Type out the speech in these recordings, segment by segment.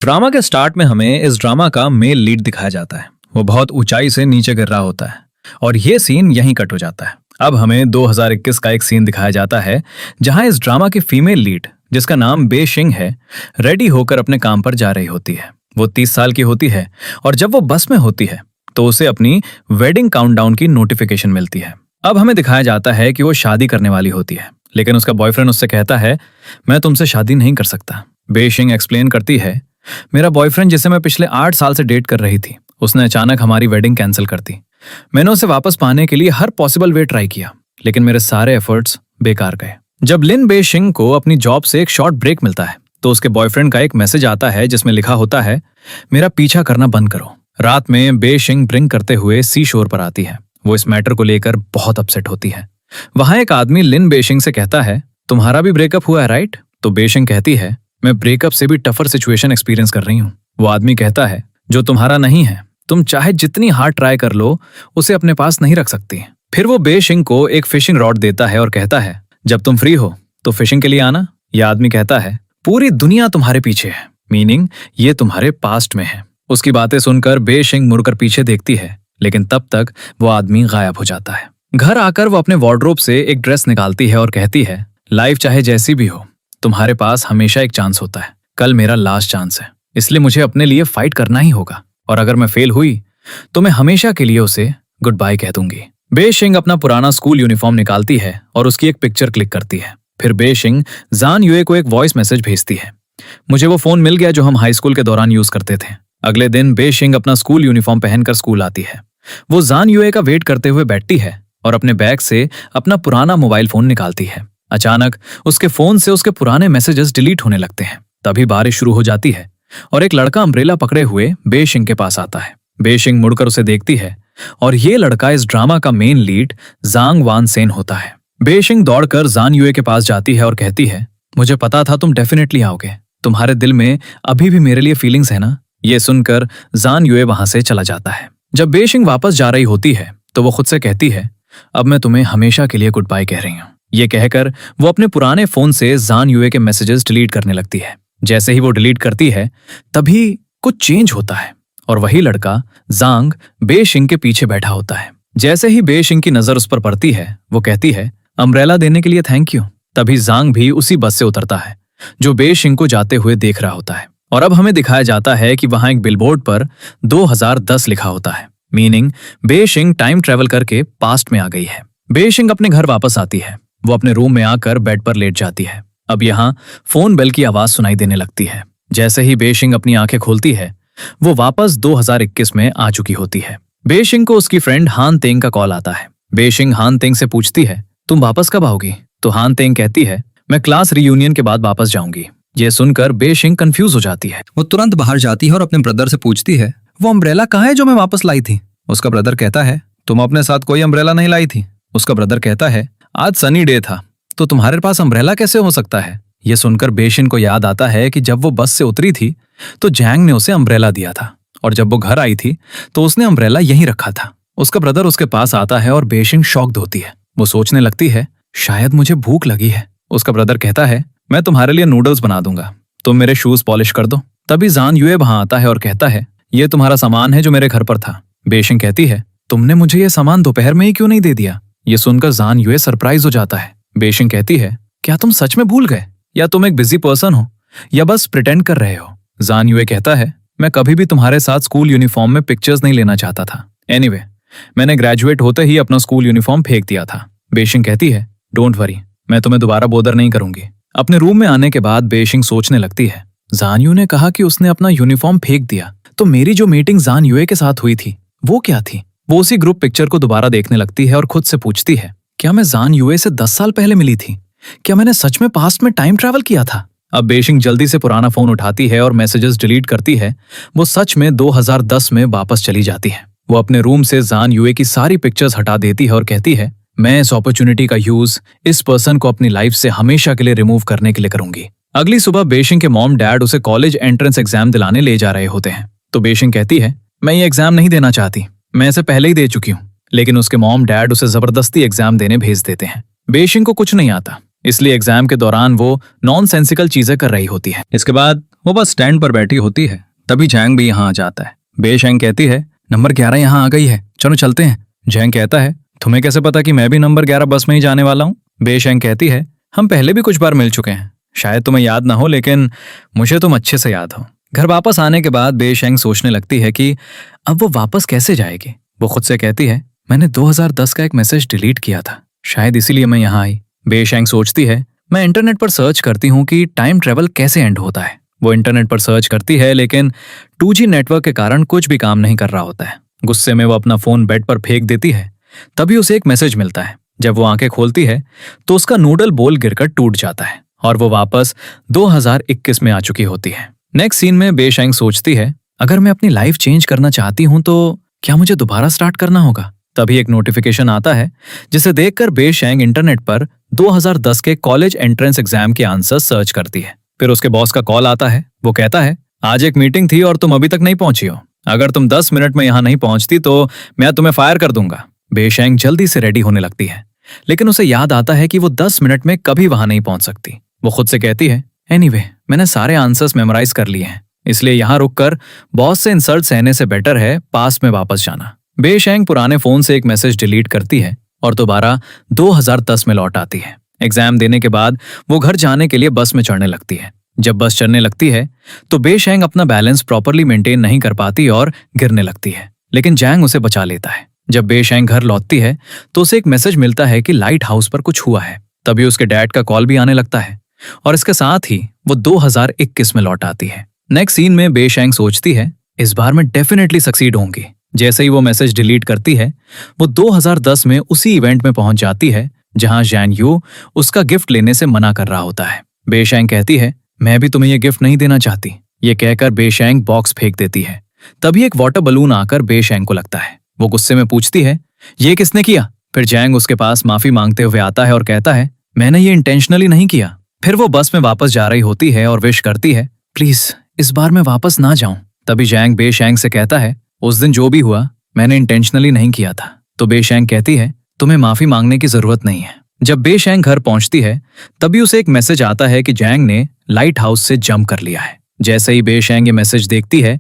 Drama के start में हमें इस ड्रामा का मेल लीड दिखाया जाता है। वो बहुत ऊंचाई से नीचे गिर रहा होता है और ये सीन यहीं कट हो जाता है। अब हमें 2021 का एक सीन दिखाया जाता है जहां इस ड्रामा की फीमेल लीड, जिसका नाम बे शिंग है, रेडी होकर अपने काम पर जा रही होती है। वो 30 साल की होती है और जब वो बस में होती है तो उसे अपनी वेडिंग काउंटडाउन की नोटिफिकेशन मिलती है। अब हमें दिखाया जाता है कि वो शादी करने वाली होती है, लेकिन उसका बॉयफ्रेंड उससे कहता है, मैं तुमसे शादी नहीं कर सकता। बे शिंग एक्सप्लेन करती है, मेरा बॉयफ्रेंड जिसे मैं पिछले 8 साल से डेट कर रही थी, उसने अचानक हमारी वेडिंग कैंसिल कर दी। मैंने उसे वापस पाने के लिए हर पॉसिबल वे ट्राई किया, लेकिन मेरे सारे एफर्ट्स बेकार गए। जब लिन बे शिंग को अपनी जॉब से एक शॉर्ट ब्रेक मिलता है तो उसके बॉयफ्रेंड का एक मैसेज आता है जिसमें लिखा होता है, मेरा पीछा करना बंद करो। रात में बे शिंग ड्रिंक करते हुए सी शोर पर आती है। वो इस मैटर को लेकर बहुत अपसेट होती है। वहां एक आदमी लिन बे शिंग से कहता है, तुम्हारा भी ब्रेकअप हुआ है राइट? तो बे शिंग कहती है, मैं ब्रेकअप से भी टफर सिचुएशन एक्सपीरियंस कर रही हूँ। वो आदमी कहता है, जो तुम्हारा नहीं है, तुम चाहे जितनी हार्ड ट्राई कर लो, उसे अपने पास नहीं रख सकती। फिर वो बे शिंग को एक फिशिंग रॉड देता है और कहता है, जब तुम फ्री हो तो फिशिंग के लिए आना। यह आदमी कहता है, पूरी दुनिया तुम्हारे पीछे है, मीनिंग ये तुम्हारे पास्ट में है। उसकी बातें सुनकर बे शिंग मुड़कर पीछे देखती है, लेकिन तब तक वो आदमी गायब हो जाता है। घर आकर वो अपने वार्डरोब से एक ड्रेस निकालती है और कहती है, लाइफ चाहे जैसी भी हो, तुम्हारे पास हमेशा एक चांस होता है। कल मेरा लास्ट चांस है, इसलिए मुझे अपने लिए फाइट करना ही होगा, और अगर मैं फेल हुई तो मैं हमेशा के लिए उसे गुड बाय कह दूंगी। बे शिंग अपना पुराना स्कूल यूनिफॉर्म निकालती है और उसकी एक पिक्चर क्लिक करती है। फिर बे शिंग जान यूए को एक वॉइस मैसेज भेजती है, मुझे वो फोन मिल गया जो हम हाई स्कूल के दौरान यूज करते थे। अगले दिन बे शिंग अपना स्कूल यूनिफॉर्म पहनकर स्कूल आती है। वो जान यूए का वेट करते हुए बैठती है और अपने बैग से अपना पुराना मोबाइल फोन निकालती है। अचानक उसके फोन से उसके पुराने मैसेजेस डिलीट होने लगते हैं। तभी बारिश शुरू हो जाती है और एक लड़का अम्ब्रेला पकड़े हुए बे शिंग के पास आता है। बे शिंग मुड़कर उसे देखती है और ये लड़का इस ड्रामा का मेन लीड जांग वान सेन होता है। बे शिंग दौड़कर जान यूए के पास जाती है और कहती है, मुझे पता था तुम डेफिनेटली आओगे, तुम्हारे दिल में अभी भी मेरे लिए फीलिंग्स है ना? ये सुनकर जान यूए वहां से चला जाता है। जब बे शिंग वापस जा रही होती है तो वो खुद से कहती है, अब मैं तुम्हें हमेशा के लिए गुड बाय कह रही हूँ। ये कहकर वो अपने पुराने फोन से जान यूए के मैसेजेस डिलीट करने लगती है। जैसे ही वो डिलीट करती है तभी कुछ चेंज होता है और वही लड़का जांग बे शिंग के पीछे बैठा होता है। जैसे ही बे शिंग की नजर उस पर पड़ती है, वो कहती है, अम्ब्रेला देने के लिए थैंक यू। तभी जांग भी उसी बस से उतरता है जो बे शिंग को जाते हुए देख रहा होता है। और अब हमें दिखाया जाता है कि वहां एक बिलबोर्ड पर 2010 लिखा होता है, मीनिंग बे शिंग टाइम ट्रेवल करके पास्ट में आ गई है। बे शिंग अपने घर वापस आती है। वो अपने रूम में आकर बेड पर लेट जाती है। अब यहाँ फोन बेल की आवाज सुनाई देने लगती है। जैसे ही बे शिंग अपनी आंखें खोलती है, वो वापस 2021 में आ चुकी होती है। बे शिंग को उसकी फ्रेंड हान तेंग का कॉल आता है। बे शिंग हान तेंग से पूछती है, तुम वापस कब आओगी? तो हान तेंग कहती है, मैं क्लास रियूनियन के बाद वापस जाऊंगी। ये सुनकर बे शिंग कंफ्यूज हो जाती है। वो तुरंत बाहर जाती है और अपने ब्रदर से पूछती है, वो अम्ब्रेला कहाँ है जो मैं वापस लाई थी? उसका ब्रदर कहता है, तुम अपने साथ कोई अम्ब्रेला नहीं लाई थी। उसका ब्रदर कहता है, आज सनी डे था तो तुम्हारे पास अम्ब्रेला कैसे हो सकता है? ये सुनकर बे शिंग को याद आता है कि जब वो बस से उतरी थी तो जैंग ने उसे अम्ब्रेला दिया था और जब वो घर आई थी तो उसने अम्ब्रेला यहीं रखा था। उसका ब्रदर उसके पास आता है और बे शिंग शॉक्ड होती है। वो सोचने लगती है, शायद मुझे भूख लगी है। उसका ब्रदर कहता है, मैं तुम्हारे लिए नूडल्स बना दूंगा, तुम मेरे शूज पॉलिश कर दो। तभी जान यूए वहां आता है और कहता है, ये तुम्हारा सामान है जो मेरे घर पर था। बे शिंग कहती है, तुमने मुझे ये सामान दोपहर में ही क्यों नहीं दे दिया? ये सुनकर जान यूए सरप्राइज हो जाता है। बे शिंग कहती है, क्या तुम सच में भूल गए, या तुम एक बिजी पर्सन हो, या बस प्रिटेंड कर रहे हो? जान यूए कहता है, मैं कभी भी तुम्हारे साथ स्कूल यूनिफॉर्म में पिक्चर्स नहीं लेना चाहता था। एनीवे, मैंने ग्रेजुएट होते ही अपना स्कूल यूनिफॉर्म फेंक दिया था। बे शिंग कहती है, डोंट वरी, मैं तुम्हें दोबारा बोदर नहीं करूंगी। अपने रूम में आने के बाद बे शिंग सोचने लगती है, जान यू ने कहा कि उसने अपना यूनिफॉर्म फेंक दिया, तो मेरी जो मीटिंग जान यूए के साथ हुई थी वो क्या थी? वो उसी ग्रुप पिक्चर को दोबारा देखने लगती है और खुद से पूछती है, क्या मैं जान यूए से 10 साल पहले मिली थी? क्या मैंने सच में पास्ट में टाइम ट्रैवल किया था? अब बे शिंग जल्दी से पुराना फोन उठाती है और मैसेजेस डिलीट करती है। वो सच में 2010 में वापस चली जाती है। वो अपने रूम से जान यूए की सारी पिक्चर्स हटा देती है और कहती है, मैं इस अपॉर्चुनिटी का यूज इस पर्सन को अपनी लाइफ से हमेशा के लिए रिमूव करने के लिए करूंगी। अगली सुबह बे शिंग के मॉम डैड उसे कॉलेज एंट्रेंस एग्जाम दिलाने ले जा रहे होते हैं। तो बे शिंग कहती है, मैं ये एग्जाम नहीं देना चाहती, मैं इसे पहले ही दे चुकी हूँ। लेकिन उसके मॉम डैड उसे जबरदस्ती एग्जाम देने भेज देते हैं। बे शिंग को कुछ नहीं आता, इसलिए एग्जाम के दौरान वो नॉनसेंसिकल चीजें कर रही होती है। इसके बाद वो बस स्टैंड पर बैठी होती है। तभी जैंग भी यहाँ आ जाता है। बेशेंग कहती है, नंबर 11 यहाँ आ गई है, चलो चलते हैं। जैंग कहता है, तुम्हें कैसे पता कि मैं भी नंबर 11 बस में ही जाने वाला हूँ? बेशेंग कहती है, हम पहले भी कुछ बार मिल चुके हैं, शायद तुम्हें याद ना हो लेकिन मुझे तुम अच्छे से याद हो। घर वापस आने के बाद बेशेंग सोचने लगती है कि अब वो वापस कैसे जाएगी। वो खुद से कहती है, मैंने 2010 का एक मैसेज डिलीट किया था, शायद इसीलिए मैं यहाँ आई। बेशेंग सोचती है, मैं इंटरनेट पर सर्च करती हूँ कि टाइम ट्रेवल कैसे एंड होता है। वो इंटरनेट पर सर्च करती है लेकिन 2G नेटवर्क के कारण कुछ भी काम नहीं कर रहा होता है। गुस्से में वो अपना फोन बेड पर फेंक देती है। तभी उसे एक मैसेज मिलता है। जब वो आंखें खोलती है तो उसका नूडल बोल गिरकर टूट जाता है और वो वापस 2021 में आ चुकी होती है। नेक्स्ट सीन में बेशेंग सोचती है, अगर मैं अपनी लाइफ चेंज करना चाहती हूँ तो क्या मुझे दोबारा स्टार्ट करना होगा? तभी एक नोटिफिकेशन आता है जिसे देखकर बेशेंग इंटरनेट पर 2010 के कॉलेज एंट्रेंस एग्जाम के आंसर सर्च करती है। फिर उसके बॉस का कॉल आता है। वो कहता है, आज एक मीटिंग थी और तुम अभी तक नहीं पहुंची हो। अगर तुम 10 मिनट में यहाँ नहीं पहुंचती तो मैं तुम्हें फायर कर दूंगा। बेशेंग जल्दी से रेडी होने लगती है लेकिन उसे याद आता है कि वो 10 मिनट में कभी वहां नहीं पहुंच सकती। वो खुद से कहती है, एनीवे, मैंने सारे आंसर्स मेमोराइज कर लिए हैं, इसलिए यहाँ रुककर बॉस से इंसल्ट सहने से बेटर है पास में वापस जाना। बेशेंग पुराने फोन से एक मैसेज डिलीट करती है और दोबारा 2010 में लौट आती है। एग्जाम देने के बाद वो घर जाने के लिए बस में चढ़ने लगती है। जब बस चलने लगती है तो बेशेंग अपना बैलेंस प्रॉपरली मेंटेन नहीं कर पाती और गिरने लगती है, लेकिन जैंग उसे बचा लेता है। जब बेशेंग घर लौटती है तो उसे एक मैसेज मिलता है कि लाइट हाउस पर कुछ हुआ है। तभी उसके डैड का कॉल भी आने लगता है और इसके साथ ही वो 2021 में लौट आती है। नेक्स्ट सीन में बेशेंग सोचती है, इस बार मैं डेफिनेटली सक्सीड होंगी। जैसे ही वो मैसेज डिलीट करती है वो 2010 में उसी इवेंट में पहुंच जाती है जहां जैन यू उसका गिफ्ट लेने से मना कर रहा होता है। बेशेंग कहती है, मैं भी तुम्हें ये गिफ्ट नहीं देना चाहती। ये कहकर बेशेंग बॉक्स फेंक देती है। तभी एक वाटर बलून आकर बेशेंग को लगता है। वो गुस्से में पूछती है, ये किसने किया? फिर जैंग उसके पास माफी मांगते हुए आता है और कहता है, मैंने ये इंटेंशनली नहीं किया। फिर वो बस में वापस जा रही होती है और विश करती है, प्लीज इस बार मैं वापस ना जाऊं। तभी जैंग बेशेंग से कहता है, उस दिन जो भी हुआ मैंने इंटेंशनली नहीं किया था। तो बेशेंग कहती है, तुम्हें माफी मांगने की जरूरत नहीं है। जब बेशेंग घर पहुंचती है तभी उसे एक मैसेज आता है कि जैंग ने लाइट हाउस से जंप कर लिया है। जैसे ही बेशेंग ये मैसेज देखती है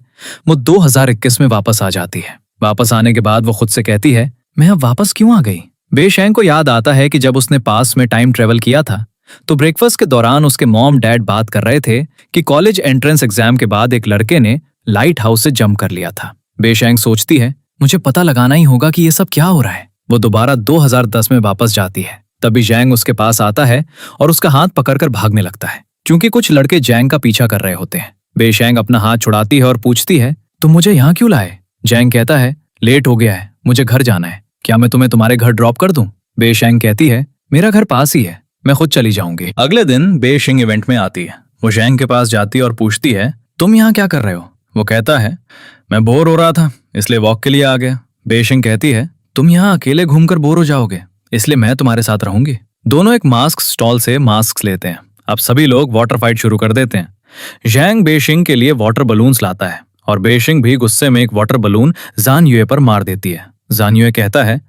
वो 2021 में वापस आ जाती है। वापस आने के बाद वो खुद से कहती है, मैं अब वापस क्यों आ गई? बेशेंग को याद आता है कि जब उसने पास में टाइम ट्रेवल किया था तो ब्रेकफास्ट के दौरान उसके मॉम डैड बात कर रहे थे कि कॉलेज एंट्रेंस एग्जाम के बाद एक लड़के ने लाइट हाउस से जंप कर लिया था। बेशेंग सोचती है, मुझे पता लगाना ही होगा कि ये सब क्या हो रहा है। वो दोबारा 2010 में वापस जाती है। तभी जैंग उसके पास आता है और उसका हाथ पकड़कर भागने लगता है क्योंकि कुछ लड़के जैंग का पीछा कर रहे होते हैं। बेशेंग अपना हाथ छुड़ाती है और पूछती है, तुम मुझे यहाँ क्यों लाए? जैंग कहता है, लेट हो गया है, मुझे घर जाना है, क्या मैं तुम्हें तुम्हारे घर ड्रॉप कर दूं? बेशेंग कहती है, मेरा घर पास ही है, मैं खुद चली जाऊंगी। अगले दिन बेशेंग इवेंट में आती है। वो जैंग के पास जाती है और पूछती है, तुम यहाँ क्या कर रहे हो? वो कहता है, मैं बोर हो रहा था इसलिए वॉक के लिए आ गया। बेशेंग कहती है, तुम यहाँ अकेले घूमकर बोर हो जाओगे, इसलिए मैं तुम्हारे साथ रहूंगी। दोनों एक मास्क स्टॉल से मास्क लेते हैं। अब सभी लोग वाटर फाइट शुरू कर देते हैं। जैंग बेशिंग के लिए वाटर बलून्स लाता है और बेशिंग भी गुस्से में एक वाटर बलून जान युए पर मार देती है। जान युए कहता है,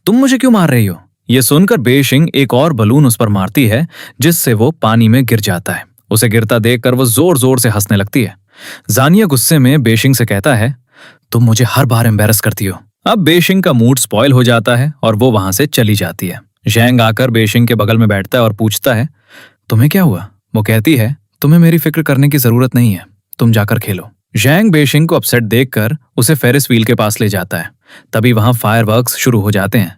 तुम मुझे क्यों मार रही हो? ये सुनकर बेशिंग एक और बलून उस पर मारती है जिससे वो पानी में गिर जाता है। उसे गिरता देखकर वो जोर जोर से हंसने लगती है। जानिया गुस्से में बेशिंग से कहता है, तुम मुझे हर बार एम्बेरस करती हो। अब बेशिंग का मूड स्पॉइल हो जाता है और वो वहां से चली जाती है। जैंग आकर बेशिंग के बगल में बैठता है और पूछता है, तुम्हें क्या हुआ? वो कहती है, तुम्हें मेरी फिक्र करने की जरूरत नहीं है, तुम जाकर खेलो। जैंग बेशिंग को अपसेट देखकर उसे फेरिस व्हील के पास ले जाता है। तभी वहां फायरवर्क्स शुरू हो जाते हैं।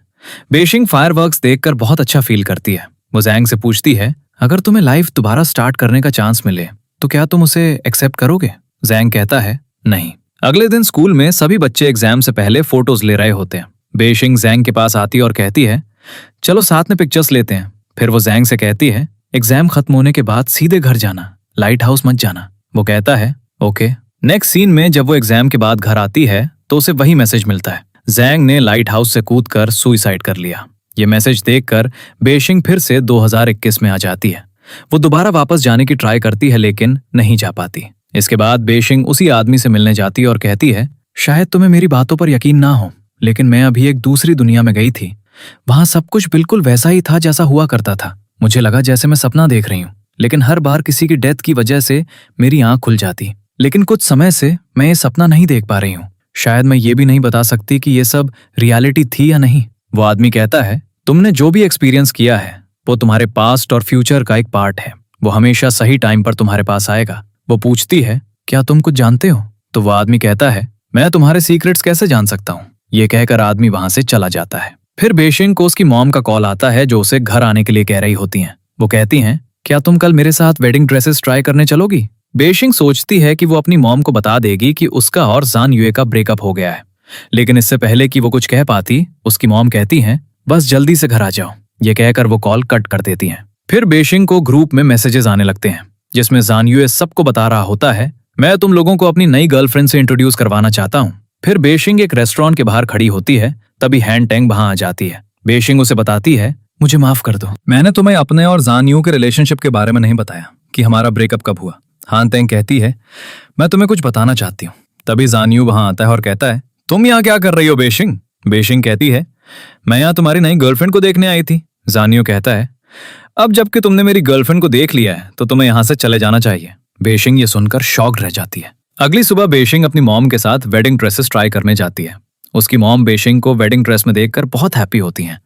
बेशिंग फायरवर्क्स देखकर बहुत अच्छा फील करती है। वो जैंग से पूछती है, अगर तुम्हें लाइफ दोबारा स्टार्ट करने का चांस मिले तो क्या तुम उसे एक्सेप्ट करोगे? जैंग कहता है, नहीं। अगले दिन स्कूल में सभी बच्चे एग्जाम से पहले फोटोज ले रहे होते हैं। बेशिंग जैंग के पास आती है और कहती है, चलो साथ में पिक्चर्स लेते हैं। फिर वो जैंग से कहती है, एग्जाम खत्म होने के बाद सीधे घर जाना, लाइट हाउस मत जाना। वो कहता है, ओके। नेक्स्ट सीन में जब वो एग्जाम के बाद घर आती है तो उसे वही मैसेज मिलता है, जैंग ने लाइट हाउस से कूदकर सुसाइड कर लिया। ये मैसेज देखकर बेशिंग फिर से 2021 में आ जाती है। वो दोबारा वापस जाने की ट्राई करती है लेकिन नहीं जा पाती। इसके बाद बेशिंग उसी आदमी से मिलने जाती है और कहती है, शायद तुम्हें मेरी बातों पर यकीन ना हो, लेकिन मैं अभी एक दूसरी दुनिया में गई थी। वहां सब कुछ बिल्कुल वैसा ही था जैसा हुआ करता था। मुझे लगा जैसे मैं सपना देख रही हूँ, लेकिन हर बार किसी की डेथ की वजह से मेरी आंख खुल जाती। लेकिन कुछ समय से मैं ये सपना नहीं देख पा रही हूँ। शायद मैं ये भी नहीं बता सकती कि ये सब रियलिटी थी या नहीं। वो आदमी कहता है, तुमने जो भी एक्सपीरियंस किया है वो तुम्हारे पास्ट और फ्यूचर का एक पार्ट है। वो हमेशा सही टाइम पर तुम्हारे पास आएगा। वो पूछती है, क्या तुम कुछ जानते हो? तो वो आदमी कहता है, मैं तुम्हारे सीक्रेट्स कैसे जान सकता हूँ? ये कहकर आदमी वहां से चला जाता है। फिर बेशिंग को उसकी मॉम का कॉल आता है जो उसे घर आने के लिए कह रही होती हैं। वो कहती हैं, क्या तुम कल मेरे साथ वेडिंग ड्रेसेस ट्राई करने चलोगी? बेशिंग सोचती है कि वो अपनी मॉम को बता देगी कि उसका और जान यूए का ब्रेकअप हो गया है। लेकिन इससे पहले कि वो कुछ कह पाती, उसकी मॉम कहती हैं, बस जल्दी से घर आ जाओ। ये कहकर वो कॉल कट कर देती हैं। फिर बेशिंग को ग्रुप में मैसेजेस आने लगते हैं जिसमें जान यूए सबको बता रहा होता है, मैं तुम लोगों को अपनी नई गर्लफ्रेंड से इंट्रोड्यूस करवाना चाहता हूँ। फिर बेशिंग एक रेस्टोरेंट के बाहर खड़ी होती है, तभी हैन टेंग वहां आ जाती है। बेशिंग उसे बताती है, मुझे माफ कर दो, मैंने तुम्हें अपने और जान यू के रिलेशनशिप के बारे में नहीं बताया कि हमारा ब्रेकअप कब हुआ। हान तेंग कहती है, मैं तुम्हें कुछ बताना चाहती हूँ। तभी जान यू वहां आता है और कहता है, तुम यहाँ क्या कर रही हो बेशिंग? बेशिंग कहती है, मैं यहाँ तुम्हारी नई गर्लफ्रेंड को देखने आई थी। जान यू कहता है, अब जबकि तुमने मेरी गर्लफ्रेंड को देख लिया है तो तुम्हें यहाँ से चले जाना चाहिए। बेशिंग ये सुनकर शॉक्ड रह जाती है। अगली सुबह बेशिंग अपनी मॉम के साथ वेडिंग ड्रेसेस ट्राई करने जाती है। उसकी मॉम बेशिंग को वेडिंग ड्रेस में देखकर बहुत हैप्पी होती हैं।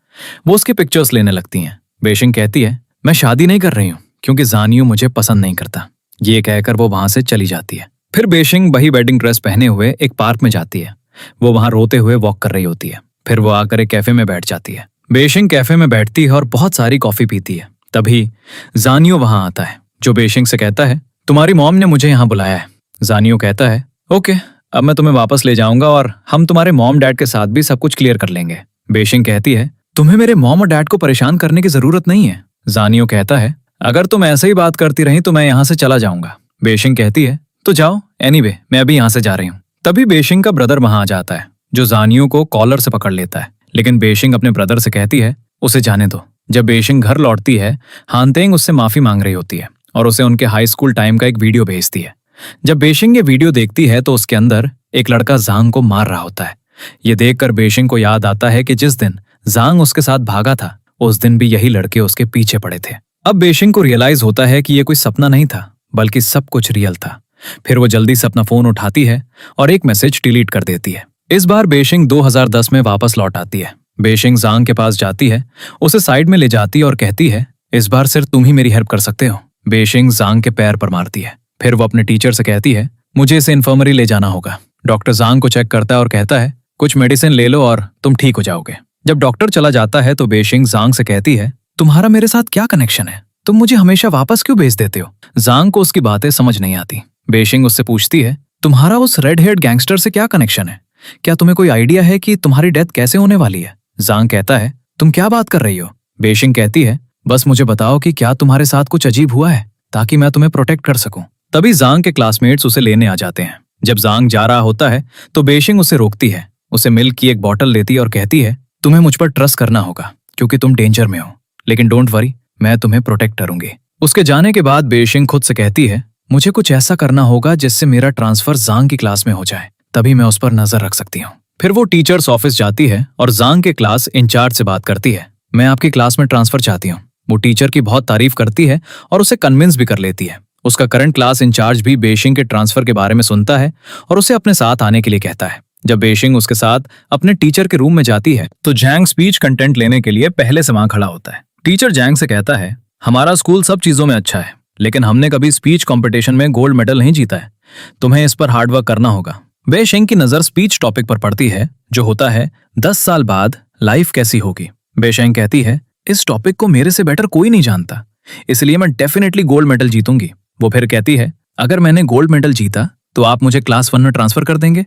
वो उसकी पिक्चर्स लेने लगती हैं। बेशिंग कहती है, मैं शादी नहीं कर रही हूँ क्योंकि जान यू मुझे पसंद नहीं करता। ये कहकर वो वहां से चली जाती है। फिर बेशिंग वही वेडिंग ड्रेस पहने हुए एक पार्क में जाती है। वो वहां रोते हुए वॉक कर रही होती है। फिर वो आकर एक कैफे में बैठ जाती है। बेशिंग कैफे में बैठती है और बहुत सारी कॉफी पीती है। तभी जानियो वहां आता है जो बेशिंग से कहता है, तुम्हारी मॉम ने मुझे यहाँ बुलाया है। जानियो कहता है, ओके, अब मैं तुम्हें वापस ले जाऊंगा और हम तुम्हारे मॉम डैड के साथ भी सब कुछ क्लियर कर लेंगे। बेशिंग कहती है, तुम्हें मेरे मॉम और डैड को परेशान करने की जरूरत नहीं है। जानियो कहता है, अगर तुम ऐसे ही बात करती रही तो मैं यहाँ से चला जाऊंगा। बेशिंग कहती है, तो जाओ, एनीवे मैं अभी यहाँ से जा रही हूँ। तभी बेशिंग का ब्रदर वहां आ जाता है जो जानियो को कॉलर से पकड़ लेता है। लेकिन बेशिंग अपने ब्रदर से कहती है, उसे जाने दो। जब बेशिंग घर लौटती है, हान तेंग उससे माफी मांग रही होती है और उसे उनके हाई स्कूल टाइम का एक वीडियो भेजती है। जब बेशिंग ये वीडियो देखती है तो उसके अंदर एक लड़का जांग को मार रहा होता है। ये देखकर बेशिंग को याद आता है कि जिस दिन जांग उसके साथ भागा था उस दिन भी यही लड़के उसके पीछे पड़े थे। अब बेशिंग को रियलाइज होता है कि ये कोई सपना नहीं था बल्कि सब कुछ रियल था। फिर वो जल्दी से अपना फोन उठाती है और एक मैसेज डिलीट कर देती है। इस बार बेशिंग 2010 में वापस लौट आती है। बेशिंग जांग के पास जाती है, उसे साइड में ले जाती है और कहती है, इस बार सिर्फ तुम ही मेरी हेल्प कर सकते हो। बेशिंग जांग के पैर पर मारती है। फिर वो अपने टीचर से कहती है, मुझे इसे इन्फर्मरी ले जाना होगा। डॉक्टर जांग को चेक करता है और कहता है, कुछ मेडिसिन ले लो और तुम ठीक हो जाओगे। जब डॉक्टर चला जाता है तो बेशिंग जांग से कहती है, तुम्हारा मेरे साथ क्या कनेक्शन है? तुम मुझे हमेशा वापस क्यों भेज देते हो? जांग को उसकी बातें समझ नहीं आती। बेशिंग उससे पूछती है, तुम्हारा उस रेड हेयर्ड गैंगस्टर से क्या कनेक्शन है? क्या तुम्हें कोई आइडिया है कि तुम्हारी डेथ कैसे होने वाली है? जांग कहता है, तुम क्या बात कर रही हो? बेशिंग कहती है, बस मुझे बताओ कि क्या तुम्हारे साथ कुछ अजीब हुआ है ताकि मैं तुम्हें प्रोटेक्ट कर सकूं। तभी जांग के क्लासमेट्स उसे लेने आ जाते हैं। जब जांग जा रहा होता है तो बेशिंग उसे रोकती है, उसे मिल्क की एक बॉटल देती है और कहती है, तुम्हें मुझ पर ट्रस्ट करना होगा क्योंकि तुम डेंजर में हो, लेकिन डोंट वरी, मैं तुम्हें प्रोटेक्ट करूंगी। उसके जाने के बाद बेशिंग खुद से कहती है, मुझे कुछ ऐसा करना होगा जिससे मेरा ट्रांसफर जांग की क्लास में हो जाए, तभी मैं उस पर नजर रख सकती हूँ। फिर वो टीचर्स ऑफिस जाती है और जांग के क्लास इंचार्ज से बात करती है, मैं आपकी क्लास में ट्रांसफर चाहती हूँ। वो टीचर की बहुत तारीफ करती है और उसे कन्विंस भी कर लेती है। उसका करंट क्लास इंचार्ज भी बेशिंग के ट्रांसफर के बारे में सुनता है और उसे अपने साथ आने के लिए कहता है। जब बेशिंग उसके साथ अपने टीचर के रूम में जाती है तो जैंग स्पीच कंटेंट लेने के लिए पहले से वहां खड़ा होता है। टीचर जैंग से कहता है, हमारा स्कूल सब चीजों में अच्छा है लेकिन हमने कभी स्पीच कंपटीशन में गोल्ड मेडल नहीं जीता है, तुम्हें इस पर हार्डवर्क करना होगा। बेशिंग की नजर स्पीच टॉपिक पर पड़ती है जो होता है 10 साल बाद लाइफ कैसी होगी। बेशिंग कहती है, इस टॉपिक को मेरे से बेटर कोई नहीं जानता, इसलिए मैं डेफिनेटली गोल्ड मेडल जीतूंगी। वो फिर कहती है, अगर मैंने गोल्ड मेडल जीता तो आप मुझे क्लास 1 में ट्रांसफर कर देंगे,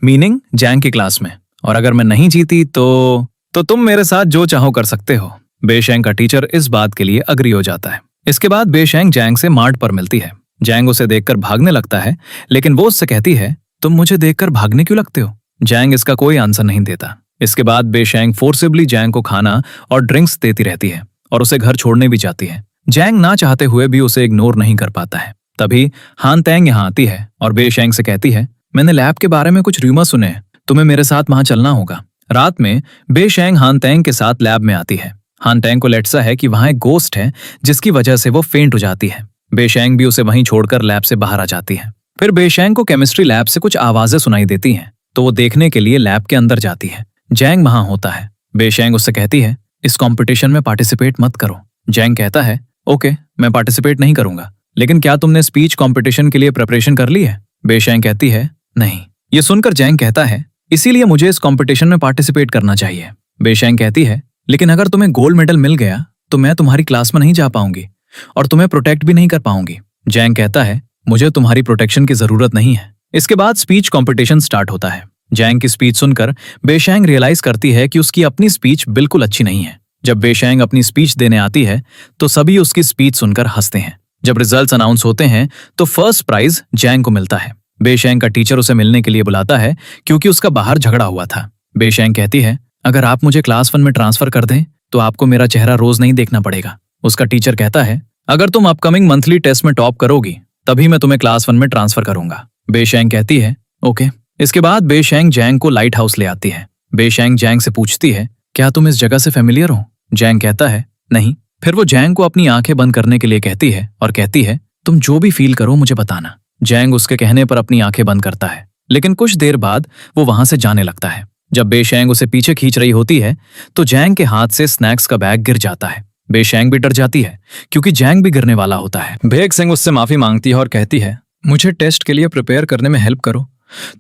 मीनिंग जैंग की क्लास में, और अगर मैं नहीं जीती तो तुम मेरे साथ जो चाहो कर सकते हो। बेशिंग का टीचर इस बात के लिए अग्री हो जाता है। इसके बाद बेशिंग जैंग से मार्ट पर मिलती है। जैंग उसे देखकर भागने लगता है लेकिन वो उससे कहती है, तुम मुझे देखकर भागने क्यों लगते हो? जैंग इसका कोई आंसर नहीं देता। इसके बाद बेशिंग फोर्सिबली जैंग को खाना और ड्रिंक्स देती रहती है और उसे घर छोड़ने भी जाती है। जैंग ना चाहते हुए भी उसे इग्नोर नहीं कर पाता है। तभी हान तेंग यहाँ आती है और बेशिंग से कहती है, मैंने लैब के बारे में कुछ रूमर सुने हैं, तुम्हें मेरे साथ वहां चलना होगा। रात में बेशिंग हान तेंग के साथ लैब में आती है। हान तेंग को लेट्सा है कि वहां एक गोस्ट है जिसकी वजह से वो फेंट हो जाती है। बेशेंग भी उसे वहीं छोड़कर लैब से बाहर आ जाती है। फिर बेशेंग को केमिस्ट्री लैब से कुछ आवाजें सुनाई देती हैं, तो वो देखने के लिए लैब के अंदर जाती है। जैंग वहां होता है। बेशेंग उससे कहती है, इस कंपटीशन में पार्टिसिपेट मत करो। जैंग कहता है, ओके, मैं पार्टिसिपेट नहीं करूंगा, लेकिन क्या तुमने स्पीच कंपटीशन के लिए प्रिपरेशन कर ली है? बेशेंग कहती है, नहीं। ये सुनकर जैंग कहता है, इसीलिए मुझे इस कंपटीशन में पार्टिसिपेट करना चाहिए। बेशेंग कहती है, लेकिन अगर तुम्हें गोल्ड मेडल मिल गया तो मैं तुम्हारी क्लास में नहीं जा पाऊंगी और तुम्हें प्रोटेक्ट भी नहीं कर पाऊंगी। जैंग कहता है, मुझे तुम्हारी प्रोटेक्शन की जरूरत नहीं है। इसके बाद स्पीच कंपटीशन स्टार्ट होता है। जैंग की स्पीच सुनकर बेशेंग रियलाइज करती है कि उसकी अपनी स्पीच बिल्कुल अच्छी नहीं है। जब बेशेंग अपनी स्पीच देने आती है तो सभी उसकी स्पीच सुनकर हंसते हैं। जब रिजल्ट्स अनाउंस होते हैं तो फर्स्ट प्राइज जैंग को मिलता है। बेशेंग का टीचर उसे मिलने के लिए बुलाता है क्योंकि उसका बाहर झगड़ा हुआ था। बेशेंग कहती है, अगर आप मुझे क्लास 1 में ट्रांसफर कर दें तो आपको मेरा चेहरा रोज नहीं देखना पड़ेगा। उसका टीचर कहता है, अगर तुम अपकमिंग मंथली टेस्ट में टॉप करोगी तभी मैं तुम्हें क्लास 1 में ट्रांसफर करूंगा। बेशेंग कहती है, ओके। इसके बाद बेशेंग जैंग को लाइट हाउस ले आती है। बेशेंग जैंग से पूछती है, क्या तुम इस जगह से फेमिलियर हो? जैंग कहता है, नहीं। फिर वो जैंग को अपनी आंखें बंद करने के लिए कहती है और कहती है, तुम जो भी फील करो मुझे बताना। जैंग उसके कहने पर अपनी आंखें बंद करता है, लेकिन कुछ देर बाद वो वहां से जाने लगता है। जब बेशेंग उसे पीछे खींच रही होती है तो जैंग के हाथ से स्नैक्स का बैग गिर जाता है। बेशेंग भी डर जाती है क्योंकि जैंग भी गिरने वाला होता है। बेशेंग उससे माफी मांगती है और कहती है, मुझे टेस्ट के लिए प्रिपेयर करने में हेल्प करो।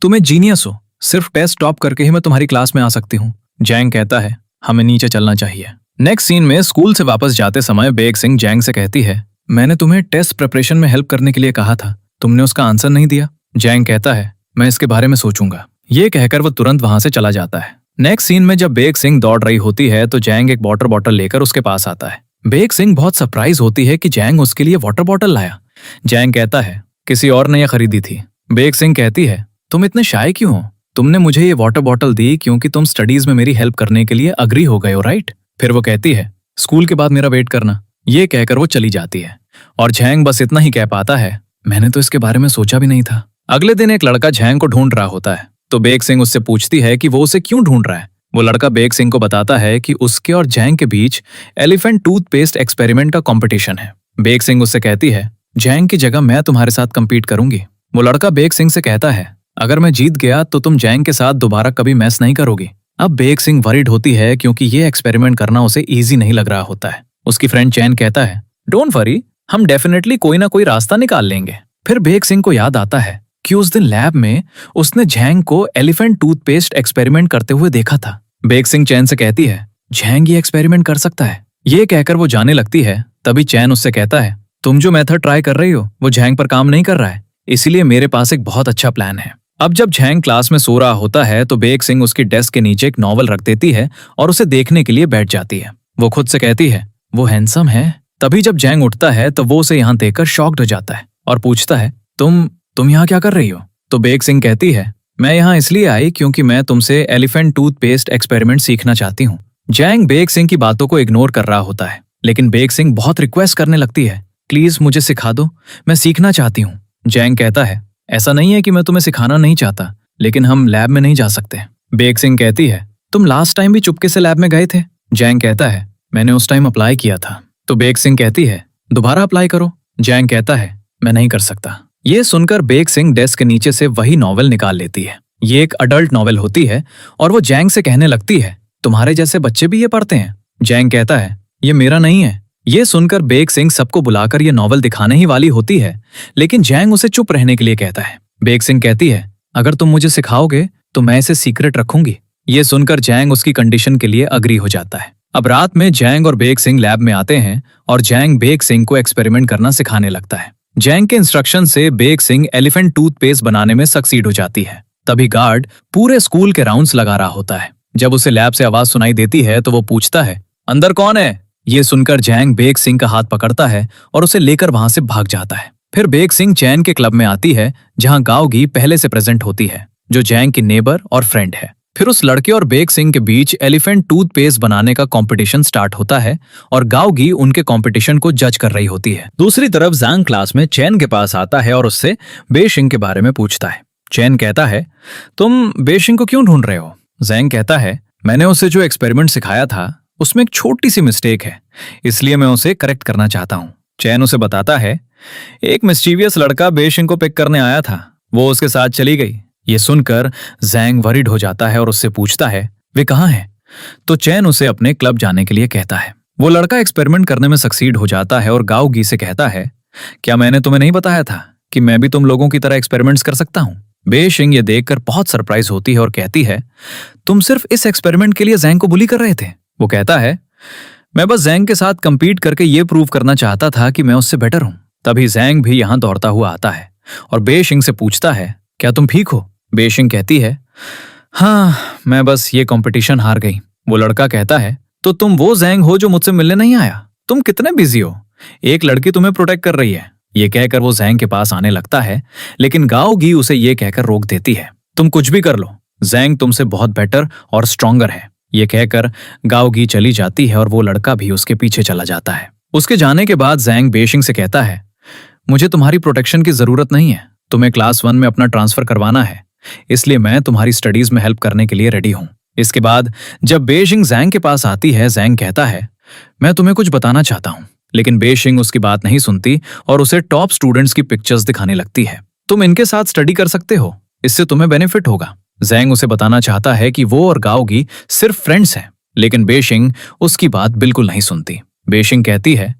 तुम एक जीनियस हो, सिर्फ टेस्ट टॉप करके ही मैं तुम्हारी क्लास में आ सकती हूँ। जैंग कहता है, हमें नीचे चलना चाहिए। नेक्स्ट सीन में स्कूल से वापस जाते समय बेशेंग जैंग से कहती है, मैंने तुम्हें टेस्ट प्रिपरेशन में हेल्प करने के लिए कहा था, तुमने उसका आंसर नहीं दिया। जैंग कहता है, मैं इसके बारे में सोचूंगा। ये कहकर वो तुरंत वहां से चला जाता है। नेक्स्ट सीन में जब बेशेंग दौड़ रही होती है तो जैंग एक वाटर बॉटल लेकर उसके पास आता है। बेशेंग बहुत सरप्राइज होती है कि जैंग उसके लिए वाटर बॉटल लाया। जैंग कहता है, किसी और ने यह खरीदी थी। बेशेंग कहती है, तुम इतने शाय क्यों हो? तुमने मुझे ये वाटर बॉटल दी क्योंकि तुम स्टडीज में मेरी हेल्प करने के लिए अग्री हो गए हो, राइट? फिर वो कहती है, स्कूल के बाद मेरा वेट करना। ये कहकर वो चली जाती है और जैंग बस इतना ही कह पाता है, मैंने तो इसके बारे में सोचा भी नहीं था। अगले दिन एक लड़का जैंग को ढूंढ रहा होता है तो बेशेंग उससे पूछती है कि वो उसे क्यों ढूंढ रहा है। वो लड़का बेशेंग को बताता है कि उसके और जैंग के बीच एलिफेंट टूथपेस्ट एक्सपेरिमेंट का कंपटीशन है। बेशेंग उससे कहती है, जैंग की जगह मैं तुम्हारे साथ कंपीट करूंगी। वो लड़का बेशेंग से कहता है, अगर मैं जीत गया तो तुम जैंग के साथ दोबारा कभी मैस नहीं करोगी। अब बेशेंग वरीड होती है क्योंकि ये एक्सपेरिमेंट करना उसे ईजी नहीं लग रहा होता है। उसकी फ्रेंड चैन कहता है, डोंट वरी, हम डेफिनेटली कोई ना कोई रास्ता निकाल लेंगे। फिर बेशेंग को याद आता है कि उस दिन लैब में उसने जैंग को एलिफेंट टूथपेस्ट एक्सपेरिमेंट करते हुए देखा था। बेशेंग चैन से कहती है, जैंग ये एक्सपेरिमेंट कर सकता है। ये कहकर वो जाने लगती है। तभी चैन उससे कहता है, तुम जो मेथड ट्राई कर रही हो वो जैंग पर काम नहीं कर रहा है, इसीलिए मेरे पास एक बहुत अच्छा प्लान है। अब जब जैंग क्लास में सो रहा होता है तो बेशेंग उसकी डेस्क के नीचे एक नॉवल रख देती है और उसे देखने के लिए बैठ जाती है। वो खुद से कहती है, वो हैंडसम है। तभी जब जैंग उठता है तो वो उसे यहाँ देखकर शॉक्ड हो जाता है और पूछता है, तुम यहाँ क्या कर रही हो? तो बेशेंग कहती है, मैं यहाँ इसलिए आई क्योंकि मैं तुमसे एलिफेंट टूथपेस्ट एक्सपेरिमेंट सीखना चाहती हूँ। जैंग बेशेंग की बातों को इग्नोर कर रहा होता है, लेकिन बेशेंग बहुत रिक्वेस्ट करने लगती है, प्लीज मुझे सिखा दो, मैं सीखना चाहती हूँ। जैंग कहता है, ऐसा नहीं है कि मैं तुम्हें सिखाना नहीं चाहता, लेकिन हम लैब में नहीं जा सकते। बेशेंग कहती है, तुम लास्ट टाइम भी चुपके से लैब में गए थे। जैंग कहता है, मैंने उस टाइम अप्लाई किया था। तो बेशेंग कहती है, दोबारा अप्लाई करो। जैंग कहता है, मैं नहीं कर सकता। ये सुनकर बेशेंग डेस्क के नीचे से वही नॉवेल निकाल लेती है। ये एक अडल्ट नॉवेल होती है और वो जैंग से कहने लगती है, तुम्हारे जैसे बच्चे भी ये पढ़ते हैं। जैंग कहता है, ये मेरा नहीं है। ये सुनकर बेशेंग सबको बुलाकर ये नॉवेल दिखाने ही वाली होती है, लेकिन जैंग उसे चुप रहने के लिए कहता है। बेशेंग कहती है, अगर तुम मुझे सिखाओगे तो मैं इसे सीक्रेट रखूंगी। ये सुनकर जैंग उसकी कंडीशन के लिए अग्री हो जाता है। अब रात में जैंग और बेशेंग लैब में आते हैं और जैंग बेशेंग को एक्सपेरिमेंट करना सिखाने लगता है। जैंग के इंस्ट्रक्शन से बेशेंग एलिफेंट टूथपेस्ट बनाने में सक्सीड हो जाती है। तभी गार्ड पूरे स्कूल के राउंड्स लगा रहा होता है। जब उसे लैब से आवाज सुनाई देती है तो वो पूछता है, अंदर कौन है? ये सुनकर जैंग बेशेंग का हाथ पकड़ता है और उसे लेकर वहां से भाग जाता है। फिर बेशेंग चैन के क्लब में आती है जहां गाओगी पहले से प्रेजेंट होती है, जो जैंग की नेबर और फ्रेंड है। फिर उस लड़के और बेशेंग के बीच एलिफेंट टूथपेस्ट बनाने का कंपटीशन स्टार्ट होता है और गाओगी उनके कंपटीशन को जज कर रही होती है। दूसरी तरफ ज़ांग क्लास में चैन के पास आता है और उससे बेशेंग के बारे में पूछता है। चैन कहता है, तुम बेशेंग को क्यों ढूंढ रहे हो? ज़ांग कहता है, मैंने उसे जो एक्सपेरिमेंट सिखाया था उसमें एक छोटी सी मिस्टेक है, इसलिए मैं उसे करेक्ट करना चाहता हूँ। चैन उसे बताता है एक मिस्चीवियस लड़का बेशिंग को पिक करने आया था, वो उसके साथ चली गई। ये सुनकर जैंग वरीड हो जाता है और उससे पूछता है वे कहाँ हैं। तो चैन उसे अपने क्लब जाने के लिए कहता है। वो लड़का एक्सपेरिमेंट करने में सक्सीड हो जाता है और गाओ गी से कहता है, क्या मैंने तुम्हें नहीं बताया था कि मैं भी तुम लोगों की तरह एक्सपेरिमेंट्स कर सकता हूँ। बेशिंग ये देखकर बहुत सरप्राइज होती है और कहती है, तुम सिर्फ इस एक्सपेरिमेंट के लिए जैंग को बुली कर रहे थे। वो कहता है, मैं बस जैंग के साथ कंपीट करके ये प्रूव करना चाहता था कि मैं उससे बेटर हूं। तभी जैंग भी यहां दौड़ता हुआ आता है और बेशिंग से पूछता है, क्या तुम ठीक हो। बेशिंग कहती है, हाँ मैं बस ये कंपटीशन हार गई। वो लड़का कहता है, तो तुम वो जैंग हो जो मुझसे मिलने नहीं आया। तुम कितने बिजी हो, एक लड़की तुम्हें प्रोटेक्ट कर रही है। ये कहकर वो जैंग के पास आने लगता है, लेकिन गाओ गी उसे ये कहकर रोक देती है, तुम कुछ भी कर लो, जैंग तुमसे बहुत बेटर और स्ट्रॉन्गर है। ये कहकर गाओ गी चली जाती है और वो लड़का भी उसके पीछे चला जाता है। उसके जाने के बाद जैंग बेशिंग से कहता है, मुझे तुम्हारी प्रोटेक्शन की जरूरत नहीं है, तुम्हें क्लास 1 में अपना ट्रांसफर करवाना है, इसलिए मैं तुम्हारी स्टडीज में हेल्प करने के लिए रेडी हूं। इसके बाद जब बेशिंग जैंग के पास आती है, जैंग कहता है, मैं तुम्हें कुछ बताना चाहता हूं। लेकिन बेशिंग उसकी बात नहीं सुनती और उसे टॉप स्टूडेंट्स की पिक्चर्स दिखाने लगती है। तुम इनके साथ स्टडी कर सकते हो, इससे तुम्हें बेनिफिट होगा। जैंग उसे बताना चाहता है कि वो और गाओ गी सिर्फ फ्रेंड्स हैं, लेकिन बेशिंग उसकी बात बिल्कुल नहीं सुनती। बेशिंग कहती है,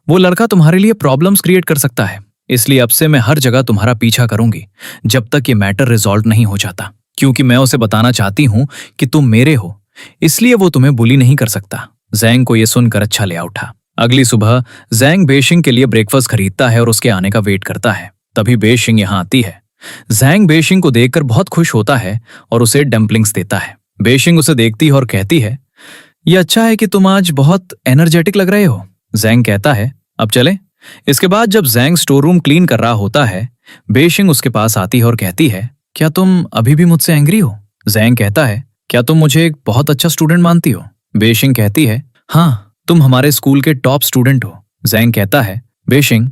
वो लड़का तुम्हारे लिए प्रॉब्लम्स क्रिएट कर सकता है, इसलिए अब से मैं हर जगह तुम्हारा पीछा करूंगी जब तक ये मैटर रिजॉल्व नहीं हो जाता, क्योंकि मैं उसे बताना चाहती हूं कि तुम मेरे हो, इसलिए वो तुम्हें बुली नहीं कर सकता। जैंग को यह सुनकर अच्छा ले उठा। अगली सुबह जैंग बेशिंग के लिए ब्रेकफास्ट खरीदता है और उसके आने का वेट करता है। तभी बेशिंग यहां आती है। जैंग बेशिंग को देखकर बहुत खुश होता है और उसे डम्पलिंग्स देता है। बेशिंग उसे देखती है और कहती है, यह अच्छा है कि तुम आज बहुत एनर्जेटिक लग रहे हो। जैंग कहता है, अब चले। इसके बाद जब जैंग स्टोर रूम क्लीन कर रहा होता है, बेशिंग उसके पास आती है और कहती है, क्या तुम अभी भी मुझसे एंग्री हो। जैंग कहता है, क्या तुम मुझे एक बहुत अच्छा स्टूडेंट मानती हो। बेशिंग कहती है, हाँ तुम हमारे स्कूल के टॉप स्टूडेंट हो। जैंग कहता है, बेशिंग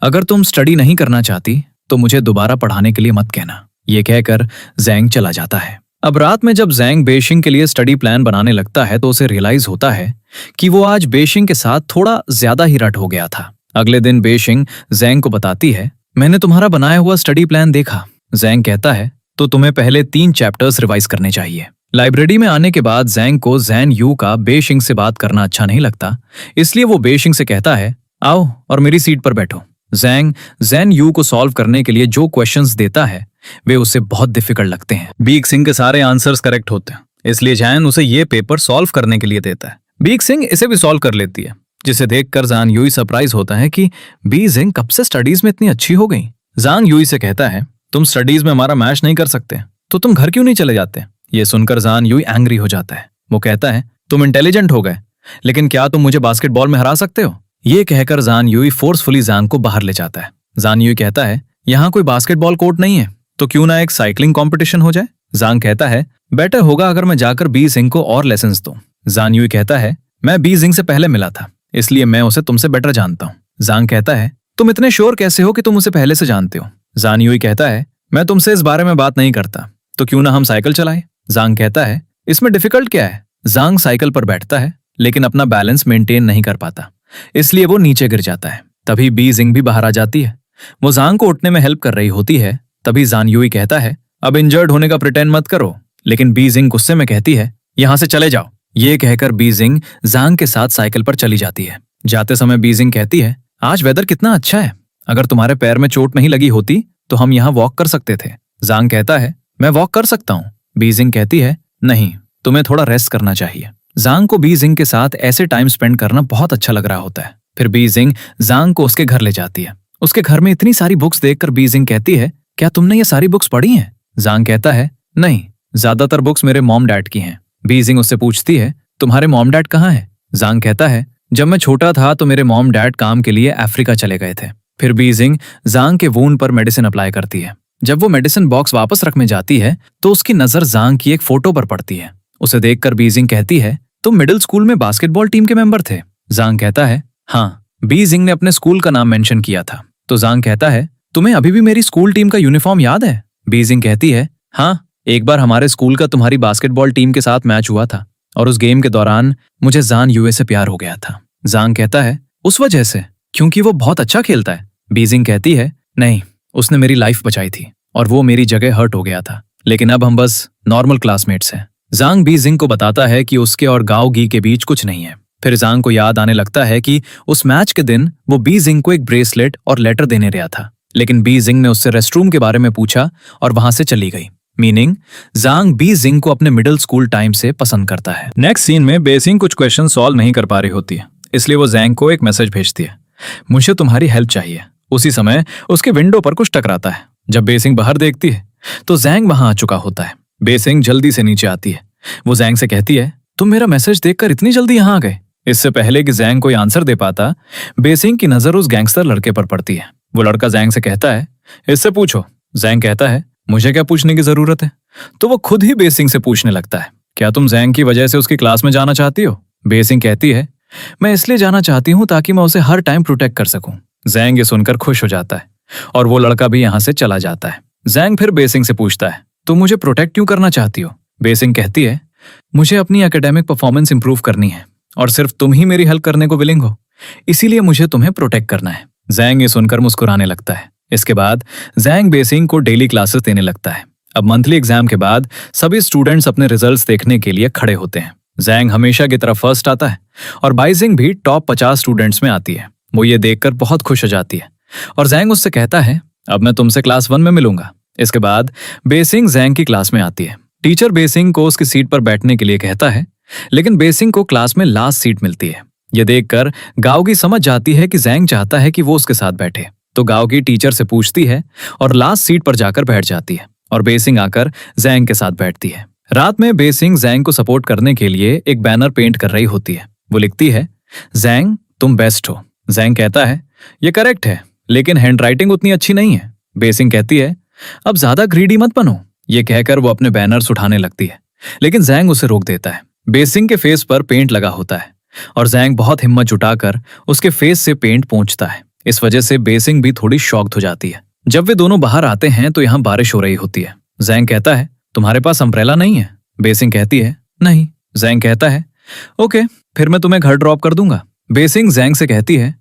अगर तुम स्टडी नहीं करना चाहती तो मुझे दोबारा पढ़ाने के लिए मत कहना। ये कहकर जैंग चला जाता है। अब रात में जब जैंग बेशिंग के लिए स्टडी प्लान बनाने लगता है तो उसे रियलाइज होता है कि वो आज बेशिंग के साथ थोड़ा ज्यादा ही रट हो गया था। अगले दिन बेशिंग जैंग को बताती है, मैंने तुम्हारा बनाया हुआ स्टडी प्लान देखा। जैंग कहता है, तो तुम्हें पहले 3 चैप्टर्स रिवाइज करने चाहिए। लाइब्रेरी में आने के बाद जैंग को जैन यू का बेशिंग से बात करना अच्छा नहीं लगता, इसलिए वो बेशिंग से कहता है, आओ और मेरी सीट पर बैठो। जैंग जैन यू को सॉल्व करने के लिए जो क्वेश्चंस देता है वे उसे बहुत डिफिकल्ट लगते हैं। बीक सिंह के सारे आंसर्स करेक्ट होते हैं, इसलिए जैन उसे ये पेपर सॉल्व करने के लिए देता है। बीक सिंह इसे भी सॉल्व कर लेती है, जिसे देखकर जान यूई सरप्राइज होता है कि बी जिंग कब से स्टडीज में इतनी अच्छी हो गई। जान यूई से कहता है, तुम स्टडीज में हमारा मैच नहीं कर सकते तो तुम घर क्यों नहीं चले जाते। ये सुनकर जान यूई एंग्री हो जाता है। वो कहता है, तुम इंटेलिजेंट हो गए, लेकिन क्या तुम मुझे बास्केटबॉल में हरा सकते हो। ये कहकर जान यूई फोर्सफुली जान को बाहर ले जाता है। जान यूई कहता है, यहाँ कोई बास्केटबॉल कोर्ट नहीं है, तो क्यों ना एक साइकिलिंग कंपटीशन हो जाए। जान कहता है, बेटर होगा अगर मैं जाकर बी जिंग को और लेसन्स दूं। जान यूई कहता है, मैं बी जिंग से पहले मिला था, इसलिए मैं उसे तुमसे बेटर जानता हूँ। जान कहता है, तुम इतने श्योर कैसे हो कि तुम उसे पहले से जानते हो। जान यूई कहता है, मैं तुमसे इस बारे में बात नहीं करता, तो क्यों ना हम साइकिल चलाएं। जांग कहता है, इसमें डिफिकल्ट क्या है। जांग साइकिल पर बैठता है, लेकिन अपना बैलेंस मेंटेन नहीं कर पाता, इसलिए वो नीचे गिर जाता है। तभी बी जिंग भी बाहर आ जाती है। वो जांग को उठने में हेल्प कर रही होती है। तभी जान यूई कहता है, अब इंजर्ड होने का प्रिटेंड मत करो, लेकिन बी जिंग गुस्से में कहती है, यहां से चले जाओ। ये कहकर बी जिंग जांग के साथ साइकिल पर चली जाती है। जाते समय बी जिंग कहती है, आज वेदर कितना अच्छा है, अगर तुम्हारे पैर में चोट नहीं लगी होती तो हम यहाँ वॉक कर सकते थे। जांग कहता है, मैं वॉक कर सकता हूँ। बी जिंग कहती है, नहीं, तुम्हें थोड़ा रेस्ट करना चाहिए। जांग को बी जिंग के साथ ऐसे टाइम स्पेंड करना बहुत अच्छा लग रहा होता है। फिर बी जिंग जांग को उसके घर ले जाती है। उसके घर में इतनी सारी बुक्स देखकर बी जिंग कहती है, क्या तुमने ये सारी बुक्स पढ़ी हैं? जांग कहता है, नहीं, ज्यादातर बुक्स मेरे मॉम डैड की हैं। बी जिंग उससे पूछती है, तुम्हारे मॉम डैड कहाँ हैं? जांग कहता है, जब मैं छोटा था तो मेरे मॉम डैड काम के लिए अफ्रीका चले गए थे। फिर बी जिंग जांग के वूंड पर मेडिसिन अप्लाई करती है। जब वो मेडिसिन बॉक्स वापस रखने जाती है तो उसकी नजर जांग की एक फोटो पर पड़ती है। उसे देखकर बी जिंग कहती है, तुम मिडिल स्कूल में बास्केटबॉल टीम के मेंबर थे? जांग कहता है, हाँ। बी जिंग ने अपने स्कूल का नाम मेंशन किया था। तो जांग कहता है, तुम्हें अभी भी मेरी स्कूल टीम का यूनिफॉर्म याद है? बी जिंग कहती है, हाँ, एक बार हमारे स्कूल का तुम्हारी बास्केटबॉल टीम के साथ मैच हुआ था और उस गेम के दौरान मुझे जान यूए से प्यार हो गया था। जांग कहता है, उस वजह से, क्योंकि वो बहुत अच्छा खेलता है। बीजिंग कहती है, नहीं, उसने मेरी लाइफ बचाई थी और वो मेरी जगह हर्ट हो गया था, लेकिन अब हम बस नॉर्मल क्लासमेट्स हैं। जांग बीजिंग को बताता है कि उसके और गाओ गी के बीच कुछ नहीं है। फिर जांग को याद आने लगता है कि उस मैच के दिन वो बीजिंग को एक ब्रेसलेट और लेटर देने गया था, लेकिन बीजिंग ने उससे रेस्टरूम के बारे में पूछा और वहां से चली गई। मीनिंग जांग बीजिंग को अपने मिडिल स्कूल टाइम से पसंद करता है। नेक्स्ट सीन में बेसिंग कुछ क्वेश्चन सॉल्व नहीं कर पा रही होती है, इसलिए वो जैंग को एक मैसेज भेजती है, मुझे तुम्हारी हेल्प चाहिए। उसी समय उसके विंडो पर कुछ टकराता है। जब बेसिंग बाहर देखती है तो जैंग वहां आ चुका होता है। बेसिंग जल्दी से नीचे आती है। वो जैंग से कहती है, तुम मेरा मैसेज देखकर इतनी जल्दी यहाँ आ गए। इससे पहले कि जैंग कोई आंसर दे पाता, बेसिंग की नजर उस गैंगस्टर लड़के पर पड़ती है। वो लड़का जैंग से कहता है, इससे पूछो। जैंग कहता है, मुझे क्या पूछने की जरूरत है? तो वो खुद ही बेसिंग से पूछने लगता है, क्या तुम जैंग की वजह से उसकी क्लास में जाना चाहती हो? बेसिंग कहती है, मैं इसलिए जाना चाहती हूँ ताकि मैं उसे हर टाइम प्रोटेक्ट कर सकूं। जैंग ये सुनकर खुश हो जाता है और वो लड़का भी यहाँ से चला जाता है। जैंग फिर बेसिंग से पूछता है, तुम मुझे प्रोटेक्ट क्यों करना चाहती हो? बेसिंग कहती है, मुझे अपनी एकेडमिक परफॉर्मेंस इंप्रूव करनी है और सिर्फ तुम ही मेरी हेल्प करने को विलिंग हो, इसीलिए मुझे तुम्हें प्रोटेक्ट करना है। जैंग ये सुनकर मुस्कुराने लगता है। इसके बाद जैंग बेसिंग को डेली क्लासेस देने लगता है। अब मंथली एग्जाम के बाद सभी स्टूडेंट्स अपने रिजल्ट्स देखने के लिए खड़े होते हैं। जैंग हमेशा की तरफ फर्स्ट आता है और बाइजिंग भी टॉप 50 स्टूडेंट्स में आती है। वो ये देखकर बहुत खुश हो जाती है और जैंग उससे कहता है, अब मैं तुमसे क्लास 1 में मिलूंगा। इसके बाद बेसिंग जैंग की क्लास में आती है। टीचर बेसिंग को उसकी सीट पर बैठने के लिए कहता है, लेकिन बेसिंग को क्लास में लास्ट सीट मिलती है। ये देखकर गाओगी समझ जाती है कि जैंग चाहता है कि वो उसके साथ बैठे, तो गाओगी टीचर से पूछती है और लास्ट सीट पर जाकर बैठ जाती है और बेसिंग आकर जैंग के साथ बैठती है। रात में बेसिंग जैंग को सपोर्ट करने के लिए एक बैनर पेंट कर रही होती है। वो लिखती है, जैंग तुम बेस्ट हो। जैंग कहता है, ये करेक्ट है, लेकिन हैंडराइटिंग उतनी अच्छी नहीं है। बेसिंग कहती है, अब ज्यादा ग्रीडी मत बनो। ये कहकर वो अपने बैनर्स उठाने लगती है, लेकिन जैंग उसे रोक देता है। बेसिंग के फेस पर पेंट लगा होता है और जैंग बहुत हिम्मत जुटाकर उसके फेस से पेंट पोंछता है। इस वजह से बेसिंग भी थोड़ी शॉक्ड हो जाती है। जब वे दोनों बाहर आते हैं तो यहाँ बारिश हो रही होती है। जैंग कहता है, तुम्हारे पास अम्ब्रेला नहीं है? बेसिंग कहती है, नहीं। जैंग कहता है, ओके, फिर मैं तुम्हें घर ड्रॉप कर दूंगा। बेसिंग जैंग से कहती है,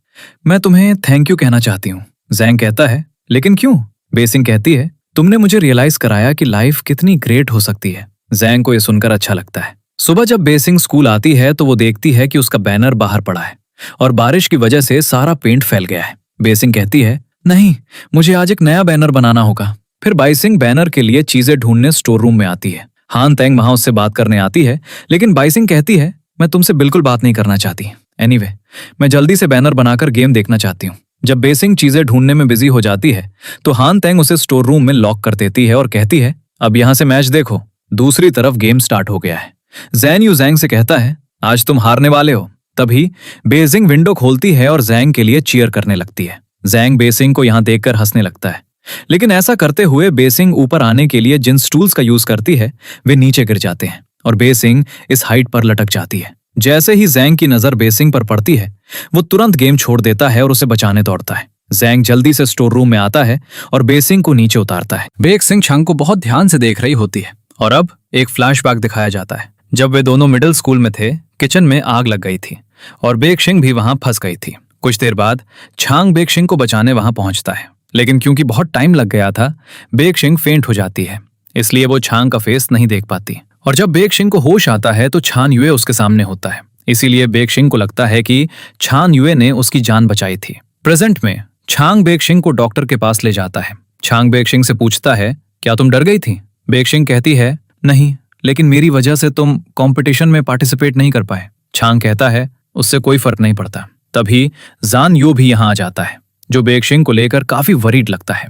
मैं तुम्हें थैंक यू कहना चाहती हूँ। जैंग कहता है, लेकिन क्यों? बेसिंग कहती है, तुमने मुझे रियलाइज कराया कि लाइफ कितनी ग्रेट हो सकती है। जैंग को यह सुनकर अच्छा लगता है। सुबह जब बेसिंग स्कूल आती है तो वो देखती है कि उसका बैनर बाहर पड़ा है और बारिश की वजह से सारा पेंट फैल गया है। बेसिंग कहती है, नहीं, मुझे आज एक नया बैनर बनाना होगा। फिर बाइसिंग बैनर के लिए चीजें ढूंढने स्टोर रूम में आती है। हान तेंग वहां उससे बात करने आती है, लेकिन बाइसिंग कहती है, मैं तुमसे बिल्कुल बात नहीं करना चाहती। एनीवे, मैं जल्दी से बैनर बनाकर गेम देखना चाहती हूँ। जब बेसिंग चीजें ढूंढने में बिजी हो जाती है तो हान तेंग उसे स्टोर रूम में लॉक कर देती है और कहती है, अब यहाँ से मैच देखो। दूसरी तरफ गेम स्टार्ट हो गया है। जैन यू जैंग से कहता है, आज तुम हारने वाले हो। तभी बेसिंग विंडो खोलती है और जैंग के लिए चीयर करने लगती है। जैंग बेसिंग को यहाँ देखकर हंसने लगता है, लेकिन ऐसा करते हुए बेसिंग ऊपर आने के लिए जिन स्टूल्स का यूज करती है वे नीचे गिर जाते हैं और बेसिंग इस हाइट पर लटक जाती है। जैसे ही जैंग की नजर बेसिंग पर पड़ती है वो तुरंत गेम छोड़ देता है और उसे बचाने दौड़ता है। जैंग जल्दी से स्टोर रूम में आता है और बेसिंग को नीचे उतारता है। बेसिंग छंग को बहुत ध्यान से देख रही होती है और अब एक फ्लैशबैक दिखाया जाता है। जब वे दोनों मिडिल स्कूल में थे, किचन में आग लग गई थी और बेक्शिंग भी वहां फंस गई थी। कुछ देर बाद छांग बेक्शिंग को बचाने वहां पहुंचता है, लेकिन क्योंकि बहुत टाइम लग गया था बेक्शिंग फेंट हो जाती है, इसलिए वो छांग का फेस नहीं देख पाती। और जब बेक्शिंग को होश आता है तो छान युए उसके सामने होता है, इसीलिए बेक्शिंग को लगता है कि छान युए ने उसकी जान बचाई थी। प्रेजेंट में छांग बेक्शिंग को डॉक्टर के पास ले जाता है। छांग बेक्शिंग से पूछता है, क्या तुम डर गई थी? बेक्शिंग कहती है, नहीं, लेकिन मेरी वजह से तुम कंपटीशन में पार्टिसिपेट नहीं कर पाए। छांग कहता है, उससे कोई फर्क नहीं पड़ता। तभी जान यू भी यहाँ आ जाता है, जो बेक्शिंग को लेकर काफी वरीड लगता है।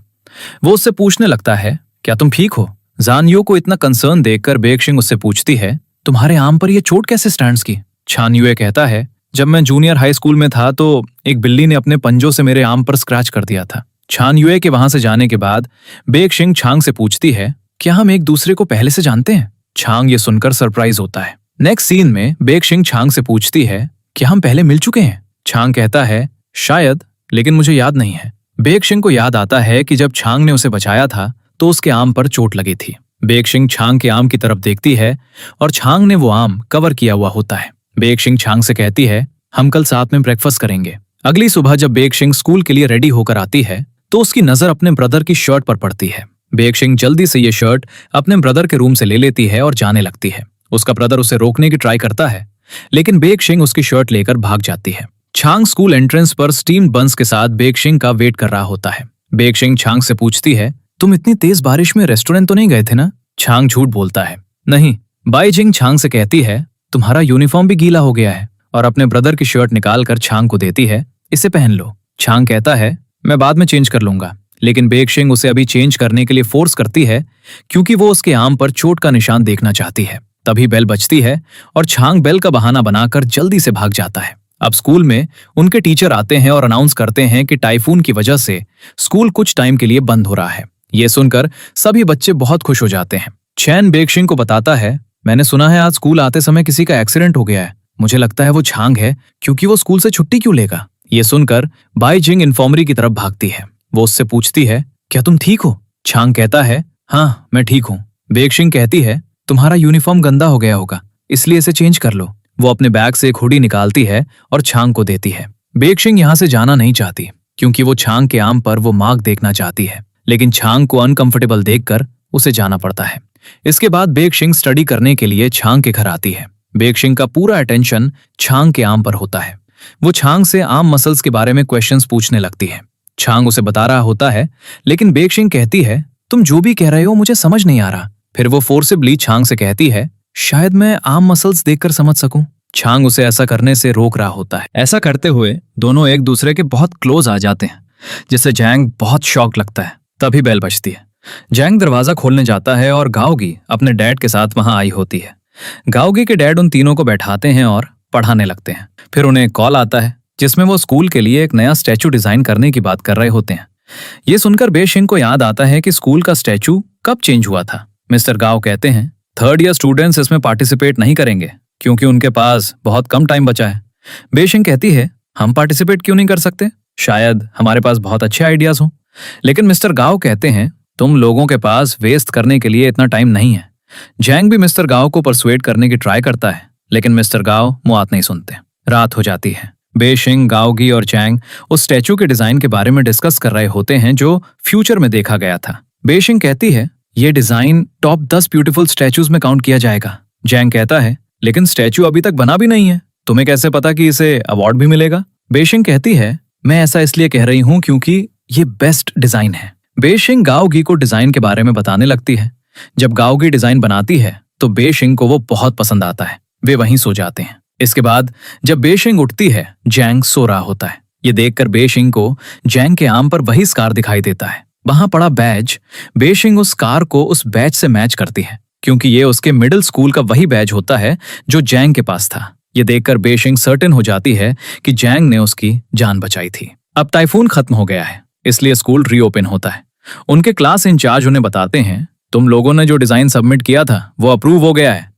वो उससे पूछने लगता है, क्या तुम ठीक हो? जान यू को इतना कंसर्न देखकर बेक्शिंग उससे पूछती है, तुम्हारे आर्म पर यह चोट कैसे स्टैंड्स की? छान युए कहता है, जब मैं जूनियर हाई स्कूल में था तो एक बिल्ली ने अपने पंजों से मेरे आर्म पर स्क्रैच कर दिया था। छान युए के वहां से जाने के बाद बेक्शिंग छांग से पूछती है, क्या हम एक दूसरे को पहले से जानते हैं? छांग ये सुनकर सरप्राइज होता है। नेक्स्ट सीन में बेक्शिंग छांग से पूछती है, क्या हम पहले मिल चुके हैं? छांग कहता है, शायद, लेकिन मुझे याद नहीं है। बेक्शिंग को याद आता है कि जब छांग ने उसे बचाया था तो उसके आर्म पर चोट लगी थी। बेक्शिंग छांग के आर्म की तरफ देखती है और छांग ने वो आर्म कवर किया हुआ होता है। बेक्शिंग छांग से कहती है, हम कल साथ में ब्रेकफास्ट करेंगे, अगली सुबह जब बेइक्शिंग स्कूल के लिए रेडी होकर आती है तो उसकी नजर अपने ब्रदर की शर्ट पर पड़ती है। बेइक्शिंग जल्दी से ये शर्ट अपने ब्रदर के रूम से ले लेती है और जाने लगती है। उसका ब्रदर उसे रोकने की ट्राई करता है, लेकिन बेइक्शिंग उसकी शर्ट लेकर भाग जाती है। छांग स्कूल एंट्रेंस पर स्टीम बंस के साथ बेइक्शिंग का वेट कर रहा होता है। बेइक्शिंग छांग से पूछती है, तुम इतनी तेज बारिश में रेस्टोरेंट तो नहीं गए थे ना? छांग झूठ बोलता है, नहीं। बाईजिंग छांग से कहती है, तुम्हारा यूनिफॉर्म भी गीला हो गया है, और अपने ब्रदर की शर्ट निकालकर छांग को देती है, इसे पहन लो। छांग कहता है, मैं बाद में चेंज कर लूंगा, लेकिन बेइक्शिंग उसे अभी चेंज करने के लिए फोर्स करती है क्योंकि वो उसके आर्म पर चोट का निशान देखना चाहती है। तभी बेल बजती है और छांग बेल का बहाना बनाकर जल्दी से भाग जाता है। अब स्कूल में उनके टीचर आते हैं और अनाउंस करते हैं कि टाइफून की वजह से स्कूल कुछ टाइम के लिए बंद हो रहा है। ये सुनकर सभी बच्चे बहुत खुश हो जाते हैं। चैन बेइक्शिंग को बताता है, मैंने सुना है आज स्कूल आते समय किसी का एक्सीडेंट हो गया है। मुझे लगता है वो छांग है, क्योंकि वो स्कूल से छुट्टी क्यों लेगा? ये सुनकर बाईजिंग इन्फॉर्मरी की तरफ भागती है। वो उससे पूछती है, क्या तुम ठीक हो? छांग कहता है, हाँ मैं ठीक हूँ। बेइक्शिंग कहती है, तुम्हारा यूनिफॉर्म गंदा हो गया होगा, इसलिए इसे चेंज कर लो। वो अपने बैग से एक हुडी निकालती है और छांग को देती है। बेइक्शिंग यहाँ से जाना नहीं चाहती क्योंकि वो छांग के आर्म पर वो मार्क देखना चाहती है, लेकिन छांग को अनकंफर्टेबल देखकर उसे जाना पड़ता है। इसके बाद बेइक्शिंग स्टडी करने के लिए छांग के घर आती है। बेइक्शिंग का पूरा अटेंशन छांग के आर्म पर होता है। वो छांग से आर्म मसल्स के बारे में क्वेश्चंस पूछने लगती है। छांग उसे बता रहा होता है, लेकिन बेइक्शिंग कहती है, तुम जो भी कह रहे हो मुझे समझ नहीं आ रहा। फिर वो फोर्सिबली छांग से कहती है, शायद मैं आर्म मसल्स देखकर समझ सकूं। छांग उसे ऐसा करने से रोक रहा होता है। ऐसा करते हुए दोनों एक दूसरे के बहुत क्लोज आ जाते हैं, जिससे जैंग बहुत शॉक लगता है। तभी बेल बजती है। जैंग दरवाजा खोलने जाता है और गाओगी अपने डैड के साथ वहां आई होती है। गाओगी के डैड उन तीनों को बैठाते हैं और पढ़ाने लगते हैं। फिर उन्हें एक कॉल आता है जिसमें वो स्कूल के लिए एक नया स्टैचू डिजाइन करने की बात कर रहे होते हैं। ये सुनकर बेइक्शिंग को याद आता है कि स्कूल का स्टैचू कब चेंज हुआ था। मिस्टर गाओ कहते हैं, थर्ड ईयर स्टूडेंट्स इसमें पार्टिसिपेट नहीं करेंगे क्योंकि उनके पास बहुत कम टाइम बचा है। बेइक्शिंग कहती है, हम पार्टिसिपेट क्यों नहीं कर सकते? शायद हमारे पास बहुत अच्छे आइडियाज हों। लेकिन मिस्टर गाओ कहते हैं, तुम लोगों के पास वेस्ट करने के लिए इतना टाइम नहीं है। जैंग भी मिस्टर गाओ को परसुएट करने की ट्राई करता है, लेकिन मिस्टर गाओ मुआत नहीं सुनते। रात हो जाती है। बेइक्शिंग, गाओगी और जैंग उस स्टैचू के डिजाइन के बारे में डिस्कस कर रहे होते हैं जो फ्यूचर में देखा गया था। बेइक्शिंग कहती है, ये डिजाइन टॉप 10 ब्यूटीफुल स्टैचूज में काउंट किया जाएगा। जैंग कहता है, लेकिन स्टैचू अभी तक बना भी नहीं है, तुम्हें कैसे पता कि इसे अवार्ड भी मिलेगा? बेइक्शिंग कहती है, मैं ऐसा इसलिए कह रही हूं क्योंकि ये बेस्ट डिजाइन है। बेइक्शिंग गाओगी को डिजाइन के बारे में बताने लगती है। जब गाओगी डिजाइन बनाती है तो बेइक्शिंग को वो बहुत पसंद आता है। वे वहीं सो जाते हैं। इसके बाद जब बेइक्शिंग उठती है, जैंग सो रहा होता है। ये देखकर बेइक्शिंग को जैंग के आर्म पर वही स्कार दिखाई देता है। वहां पड़ा बैज। बेइक्शिंग उस स्कार को उस बैज से मैच करती है क्योंकि ये उसके मिडिल स्कूल का वही बैज होता है जो जैंग के पास था। ये देखकर बेइक्शिंग सर्टेन हो जाती है कि जैंग ने उसकी जान बचाई थी। अब टाइफून खत्म हो गया है, इसलिए स्कूल रीओपन होता है। उनके क्लास इंचार्ज उन्हें बताते हैं, तुम लोगों ने जो डिजाइन सबमिट किया था वो अप्रूव हो गया है।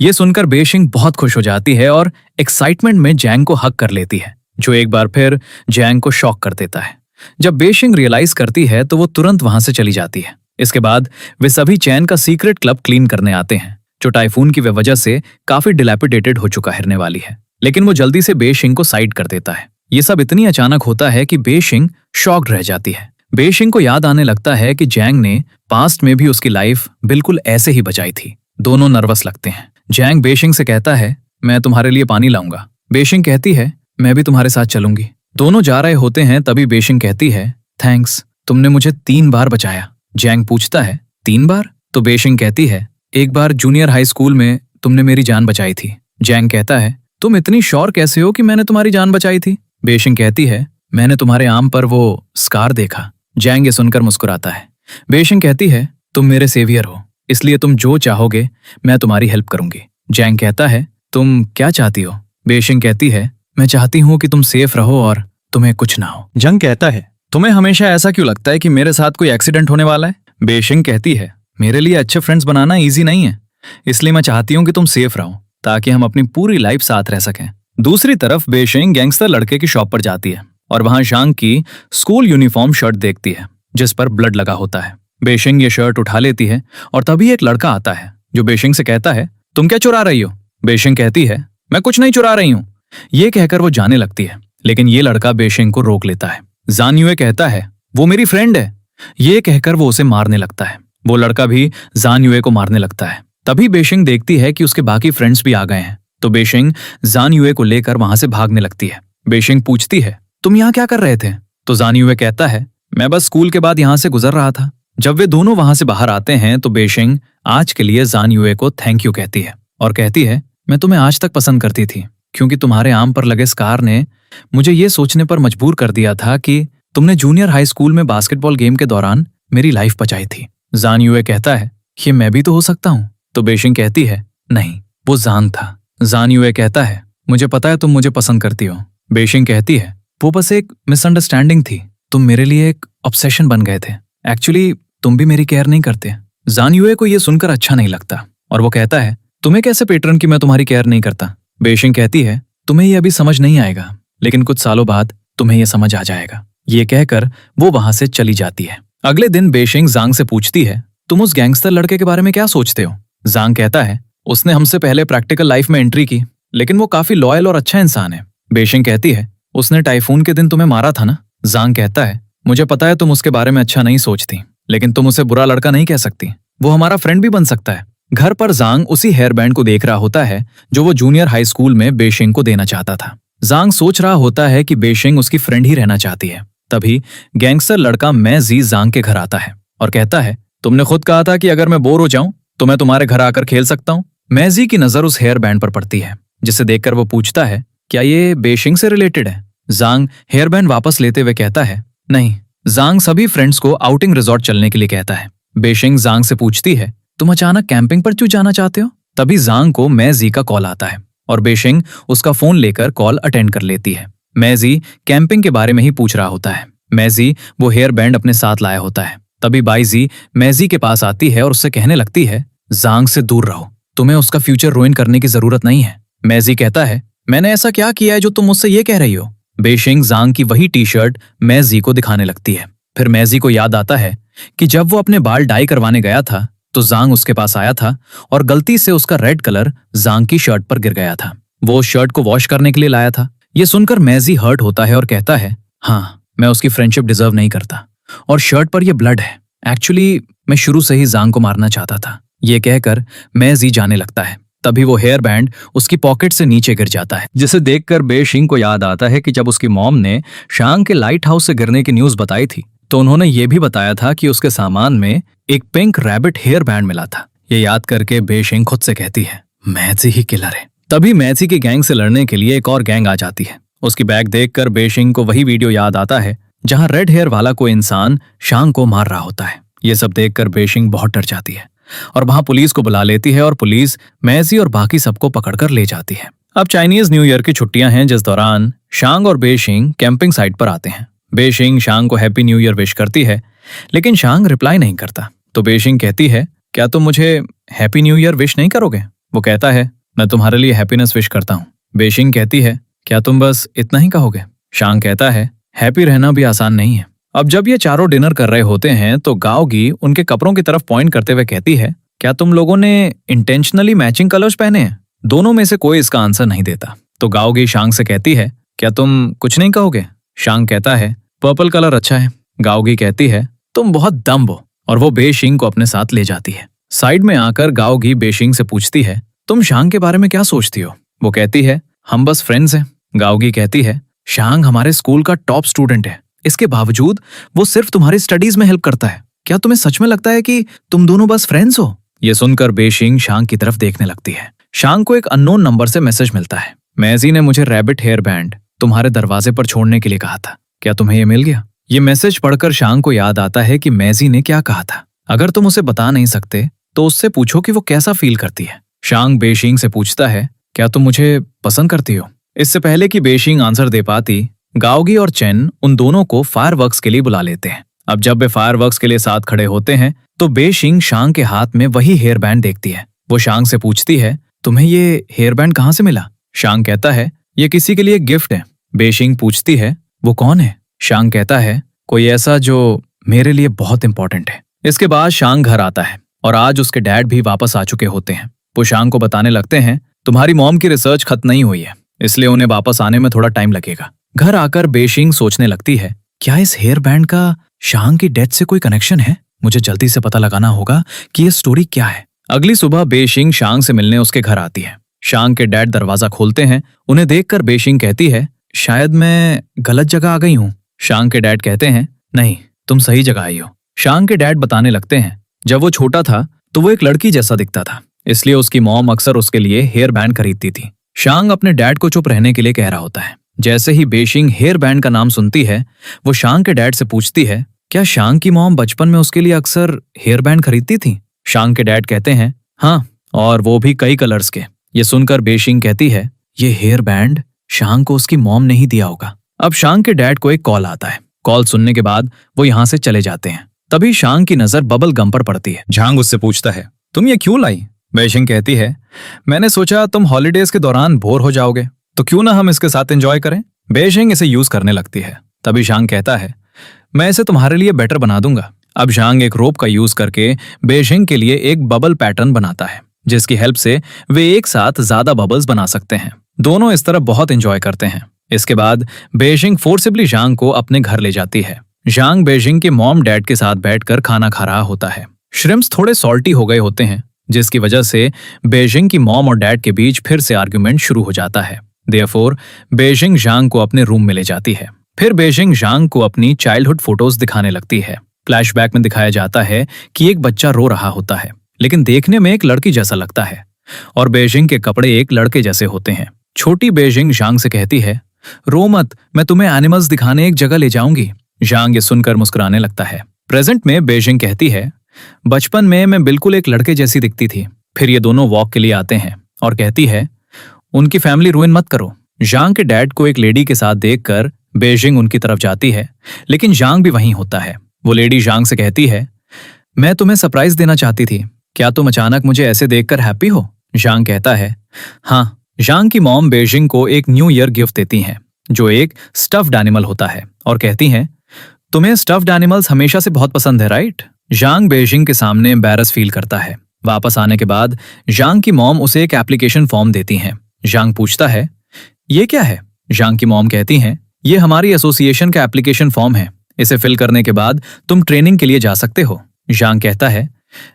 ये सुनकर बेइक्शिंग बहुत खुश हो जाती है और एक्साइटमेंट में जैंग को हक कर लेती है, जो एक बार फिर जैंग को शॉक कर देता है। जब बेइक्शिंग रियलाइज करती है तो वो तुरंत वहां से चली जाती है। इसके बाद वे सभी चैन का सीक्रेट क्लब क्लीन करने आते हैं, जो टाइफून की वजह से काफी डिलैपिडेटेड हो चुका हिरने वाली है। लेकिन वो जल्दी से बेइक्शिंग को साइड कर देता है। ये सब इतनी अचानक होता है कि बेइक्शिंग शॉक्ड रह जाती है। बेइक्शिंग को याद आने लगता है कि जैंग ने पास्ट में भी उसकी लाइफ बिल्कुल ऐसे ही बचाई थी। दोनों नर्वस लगते हैं। जैंग बेइक्शिंग से कहता है, मैं तुम्हारे लिए पानी लाऊंगा। बेइक्शिंग कहती है, मैं भी तुम्हारे साथ चलूंगी। दोनों जा रहे होते हैं, तभी बेइक्शिंग कहती है, थैंक्स, तुमने मुझे 3 बार बचाया। जैंग पूछता है, 3 बार? तो बेइक्शिंग कहती है, एक बार जूनियर हाई स्कूल में तुमने मेरी जान बचाई थी। जैंग कहता है, तुम इतनी श्योर कैसे हो कि मैंने तुम्हारी जान बचाई थी? बेइक्शिंग कहती है, मैंने तुम्हारे आर्म पर वो स्कार देखा। जैंग ये सुनकर मुस्कुराता है। बेइक्शिंग कहती है, तुम मेरे सेवियर हो, इसलिए तुम जो चाहोगे मैं तुम्हारी हेल्प करूंगी। जैंग कहता है, तुम क्या चाहती हो? बेइक्शिंग कहती है, मैं चाहती हूँ कि तुम सेफ रहो और तुम्हें कुछ ना हो। जंग कहता है, तुम्हें हमेशा ऐसा क्यों लगता है कि मेरे साथ कोई एक्सीडेंट होने वाला है? बेइक्शिंग कहती है, मेरे लिए अच्छे फ्रेंड्स बनाना इजी नहीं है, इसलिए मैं चाहती हूँ कि तुम सेफ रहो ताकि हम अपनी पूरी लाइफ साथ रह सकें। दूसरी तरफ बेइक्शिंग गैंगस्टर लड़के की शॉप पर जाती है और वहां शांग की स्कूल यूनिफॉर्म शर्ट देखती है जिस पर ब्लड लगा होता है। बेइक्शिंग ये शर्ट उठा लेती है और तभी एक लड़का आता है जो बेइक्शिंग से कहता है, तुम क्या चुरा रही हो? बेइक्शिंग कहती है, मैं कुछ नहीं चुरा रही हूँ। ये कहकर वो जाने लगती है। लेकिन ये लड़का बेशिंग को रोक लेता है। जान यूए कहता है वो मेरी फ्रेंड है। ये कहकर वो उसे मारने लगता है। वो लड़का भी जान यूए को मारने लगता है। तभी बेशिंग देखती है कि उसके बाकी फ्रेंड्स भी आ गए हैं, तो बेशिंग जान यूए को लेकर वहां से भागने लगती है। बेशिंग पूछती है तुम यहाँ क्या कर रहे थे? तो जान यूए कहता है मैं बस स्कूल के बाद यहाँ से गुजर रहा था। जब वे दोनों वहां से बाहर आते हैं तो बेशिंग आज के लिए जान यूए को थैंक यू कहती है और कहती है मैं तुम्हें आज तक पसंद करती थी, क्योंकि तुम्हारे आर्म पर लगे स्कार ने मुझे ये सोचने पर मजबूर कर दिया था कि तुमने जूनियर हाई स्कूल में बास्केटबॉल गेम के दौरान मेरी लाइफ बचाई थी। जान यूए कहता है ये मैं भी तो हो सकता हूँ। तो बेशिंग कहती है नहीं, वो जान था। जान यूए कहता है मुझे पता है तुम मुझे पसंद करती हो। बेशिंग कहती है वो बस एक मिसअंडरस्टैंडिंग थी, तुम मेरे लिए एक ऑब्सेशन बन गए थे। एक्चुअली तुम भी मेरी केयर नहीं करते। जान यूए को ये सुनकर अच्छा नहीं लगता और वो कहता है तुम्हें कैसे पेटर्न की मैं तुम्हारी केयर नहीं करता। बेशिंग कहती है तुम्हें ये अभी समझ नहीं आएगा, लेकिन कुछ सालों बाद तुम्हें ये समझ आ जाएगा। ये कहकर वो वहां से चली जाती है। अगले दिन बेशिंग जांग से पूछती है तुम उस गैंगस्टर लड़के के बारे में क्या सोचते हो? जांग कहता है उसने हमसे पहले प्रैक्टिकल लाइफ में एंट्री की, लेकिन वो काफी लॉयल और अच्छा इंसान है। बेशिंग कहती है उसने टाइफून के दिन तुम्हें मारा था ना? जांग कहता है मुझे पता है तुम उसके बारे में अच्छा नहीं सोचती, लेकिन तुम उसे बुरा लड़का नहीं कह सकती। वो हमारा फ्रेंड भी बन सकता है। घर पर जांग उसी हेयर बैंड को देख रहा होता है जो वो जूनियर हाई स्कूल में बेशिंग को देना चाहता था। जांग सोच रहा होता है कि बेशिंग उसकी फ्रेंड ही रहना चाहती है। तभी गैंगस्टर लड़का मैजी जांग के घर आता है और कहता है तुमने खुद कहा था कि अगर मैं बोर हो जाऊं तो मैं तुम्हारे घर आकर खेल सकता हूं। मैजी की नजर उस हेयर बैंड पर पड़ती है, जिसे देखकर वो पूछता है क्या ये बेशिंग से रिलेटेड है? जांग हेयर बैंड वापस लेते हुए कहता है नहीं। जांग सभी फ्रेंड्स को आउटिंग रिजॉर्ट चलने के लिए कहता है। बेशिंग जांग से पूछती है तुम अचानक कैंपिंग पर क्यों जाना चाहते हो? तभी जांग को मैजी का कॉल आता है और बेशिंग उसका फोन लेकर कॉल अटेंड कर लेती है। मैजी कैंपिंग के बारे में ही पूछ रहा होता है। मैजी वो हेयर बैंड अपने साथ लाया होता है। तभी बाईजी मैजी के पास आती है और उससे कहने लगती है जांग से दूर रहो, तुम्हें उसका फ्यूचर रुइन करने की जरूरत नहीं है। मैजी कहता है मैंने ऐसा क्या किया है जो तुम मुझसे ये कह रही हो? बेशिंग जांग की वही टी शर्ट मैजी को दिखाने लगती है। फिर मैजी को याद आता है कि जब वो अपने बाल डाई करवाने गया था तो जांग उसके पास आया था और गलती से उसका रेड कलर जांग की शर्ट पर गिर गया था। वो उस शर्ट को वॉश करने के लिए लाया था। ये सुनकर मैजी हर्ट होता है और कहता है हाँ, मैं उसकी फ्रेंडशिप डिजर्व नहीं करता और शर्ट पर यह ब्लड है। एक्चुअली मैं शुरू से ही जांग को मारना चाहता था। ये कहकर मैजी जाने लगता है। तभी वो हेयर बैंड उसकी पॉकेट से नीचे गिर जाता है, जिसे देखकर बेशिंग को याद आता है कि जब उसकी मॉम ने शांग के लाइट हाउस से गिरने की न्यूज बताई थी तो उन्होंने ये भी बताया था कि उसके सामान में एक पिंक रैबिट हेयर बैंड मिला था। ये याद करके बेशिंग खुद से कहती है मैजी ही किलर है। तभी मैजी की गैंग से लड़ने के लिए एक और गैंग आ जाती है। उसकी बैग देखकर बेशिंग को वही वीडियो याद आता है जहां रेड हेयर वाला कोई इंसान शांग को मार रहा होता है। ये सब देखकर बेशिंग बहुत डर जाती है और वहां पुलिस को बुला लेती है और पुलिस मैजी और बाकी सबको पकड़कर ले जाती है। अब चाइनीज न्यू ईयर की छुट्टियां हैं, जिस दौरान शांग और बेशिंग कैंपिंग साइट पर आते हैं। बेशिंग शांग को हैप्पी न्यू ईयर विश करती है, लेकिन शांग रिप्लाई नहीं करता। तो बेशिंग कहती है क्या तुम मुझे हैप्पी न्यू ईयर विश नहीं करोगे? वो कहता है मैं तुम्हारे लिए हैप्पीनेस विश करता हूँ। बेशिंग कहती है क्या तुम बस इतना ही कहोगे? शांग कहता है हैप्पी रहना भी आसान नहीं है। अब जब ये चारों डिनर कर रहे होते हैं तो गाओगी उनके कपड़ों की तरफ पॉइंट करते हुए कहती है क्या तुम लोगों ने इंटेंशनली मैचिंग कलर्स पहने हैं? दोनों में से कोई इसका आंसर नहीं देता। तो गाओगी शांग से कहती है क्या तुम कुछ नहीं कहोगे? शांग कहता है पर्पल कलर अच्छा है। गाओगी कहती है तुम बहुत दम हो और वो बेशिंग को अपने साथ ले जाती है। साइड में आकर गाओगी बेशिंग से पूछती है तुम शांग के बारे में क्या सोचती हो? वो कहती है हम बस फ्रेंड्स हैं। गाओगी कहती है शांग हमारे स्कूल का टॉप स्टूडेंट है, इसके बावजूद वो सिर्फ तुम्हारी स्टडीज में हेल्प करता है। क्या तुम्हें सच में लगता है कि तुम दोनों बस फ्रेंड्स हो? ये सुनकर बेशिंग शांग की तरफ देखने लगती है। शांग को एक अननोन नंबर से मैसेज मिलता है मैजी ने मुझे रैबिट हेयर बैंड तुम्हारे दरवाजे पर छोड़ने के लिए कहा था, क्या तुम्हें ये मिल गया? ये मैसेज पढ़कर शांग को याद आता है कि मैजी ने क्या कहा था। अगर तुम उसे बता नहीं सकते तो उससे पूछो कि वो कैसा फील करती है। शांग बेशिंग से पूछता है क्या तुम मुझे पसंद करती हो? इससे पहले कि बेशिंग आंसर दे पाती, गाओगी और चेन उन दोनों को फायरवर्क्स के लिए बुला लेते हैं। अब जब वे फायरवर्क्स के लिए साथ खड़े होते हैं तो बेशिंग शांग के हाथ में वही हेयर बैंड देखती है। वो शांग से पूछती है तुम्हें ये हेयर बैंड कहाँ से मिला? शांग कहता है ये किसी के लिए गिफ्ट है। बेशिंग पूछती है वो कौन है? शांग कहता है कोई ऐसा जो मेरे लिए बहुत इंपॉर्टेंट है। इसके बाद शांग घर आता है और आज उसके डैड भी वापस आ चुके होते हैं। वो शांग को बताने लगते हैं तुम्हारी मॉम की रिसर्च खत्म नहीं हुई है, इसलिए उन्हें वापस आने में थोड़ा टाइम लगेगा। घर आकर बेशिंग सोचने लगती है, क्या इस हेयर बैंड का शांग की डेथ से कोई कनेक्शन है? मुझे जल्दी से पता लगाना होगा कि ये स्टोरी क्या है। अगली सुबह बेशिंग शांग से मिलने उसके घर आती है। शांग के डैड दरवाजा खोलते हैं। उन्हें देखकर बेशिंग कहती है, शायद मैं गलत जगह आ गई हूँ। शांग के डैड कहते हैं, नहीं, तुम सही जगह आई हो। शांग के डैड बताने लगते हैं, जब वो छोटा था तो वो एक लड़की जैसा दिखता था, इसलिए उसकी मॉम अक्सर उसके लिए हेयर बैंड खरीदती थी। शांग अपने डैड को चुप रहने के लिए कह रहा होता है। जैसे ही बेशिंग हेयर बैंड का नाम सुनती है, वो शांग के डैड से पूछती है, क्या शांग की मॉम बचपन में उसके लिए अक्सर हेयर बैंड खरीदती थी? शांग के डैड कहते हैं, हाँ, और वो भी कई कलर्स के। ये सुनकर बेशिंग कहती है, ये हेयर बैंड शांग को उसकी मॉम ने ही दिया होगा। अब शांग के डैड को एक कॉल आता है। कॉल सुनने के बाद वो यहाँ से चले जाते हैं। तभी शांग की नजर बबल गम पर पड़ती है। झांग उससे पूछता है, तुम ये क्यों लाई? बेशिंग कहती है, मैंने सोचा तुम हॉलीडेज के दौरान बोर हो जाओगे, तो क्यों ना हम इसके साथ एंजॉय करें। बेशिंग इसे यूज करने लगती है। तभी शांग कहता है, मैं इसे तुम्हारे लिए बेटर बना दूंगा। अब शांग एक रोप का यूज करके बेशिंग के लिए एक बबल पैटर्न बनाता है, जिसकी हेल्प से वे एक साथ ज्यादा बबल्स बना सकते हैं। दोनों इस तरह बहुत एंजॉय करते हैं। इसके बाद बेशिंग फोर्सिबली झांग को अपने घर ले जाती है। झांग बेजिंग के मॉम डैड के साथ बैठकर खाना खा रहा होता है। श्रिम्प्स थोड़े सॉल्टी हो गए होते हैं, जिसकी वजह से बेजिंग की मॉम और डैड के बीच फिर से आर्ग्यूमेंट शुरू हो जाता है। देयरफॉर बेजिंग झांग को अपने रूम में ले जाती है। फिर बेजिंग झांग को अपनी चाइल्डहुड फोटोज दिखाने लगती है। फ्लैशबैक में दिखाया जाता है कि एक बच्चा रो रहा होता है, लेकिन देखने में एक लड़की जैसा लगता है, और बेजिंग के कपड़े एक लड़के जैसे होते हैं। छोटी बेजिंग झांग से कहती है, रो मत, मैं तुम्हें एनिमल्स दिखाने एक जगह ले जाऊंगी। झांग ये सुनकर मुस्कुराने लगता है। प्रेजेंट में बेजिंग कहती है, बचपन में मैं बिल्कुल एक लड़के जैसी दिखती थी। फिर ये दोनों वॉक के लिए आते हैं और कहती है, उनकी फैमिली रुइन मत करो। झांग के डैड को एक लेडी के साथ देखकर बेजिंग उनकी तरफ जाती है, लेकिन झांग भी वहीं होता है। वो लेडी झांग से कहती है, मैं तुम्हें सरप्राइज देना चाहती थी, क्या तुम अचानक मुझे ऐसे देखकर हैप्पी हो? झांग कहता है, हाँ। झांग की मॉम बेजिंग को एक न्यू ईयर गिफ्ट देती हैं, जो एक स्टफ्ड एनिमल होता है, और कहती हैं, तुम्हें स्टफ्ड एनिमल्स हमेशा से बहुत पसंद है, राइट? झांग बेजिंग के सामने एम्बैरस फील करता है। वापस आने के बाद झांग की मॉम उसे एक एप्लीकेशन फॉर्म देती हैं। झांग पूछता है, ये क्या है? झांग की मॉम कहती हैं, ये हमारी एसोसिएशन का एप्लीकेशन फॉर्म है, इसे फिल करने के बाद तुम ट्रेनिंग के लिए जा सकते हो। झांग कहता है,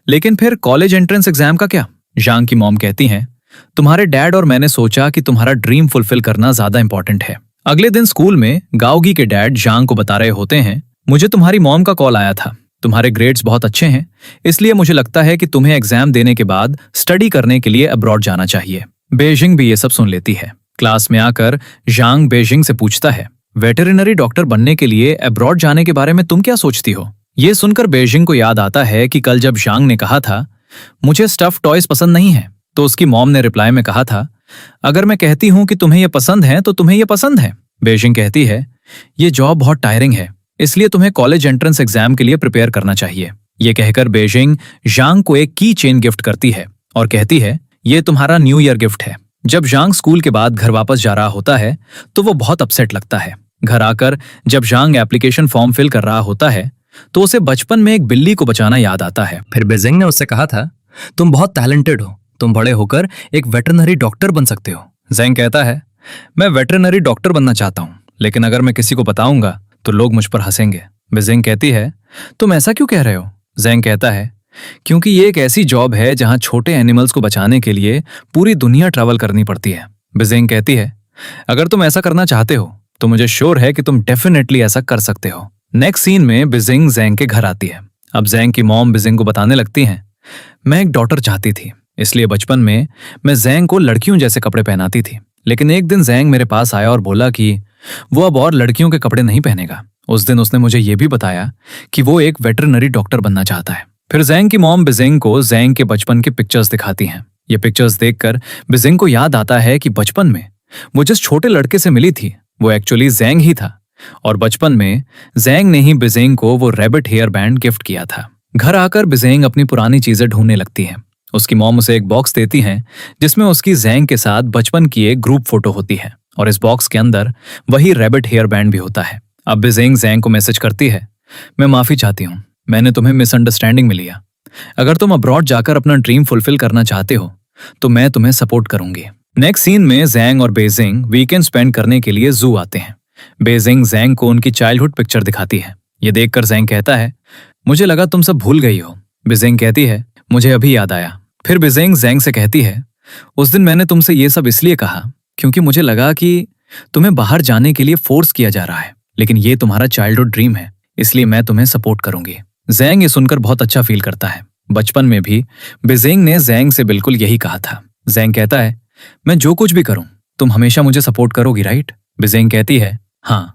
लेकिन फिर कॉलेज एंट्रेंस एग्जाम का क्या? झांग की मॉम कहती हैं, तुम्हारे डैड और मैंने सोचा कि तुम्हारा ड्रीम फुलफिल करना ज्यादा इंपॉर्टेंट है। अगले दिन स्कूल में गाओगी के डैड झांग को बता रहे होते हैं, मुझे तुम्हारी मॉम का कॉल आया था, तुम्हारे ग्रेड्स बहुत अच्छे हैं, इसलिए मुझे लगता है कि तुम्हें एग्जाम देने के बाद स्टडी करने के लिए अब्रॉड जाना चाहिए। बेजिंग भी ये सब सुन लेती है। क्लास में आकर झांग बेजिंग से पूछता है, वेटरिनरी डॉक्टर बनने के लिए अब्रॉड जाने के बारे में तुम क्या सोचती हो? ये सुनकर बेजिंग को याद आता है कि कल जब झांग ने कहा था, मुझे स्टफ टॉयज पसंद नहीं है, तो उसकी मॉम ने रिप्लाई में कहा था, अगर मैं कहती हूं कि तुम्हें यह पसंद है तो तुम्हें यह पसंद है। बेजिंग कहती है, ये जॉब बहुत टायरिंग है, इसलिए तुम्हें कॉलेज एंट्रेंस एग्जाम के लिए प्रिपेयर करना चाहिए। ये कहकर बेजिंग झांग को एक की चेन गिफ्ट करती है और कहती है, ये तुम्हारा न्यू ईयर गिफ्ट है। जब झांग स्कूल के बाद घर वापस जा रहा होता है तो वो बहुत अपसेट लगता है। घर आकर जब झांग एप्लीकेशन फॉर्म फिल कर रहा होता है तो उसे बचपन में एक बिल्ली को बचाना याद आता है। फिर बेजिंग ने उससे कहा था, तुम बहुत टैलेंटेड हो, तुम बड़े होकर एक वेटरनरी डॉक्टर बन सकते हो। ज़ैंग कहता है, मैं वेटरनरी डॉक्टर बनना चाहता हूँ, लेकिन अगर मैं किसी को बताऊंगा तो लोग मुझ पर हंसेंगे। बेजिंग कहती है, तुम ऐसा क्यों कह रहे हो? ज़ैंग कहता है, क्योंकि ये एक ऐसी जॉब है जहां छोटे एनिमल्स को बचाने के लिए पूरी दुनिया ट्रैवल करनी पड़ती है। बेजिंग कहती है, अगर तुम ऐसा करना चाहते हो तो मुझे श्योर है कि तुम डेफिनेटली ऐसा कर सकते हो। नेक्स्ट सीन में बेजिंग ज़ैंग के घर आती है। अब ज़ैंग की मॉम बेजिंग को बताने लगती हैं, मैं एक डॉटर चाहती थी, इसलिए बचपन में मैं ज़ैंग को लड़कियों जैसे कपड़े पहनाती थी, लेकिन एक दिन ज़ैंग मेरे पास आया और बोला कि वो अब और लड़कियों के कपड़े नहीं पहनेगा। उस दिन उसने मुझे ये भी बताया कि वो एक वेटरनरी डॉक्टर बनना चाहता है। फिर ज़ैंग की मॉम बेजिंग को ज़ैंग के बचपन के पिक्चर्स दिखाती हैं। ये पिक्चर्स देखकर बेजिंग को याद आता है कि बचपन में वो जिस छोटे लड़के से मिली थी वो एक्चुअली ज़ैंग ही था, और बचपन में ज़ैंग ने ही बेजिंग को वो रैबिट हेयर बैंड गिफ्ट किया था। घर आकर बेजिंग अपनी पुरानी चीजें ढूंढने लगती है। उसकी मॉम उसे एक बॉक्स देती हैं जिसमें उसकी ज़ैंग के साथ बचपन की एक ग्रुप फोटो होती है, और इस बॉक्स के अंदर वही रैबिट हेयर बैंड भी होता है। अब बेजिंग ज़ैंग को मैसेज करती है, मैं माफी चाहती हूँ, मैंने तुम्हें मिसअंडरस्टैंडिंग में लिया। अगर तुम अब्रॉड जाकर अपना ड्रीम फुलफिल करना चाहते हो तो मैं तुम्हें सपोर्ट करूंगी। नेक्स्ट सीन में ज़ैंग और बेजिंग वीकेंड स्पेंड करने के लिए जू आते हैं। बेजिंग जैंग को उनकी चाइल्डहुड पिक्चर दिखाती है। ये देखकर जैंग कहता है, मुझे लगा तुम सब भूल गई हो। बेजिंग कहती है, मुझे अभी याद आया। फिर बेजिंग जैंग से कहती है, उस दिन मैंने तुमसे ये सब इसलिए कहा क्योंकि मुझे लगा कि तुम्हें बाहर जाने के लिए फोर्स किया जा रहा है, लेकिन ये तुम्हारा चाइल्डहुड ड्रीम है, इसलिए मैं तुम्हें सपोर्ट करूंगी। जैंग ये सुनकर बहुत अच्छा फील करता है। बचपन में भी बेजिंग ने जैंग से बिल्कुल यही कहा था। जैंग कहता है, मैं जो कुछ भी करूं तुम हमेशा मुझे सपोर्ट करोगी, राइट? बेजिंग कहती है, हाँ,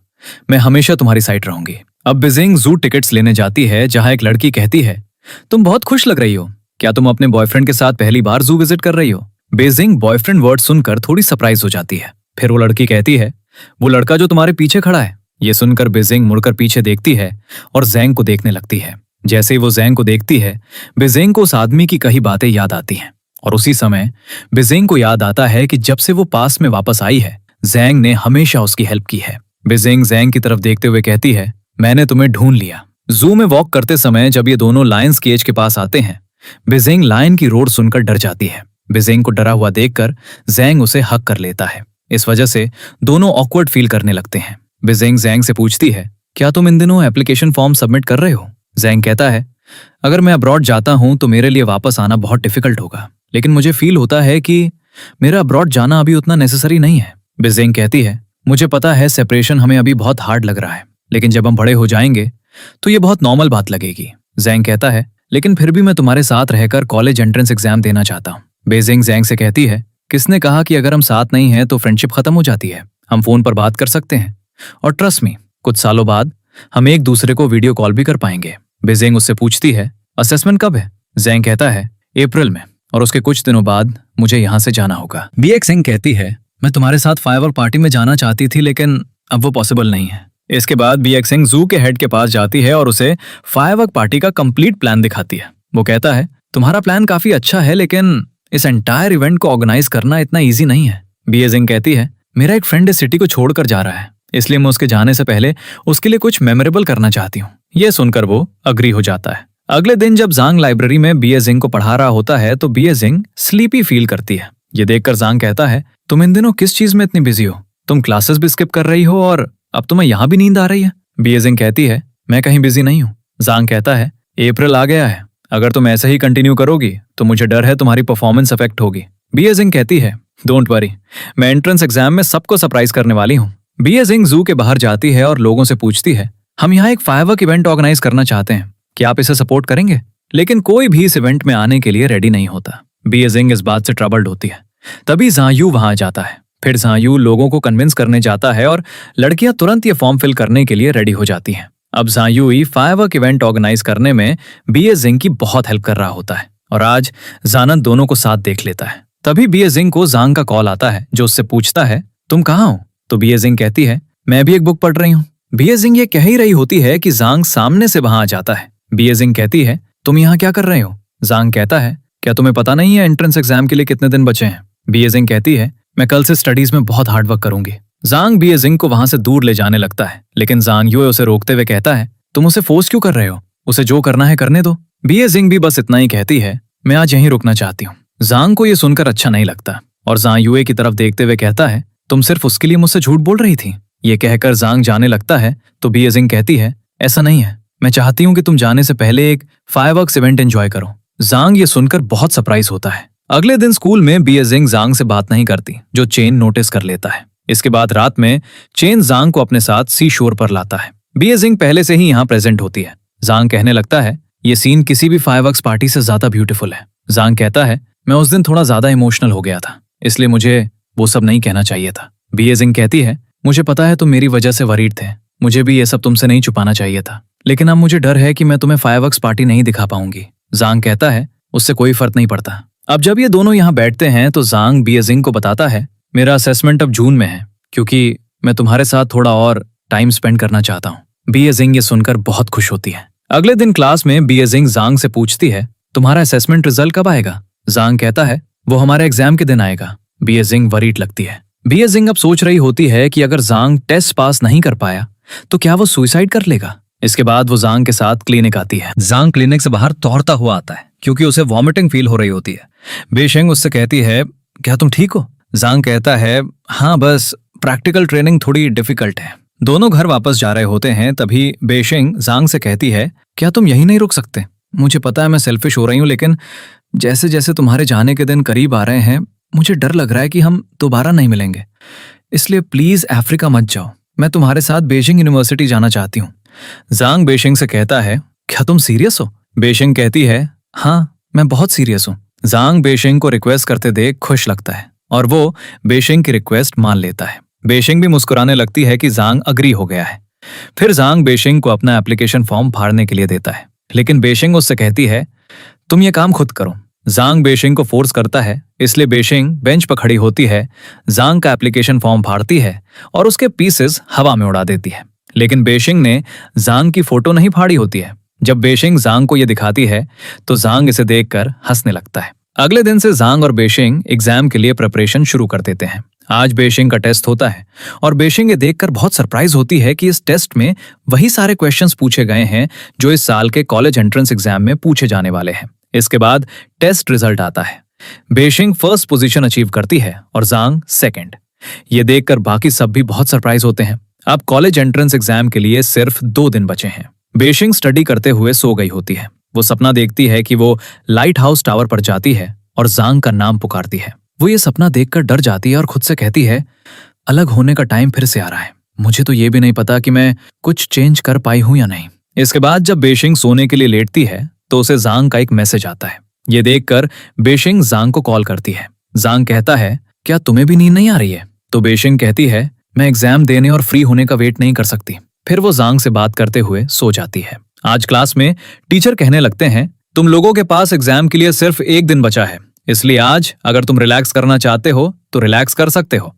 मैं हमेशा तुम्हारी साइड रहूंगी। अब बेजिंग जू टिकट्स लेने जाती है, जहां एक लड़की कहती है, तुम बहुत खुश लग रही हो, क्या तुम अपने बॉयफ्रेंड के साथ पहली बार जू विजिट कर रही हो? बेजिंग बॉयफ्रेंड वर्ड सुनकर थोड़ी सरप्राइज हो जाती है। फिर वो लड़की कहती है, वो लड़का जो तुम्हारे पीछे खड़ा है। ये सुनकर बेजिंग मुड़कर पीछे देखती है और जैंग को देखने लगती है। जैसे ही वो जैंग को देखती है, बेजिंग को उस आदमी की कही बातें याद आती हैं और उसी समय बेजिंग को याद आता है कि जब से वो पास में वापस आई है, जैंग ने हमेशा उसकी हेल्प की है। बेजिंग जैंग की तरफ देखते हुए कहती है, मैंने तुम्हें ढूंढ लिया। जू में वॉक करते समय जब ये दोनों लायंस केज के पास आते हैं, बेजिंग लायन की रोड सुनकर डर जाती है। बेजिंग को डरा हुआ देखकर जैंग उसे हक कर लेता है। इस वजह से दोनों ऑकवर्ड फील करने लगते हैं। बेजिंग जैंग से पूछती है, क्या तुम इन दिनों एप्लीकेशन फॉर्म सबमिट कर रहे हो? जैंग कहता है, अगर मैं अब्रॉड जाता हूं तो मेरे लिए वापस आना बहुत डिफिकल्ट होगा, लेकिन मुझे फील होता है कि मेरा अब्रॉड जाना अभी उतना नेसेसरी नहीं है। बेजिंग कहती है, मुझे पता है सेपरेशन हमें अभी बहुत हार्ड लग रहा है, लेकिन जब हम बड़े हो जाएंगे तो ये बहुत नॉर्मल बात लगेगी। जैंग कहता है, लेकिन फिर भी मैं तुम्हारे साथ रहकर कॉलेज एंट्रेंस एग्जाम देना चाहता हूँ। बेजिंग जैंग से कहती है, किसने कहा कि अगर हम साथ नहीं हैं तो फ्रेंडशिप खत्म हो जाती है? हम फोन पर बात कर सकते हैं और ट्रस्ट मी, कुछ सालों बाद हम एक दूसरे को वीडियो कॉल भी कर पाएंगे। बेजिंग उससे पूछती है, असेसमेंट कब है? जैंग कहता है, अप्रैल में, और उसके कुछ दिनों बाद मुझे यहाँ से जाना होगा। बेजिंग कहती है, मैं तुम्हारे साथ फायरवर्क पार्टी में जाना चाहती थी, लेकिन अब वो पॉसिबल नहीं है। इसके बाद बेजिंग जू के हेड के पास जाती है और उसे फायरवर्क पार्टी का कंप्लीट प्लान दिखाती है। वो कहता है, तुम्हारा प्लान काफी अच्छा है, लेकिन इस एंटायर इवेंट को ऑर्गेनाइज करना इतना इजी नहीं है। बेजिंग कहती है, मेरा एक फ्रेंड इस सिटी को छोड़कर जा रहा है, इसलिए मैं उसके जाने से पहले उसके लिए कुछ मेमोरेबल करना चाहती हूँ। ये सुनकर वो अग्री हो जाता है। अगले दिन जब जांग लाइब्रेरी में बेजिंग को पढ़ा रहा होता है तो बेजिंग स्लीपी फील करती है। ये देखकर जांग कहता है, तुम इन दिनों किस चीज में इतनी बिजी हो? तुम क्लासेस भी स्किप कर रही हो और अब तुम्हें यहाँ भी नींद आ रही है? बेजिंग कहती है, मैं कहीं बिजी नहीं हूँ। जांग कहता है, अप्रैल आ गया है, अगर तुम ऐसे ही कंटिन्यू करोगी तो मुझे डर है तुम्हारी परफॉर्मेंस अफेक्ट होगी। बेजिंग कहती है, डोंट वरी, मैं एंट्रेंस एग्जाम में सबको सरप्राइज करने वाली हूँ। बेजिंग जू के बाहर जाती है और लोगों से पूछती है, हम यहाँ एक फायरवर्क इवेंट ऑर्गेनाइज करना चाहते हैं, क्या आप इसे सपोर्ट करेंगे? लेकिन कोई भी इस इवेंट में आने के लिए रेडी नहीं होता। बेजिंग इस बात से ट्रबल्ड होती है। तभी ज़ांग वहां जाता है। फिर ज़ांग लोगों को कन्विंस करने जाता है और लड़कियां तुरंत ये फॉर्म फिल करने के लिए रेडी हो जाती हैं। अब ज़ांग फायरवर्क इवेंट ऑर्गेनाइज करने में बेजिंग की बहुत हेल्प कर रहा होता है और आज जानन दोनों को साथ देख लेता है। तभी बेजिंग को जांग का कॉल आता है, जो उससे पूछता है, तुम कहाँ हो? तो बेजिंग कहती है, मैं भी एक बुक पढ़ रही हूँ। बेजिंग ये कह ही रही होती है कि जांग सामने से वहां आ जाता है। बेजिंग कहती है, तुम यहाँ क्या कर रहे हो? जांग कहता है, क्या तुम्हें पता नहीं है एंट्रेंस एग्जाम के लिए कितने दिन बचे हैं? बेजिंग कहती है, मैं कल से स्टडीज में बहुत हार्डवर्क करूंगी। जांग बेजिंग को वहां से दूर ले जाने लगता है, लेकिन जांग उसे रोकते हुए कहता है, तुम उसे फोर्स क्यों कर रहे हो? उसे जो करना है करने दो। बेजिंग भी बस इतना ही कहती है, मैं आज यहीं रुकना चाहती हूँ। जांग को ये सुनकर अच्छा नहीं लगता और जांग की तरफ देखते हुए कहता है, तुम सिर्फ उसके लिए मुझसे झूठ बोल रही थी। ये कहकर जांग जाने लगता है तो बेजिंग कहती है, ऐसा नहीं है, मैं चाहती हूँ कि तुम जाने से पहले एक फायरवर्क्स इवेंट एंजॉय करो। जांग ये सुनकर बहुत सरप्राइज होता है। अगले दिन स्कूल में बेजिंग जांग से बात नहीं करती, जो चेन नोटिस कर लेता है। इसके बाद रात में चेन जांग को अपने साथ सी शोर पर लाता है। बेजिंग पहले से ही यहाँ प्रेजेंट होती है। जांग कहने लगता है, ये सीन किसी भी फायरवर्क्स पार्टी से ज्यादा ब्यूटीफुल है। जांग कहता है, मैं उस दिन थोड़ा ज्यादा इमोशनल हो गया था, इसलिए मुझे वो सब नहीं कहना चाहिए था। बेजिंग कहती है, मुझे पता है तुम मेरी वजह से वरीड थे, मुझे भी ये सब तुमसे नहीं छुपाना चाहिए था, लेकिन अब मुझे डर है कि मैं तुम्हें फायरवर्क्स पार्टी नहीं दिखा पाऊंगी। जांग कहता है, उससे कोई फर्क नहीं पड़ता। अब जब ये दोनों यहाँ बैठते हैं तो जांग बेजिंग को बताता है, मेरा असेसमेंट अब जून में है, क्योंकि मैं तुम्हारे साथ थोड़ा और टाइम स्पेंड करना चाहता हूँ। बेजिंग ये सुनकर बहुत खुश होती है। अगले दिन क्लास में बेजिंग जांग से पूछती है, तुम्हारा असेसमेंट रिजल्ट कब आएगा? जांग कहता है, वो हमारे एग्जाम के दिन आएगा। बेजिंग वरीड लगती है। बेजिंग अब सोच रही होती है कि अगर जांग टेस्ट पास नहीं कर पाया तो क्या वो सुसाइड कर लेगा। इसके बाद वो जांग के साथ क्लिनिक आती है। जांग क्लिनिक से बाहर दौड़ता हुआ आता है क्योंकि उसे वॉमिटिंग फील हो रही होती है। बेजिंग उससे कहती है, क्या तुम ठीक हो? जांग कहता है, हाँ, बस प्रैक्टिकल ट्रेनिंग थोड़ी डिफिकल्ट है। दोनों घर वापस जा रहे होते हैं तभी बेशिंग जांग से कहती है, क्या तुम यहीं नहीं रुक सकते? मुझे पता है मैं सेल्फिश हो रही हूँ, लेकिन जैसे जैसे तुम्हारे जाने के दिन करीब आ रहे हैं मुझे डर लग रहा है कि हम दोबारा नहीं मिलेंगे। इसलिए प्लीज अफ्रीका मत जाओ, मैं तुम्हारे साथ बेजिंग यूनिवर्सिटी जाना चाहती हूँ। जांग बेशिंग से कहता है, क्या तुम सीरियस हो? बेशिंग कहती है, हाँ मैं बहुत सीरियस हूँ। जांग बेशिंग को रिक्वेस्ट करते देख खुश लगता है और वो बेशिंग की रिक्वेस्ट मान लेता है। बेशिंग भी मुस्कुराने लगती है कि जांग अग्री हो गया है। फिर जांग बेशिंग को अपना एप्लीकेशन फॉर्म फाड़ने के लिए देता है, लेकिन बेशिंग उससे कहती है, तुम ये काम खुद करो। जांग बेशिंग को फोर्स करता है, इसलिए बेशिंग बेंच पर खड़ी होती है, जांग का एप्लीकेशन फॉर्म फाड़ती है और उसके पीसेस हवा में उड़ा देती है। लेकिन बेशिंग ने जांग की फोटो नहीं फाड़ी होती है। जब बेशिंग जांग को यह दिखाती है तो जांग इसे देखकर हंसने लगता है। अगले दिन से जांग और बेशिंग एग्जाम के लिए प्रिपरेशन शुरू कर देते हैं। आज बेशिंग का टेस्ट होता है और बेशिंग ये देखकर बहुत सरप्राइज होती है कि इस टेस्ट में वही सारे क्वेश्चंस पूछे गए हैं जो इस साल के कॉलेज एंट्रेंस एग्जाम में पूछे जाने वाले हैं। इसके बाद टेस्ट रिजल्ट आता है। बेशिंग फर्स्ट पोजीशन अचीव करती है और जांग सेकंड। ये देखकर बाकी सब भी बहुत सरप्राइज होते हैं। अब कॉलेज एंट्रेंस एग्जाम के लिए सिर्फ 2 दिन बचे हैं। बेशिंग स्टडी करते हुए सो गई होती है। वो सपना देखती है कि वो लाइट हाउस टावर पर जाती है और जांग का नाम पुकारती है। वो ये सपना देखकर डर जाती है और खुद से कहती है, अलग होने का टाइम फिर से आ रहा है। मुझे तो ये भी नहीं पता कि मैं कुछ चेंज कर पाई हूं या नहीं। इसके बाद जब बेशिंग सोने के लिए लेटती है तो उसे जांग का एक मैसेज आता है। ये देखकर बेशिंग जांग को कॉल करती है। जांग कहता है, क्या तुम्हें भी नींद नहीं आ रही है? तो बेशिंग कहती है, मैं एग्जाम देने और फ्री होने का वेट नहीं कर सकती। फिर वो जांग से बात करते हुए सो जाती है। आज क्लास में टीचर कहने लगते हैं, तुम लोगों के पास एग्जाम के लिए सिर्फ 1 दिन बचा है, इसलिए आज अगर तुम रिलैक्स करना चाहते हो तो रिलैक्स कर सकते हो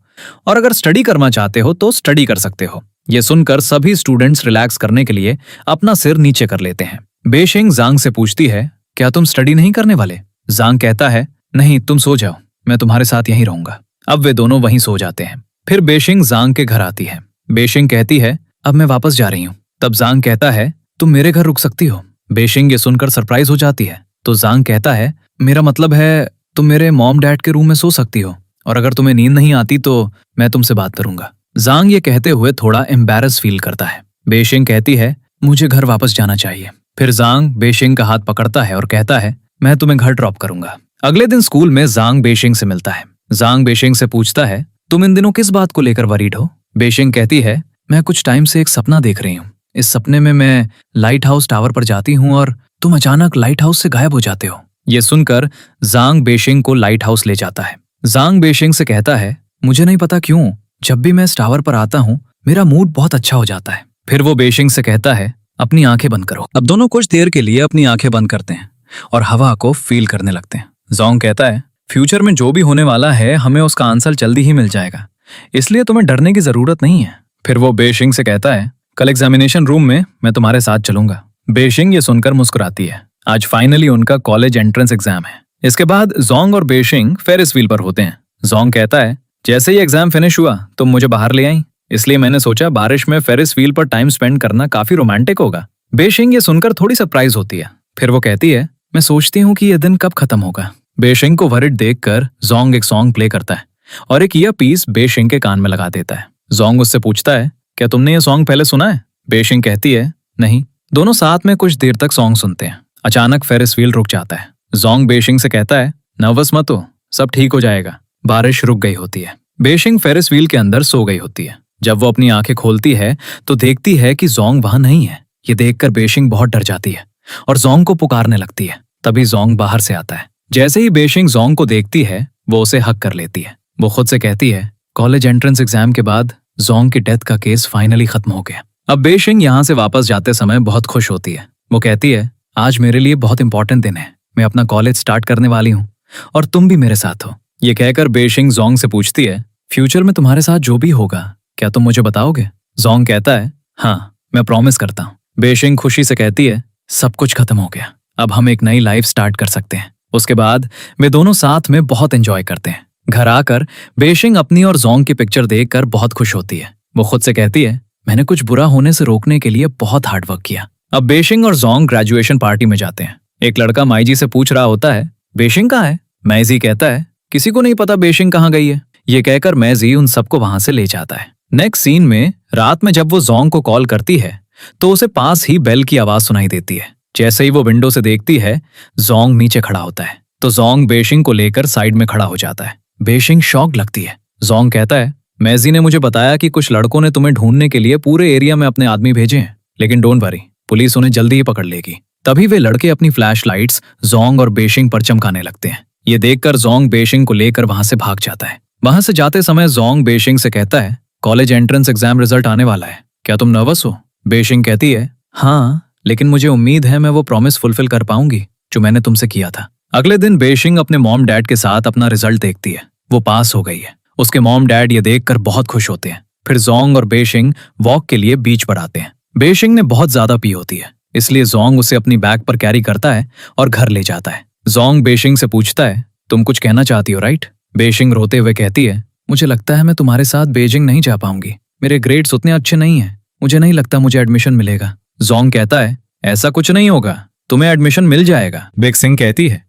और अगर स्टडी करना चाहते हो तो स्टडी कर सकते हो। ये सुनकर सभी स्टूडेंट्स रिलैक्स करने के लिए अपना सिर नीचे कर लेते हैं। बेशिंग जांग से पूछती है, क्या तुम स्टडी नहीं करने वाले? जांग कहता है, नहीं तुम सो जाओ, मैं तुम्हारे साथ यहीं रहूंगा। अब वे दोनों वहीं सो जाते हैं। फिर बेशिंग जांग के घर आती है। बेशिंग कहती है, अब मैं वापस जा रही हूँ। तब जांग कहता है, तुम मेरे घर रुक सकती हो। बेशिंग ये सुनकर सरप्राइज हो जाती है। तो जांग कहता है, मेरा मतलब है तुम मेरे मॉम डैड के रूम में सो सकती हो और अगर तुम्हें नींद नहीं आती तो मैं तुमसे बात करूंगा। जांग ये कहते हुए थोड़ा एम्बैरस फील करता है। बेशिंग कहती है, मुझे घर वापस जाना चाहिए। फिर जांग बेशिंग का हाथ पकड़ता है और कहता है, मैं तुम्हें घर ड्रॉप करूंगा। अगले दिन स्कूल में जांग बेशिंग से मिलता है। जांग बेशिंग से पूछता है, तुम इन दिनों किस बात को लेकर वरीड हो? बेशिंग कहती है, मैं कुछ टाइम से एक सपना देख रही हूँ। इस सपने में मैं लाइट हाउस टावर पर जाती हूँ और तुम अचानक लाइट हाउस से गायब हो जाते हो। ये सुनकर जांग बेशिंग को लाइट हाउस ले जाता है। जांग बेशिंग से कहता है, मुझे नहीं पता क्यों जब भी मैं इस टावर पर आता हूँ मेरा मूड बहुत अच्छा हो जाता है। फिर वो बेशिंग से कहता है, अपनी आंखें बंद करो। अब दोनों कुछ देर के लिए अपनी आंखें बंद करते हैं और हवा को फील करने लगते हैं। जांग कहता है, फ्यूचर में जो भी होने वाला है हमें उसका आंसर जल्दी ही मिल जाएगा, इसलिए तुम्हें डरने की जरूरत नहीं है। फिर वो बेशिंग से कहता है, कल एग्जामिनेशन रूम में मैं तुम्हारे साथ चलूंगा। बेशिंग ये सुनकर मुस्कुराती है। आज फाइनली उनका कॉलेज एंट्रेंस एग्जाम है। इसके बाद जोंग और बेशिंग फेरिस व्हील पर होते हैं। जोंग कहता है, जैसे ही एग्जाम फिनिश हुआ तुम मुझे बाहर ले आई, इसलिए मैंने सोचा बारिश में फेरिस व्हील पर टाइम स्पेंड करना काफी रोमांटिक होगा। बेशिंग ये सुनकर थोड़ी सरप्राइज होती है। फिर वो कहती है, मैं सोचती हूँ कि यह दिन कब खत्म होगा। बेशिंग को वरिड देखकर जोंग एक सॉन्ग प्ले करता है और एक ईयर पीस बेशिंग के कान में लगा देता है। जोंग उससे पूछता है, क्या तुमने ये सॉन्ग पहले सुना है? बेशिंग कहती है, नहीं। दोनों साथ में कुछ देर तक सॉन्ग सुनते हैं। अचानक फेरिस व्हील रुक जाता है। जोंग बेशिंग से कहता है, नर्वस मत हो, सब ठीक हो जाएगा। बारिश रुक गई होती है। बेशिंग फेरिस व्हील के अंदर सो गई होती है। जब वो अपनी आंखें खोलती है तो देखती है कि जोंग वहां नहीं है। ये देखकर बेशिंग बहुत डर जाती है और जोंग को पुकारने लगती है। तभी जोंग बाहर से आता है। जैसे ही बेशिंग जोंग को देखती है वो उसे हक कर लेती है। वो खुद से कहती है, कॉलेज एंट्रेंस एग्जाम के बाद जोंग की डेथ का केस फाइनली खत्म हो गया। अब बेशिंग यहाँ से वापस जाते समय बहुत खुश होती है। वो कहती है, आज मेरे लिए बहुत इंपॉर्टेंट दिन है। मैं अपना कॉलेज स्टार्ट करने वाली हूँ और तुम भी मेरे साथ हो। ये कहकर बेशिंग जोंग से पूछती है, फ्यूचर में तुम्हारे साथ जो भी होगा क्या तुम मुझे बताओगे? जोंग कहता है, हाँ मैं प्रॉमिस करता हूँ। बेशिंग खुशी से कहती है, सब कुछ खत्म हो गया, अब हम एक नई लाइफ स्टार्ट कर सकते हैं। उसके बाद वे दोनों साथ में बहुत एंजॉय करते हैं। घर आकर बेशिंग अपनी और जोंग की पिक्चर देखकर बहुत खुश होती है। वो खुद से कहती है, मैंने कुछ बुरा होने से रोकने के लिए बहुत हार्ड वर्क किया। अब बेशिंग और जोंग ग्रेजुएशन पार्टी में जाते हैं। एक लड़का माइजी से पूछ रहा होता है, बेशिंग कहाँ है? माइजी कहता है, किसी को नहीं पता बेशिंग कहाँ गई है। ये कहकर मैजी उन सबको वहां से ले जाता है। नेक्स्ट सीन में रात में जब वो जोंग को कॉल करती है तो उसे पास ही बेल की आवाज सुनाई देती है। जैसे ही वो विंडो से देखती है, जोंग नीचे खड़ा होता है तो जोंग बेशिंग को लेकर साइड में खड़ा हो जाता है। बेशिंग शॉक लगती है। जोंग कहता है, मैजी ने मुझे बताया कि कुछ लड़कों ने तुम्हें ढूंढने के लिए पूरे एरिया में अपने आदमी भेजे हैं, लेकिन डोंट वरी, पुलिस उन्हें जल्दी ही पकड़ लेगी। तभी वे लड़के अपनी फ्लैश लाइट्स जोंग और बेशिंग पर चमकाने लगते हैं। ये देखकर जोंग बेशिंग को लेकर वहां से भाग जाता है। वहां से जाते समय जोंग बेशिंग से कहता है, कॉलेज एंट्रेंस एग्जाम रिजल्ट आने वाला है, क्या तुम नर्वस हो? बेशिंग कहती है, हाँ, लेकिन मुझे उम्मीद है मैं वो प्रॉमिस फुलफिल कर पाऊंगी जो मैंने तुमसे किया था। अगले दिन बेशिंग अपने मॉम डैड के साथ अपना रिजल्ट देखती है। वो पास हो गई है। उसके मॉम डैड ये देखकर बहुत खुश होते हैं। फिर जोंग और बेशिंग वॉक के लिए बीच पर आते हैं। बेशिंग ने बहुत ज्यादा पी होती है, इसलिए जोंग उसे अपनी बैग पर कैरी करता है और घर ले जाता है। जोंग बेशिंग से पूछता है, तुम कुछ कहना चाहती हो राइट? बेशिंग रोते हुए कहती है, मुझे लगता है मैं तुम्हारे साथ बीजिंग नहीं जा पाऊंगी, मेरे ग्रेड्स उतने अच्छे नहीं हैं, मुझे नहीं लगता मुझे एडमिशन मिलेगा। जोंग कहता है, ऐसा कुछ नहीं होगा, तुम्हें एडमिशन मिल जाएगा। बेक्सिंग कहती है,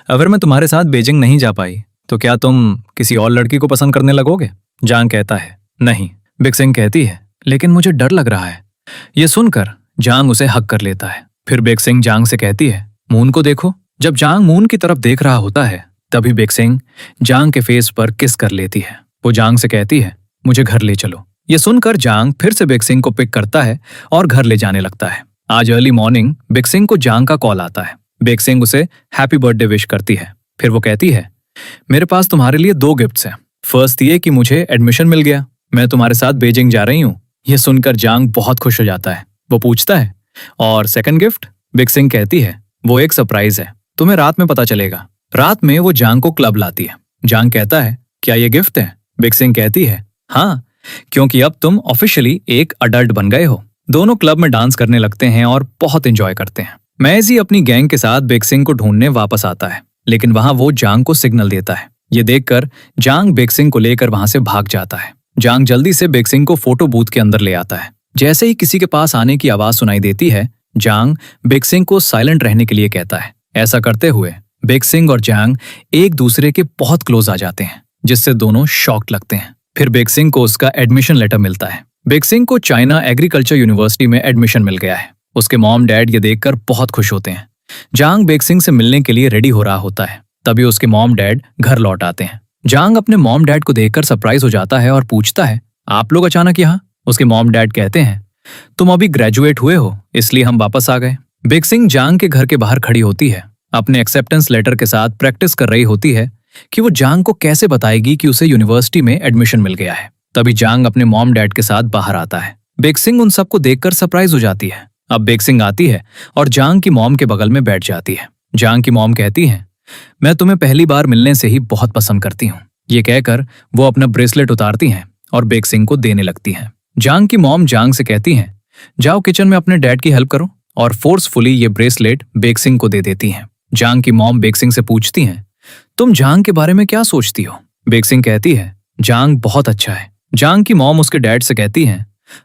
अगर मैं तुम्हारे साथ बीजिंग नहीं जा पाई तो क्या तुम किसी और लड़की को पसंद करने लगोगे? जांग कहता है, नहीं। बेक्सिंग कहती है, लेकिन मुझे डर लग रहा है। ये सुनकर जांग उसे हक कर लेता है। फिर बेक्सिंग जांग से कहती है, मून को देखो। जब जांग मून की तरफ देख रहा होता है तभी बेक्सिंग जांग के फेस पर किस कर लेती है। वो जांग से कहती है, मुझे घर ले चलो। ये सुनकर जांग फिर से बेक्सिंग को पिक करता है और घर ले जाने लगता है। आज अर्ली मॉर्निंग बेक्सिंग को जांग का कॉल आता है। बेक्सिंग उसे हैप्पी बर्थडे विश करती है। फिर वो कहती है, मेरे पास तुम्हारे लिए 2 गिफ्ट्स हैं। फर्स्ट ये कि मुझे एडमिशन मिल गया, मैं तुम्हारे साथ बीजिंग जा रही हूँ। ये सुनकर जांग बहुत खुश हो जाता है। वो पूछता है, और सेकंड गिफ्ट? बेक्सिंग कहती है, वो एक सरप्राइज है, तुम्हें रात में पता चलेगा। रात में वो जांग को क्लब लाती है। जांग कहता है, क्या ये गिफ्ट है? बेक्सिंग कहती है, हाँ, क्योंकि अब तुम ऑफिशियली एक अडल्ट बन गए हो। दोनों क्लब में डांस करने लगते हैं और बहुत एंजॉय करते हैं। मैजी अपनी गैंग के साथ बेक्सिंग को ढूंढने वापस आता है, लेकिन वहां वो जांग को सिग्नल देता है। ये देखकर जांग बेक्सिंग को लेकर वहां से भाग जाता है। जांग जल्दी से बेक्सिंग को फोटो बूथ के अंदर ले आता है। जैसे ही किसी के पास आने की आवाज सुनाई देती है, जांग बेक्सिंग को साइलेंट रहने के लिए कहता है। ऐसा करते हुए बेक्सिंग और जांग एक दूसरे के बहुत क्लोज आ जाते हैं, जिससे दोनों शॉक्ड लगते हैं। फिर बेक्सिंग को उसका एडमिशन लेटर मिलता है। बेक्सिंग को चाइना एग्रीकल्चर यूनिवर्सिटी में एडमिशन मिल गया है। उसके मॉम डैड ये देखकर बहुत खुश होते हैं। जांग बेक्सिंग से मिलने के लिए रेडी हो रहा होता है। तभी उसके मॉम डैड घर लौट आते हैं। जांग अपने मॉम डैड को देखकर सरप्राइज हो जाता है और पूछता है, आप लोग अचानक यहाँ? उसके मॉम डैड कहते हैं, तुम अभी ग्रेजुएट हुए हो, इसलिए हम वापस आ गए। बेक्सिंग जांग के घर के बाहर खड़ी होती है। अपने एक्सेप्टेंस लेटर के साथ प्रैक्टिस कर रही होती है कि वो जांग को कैसे बताएगी कि उसे यूनिवर्सिटी में एडमिशन मिल गया है। तभी जांग अपने मॉम डैड के साथ बाहर आता है। बेक्सिंग उन सबको देखकर सरप्राइज हो जाती है। अब बेक्सिंग आती है और जांग की मॉम के बगल में बैठ जाती है। जांग की मॉम कहती है, मैं तुम्हें पहली बार मिलने से ही बहुत पसंद करती हूँ। ये कहकर वो अपना ब्रेसलेट उतारती हैं और बेक्सिंग को देने लगती हैं। जांग की मॉम जांग से कहती हैं, जाओ किचन में अपने डैड की हेल्प करो, और फोर्सफुली ये ब्रेसलेट बेक्सिंग को दे देती हैं। जांग की मॉम बेक्सिंग से पूछती हैं, तुम जांग के बारे में क्या सोचती हो? बेक्सिंग कहती है, जांग बहुत अच्छा है। जांग की मॉम उसके डैड से कहती हैं,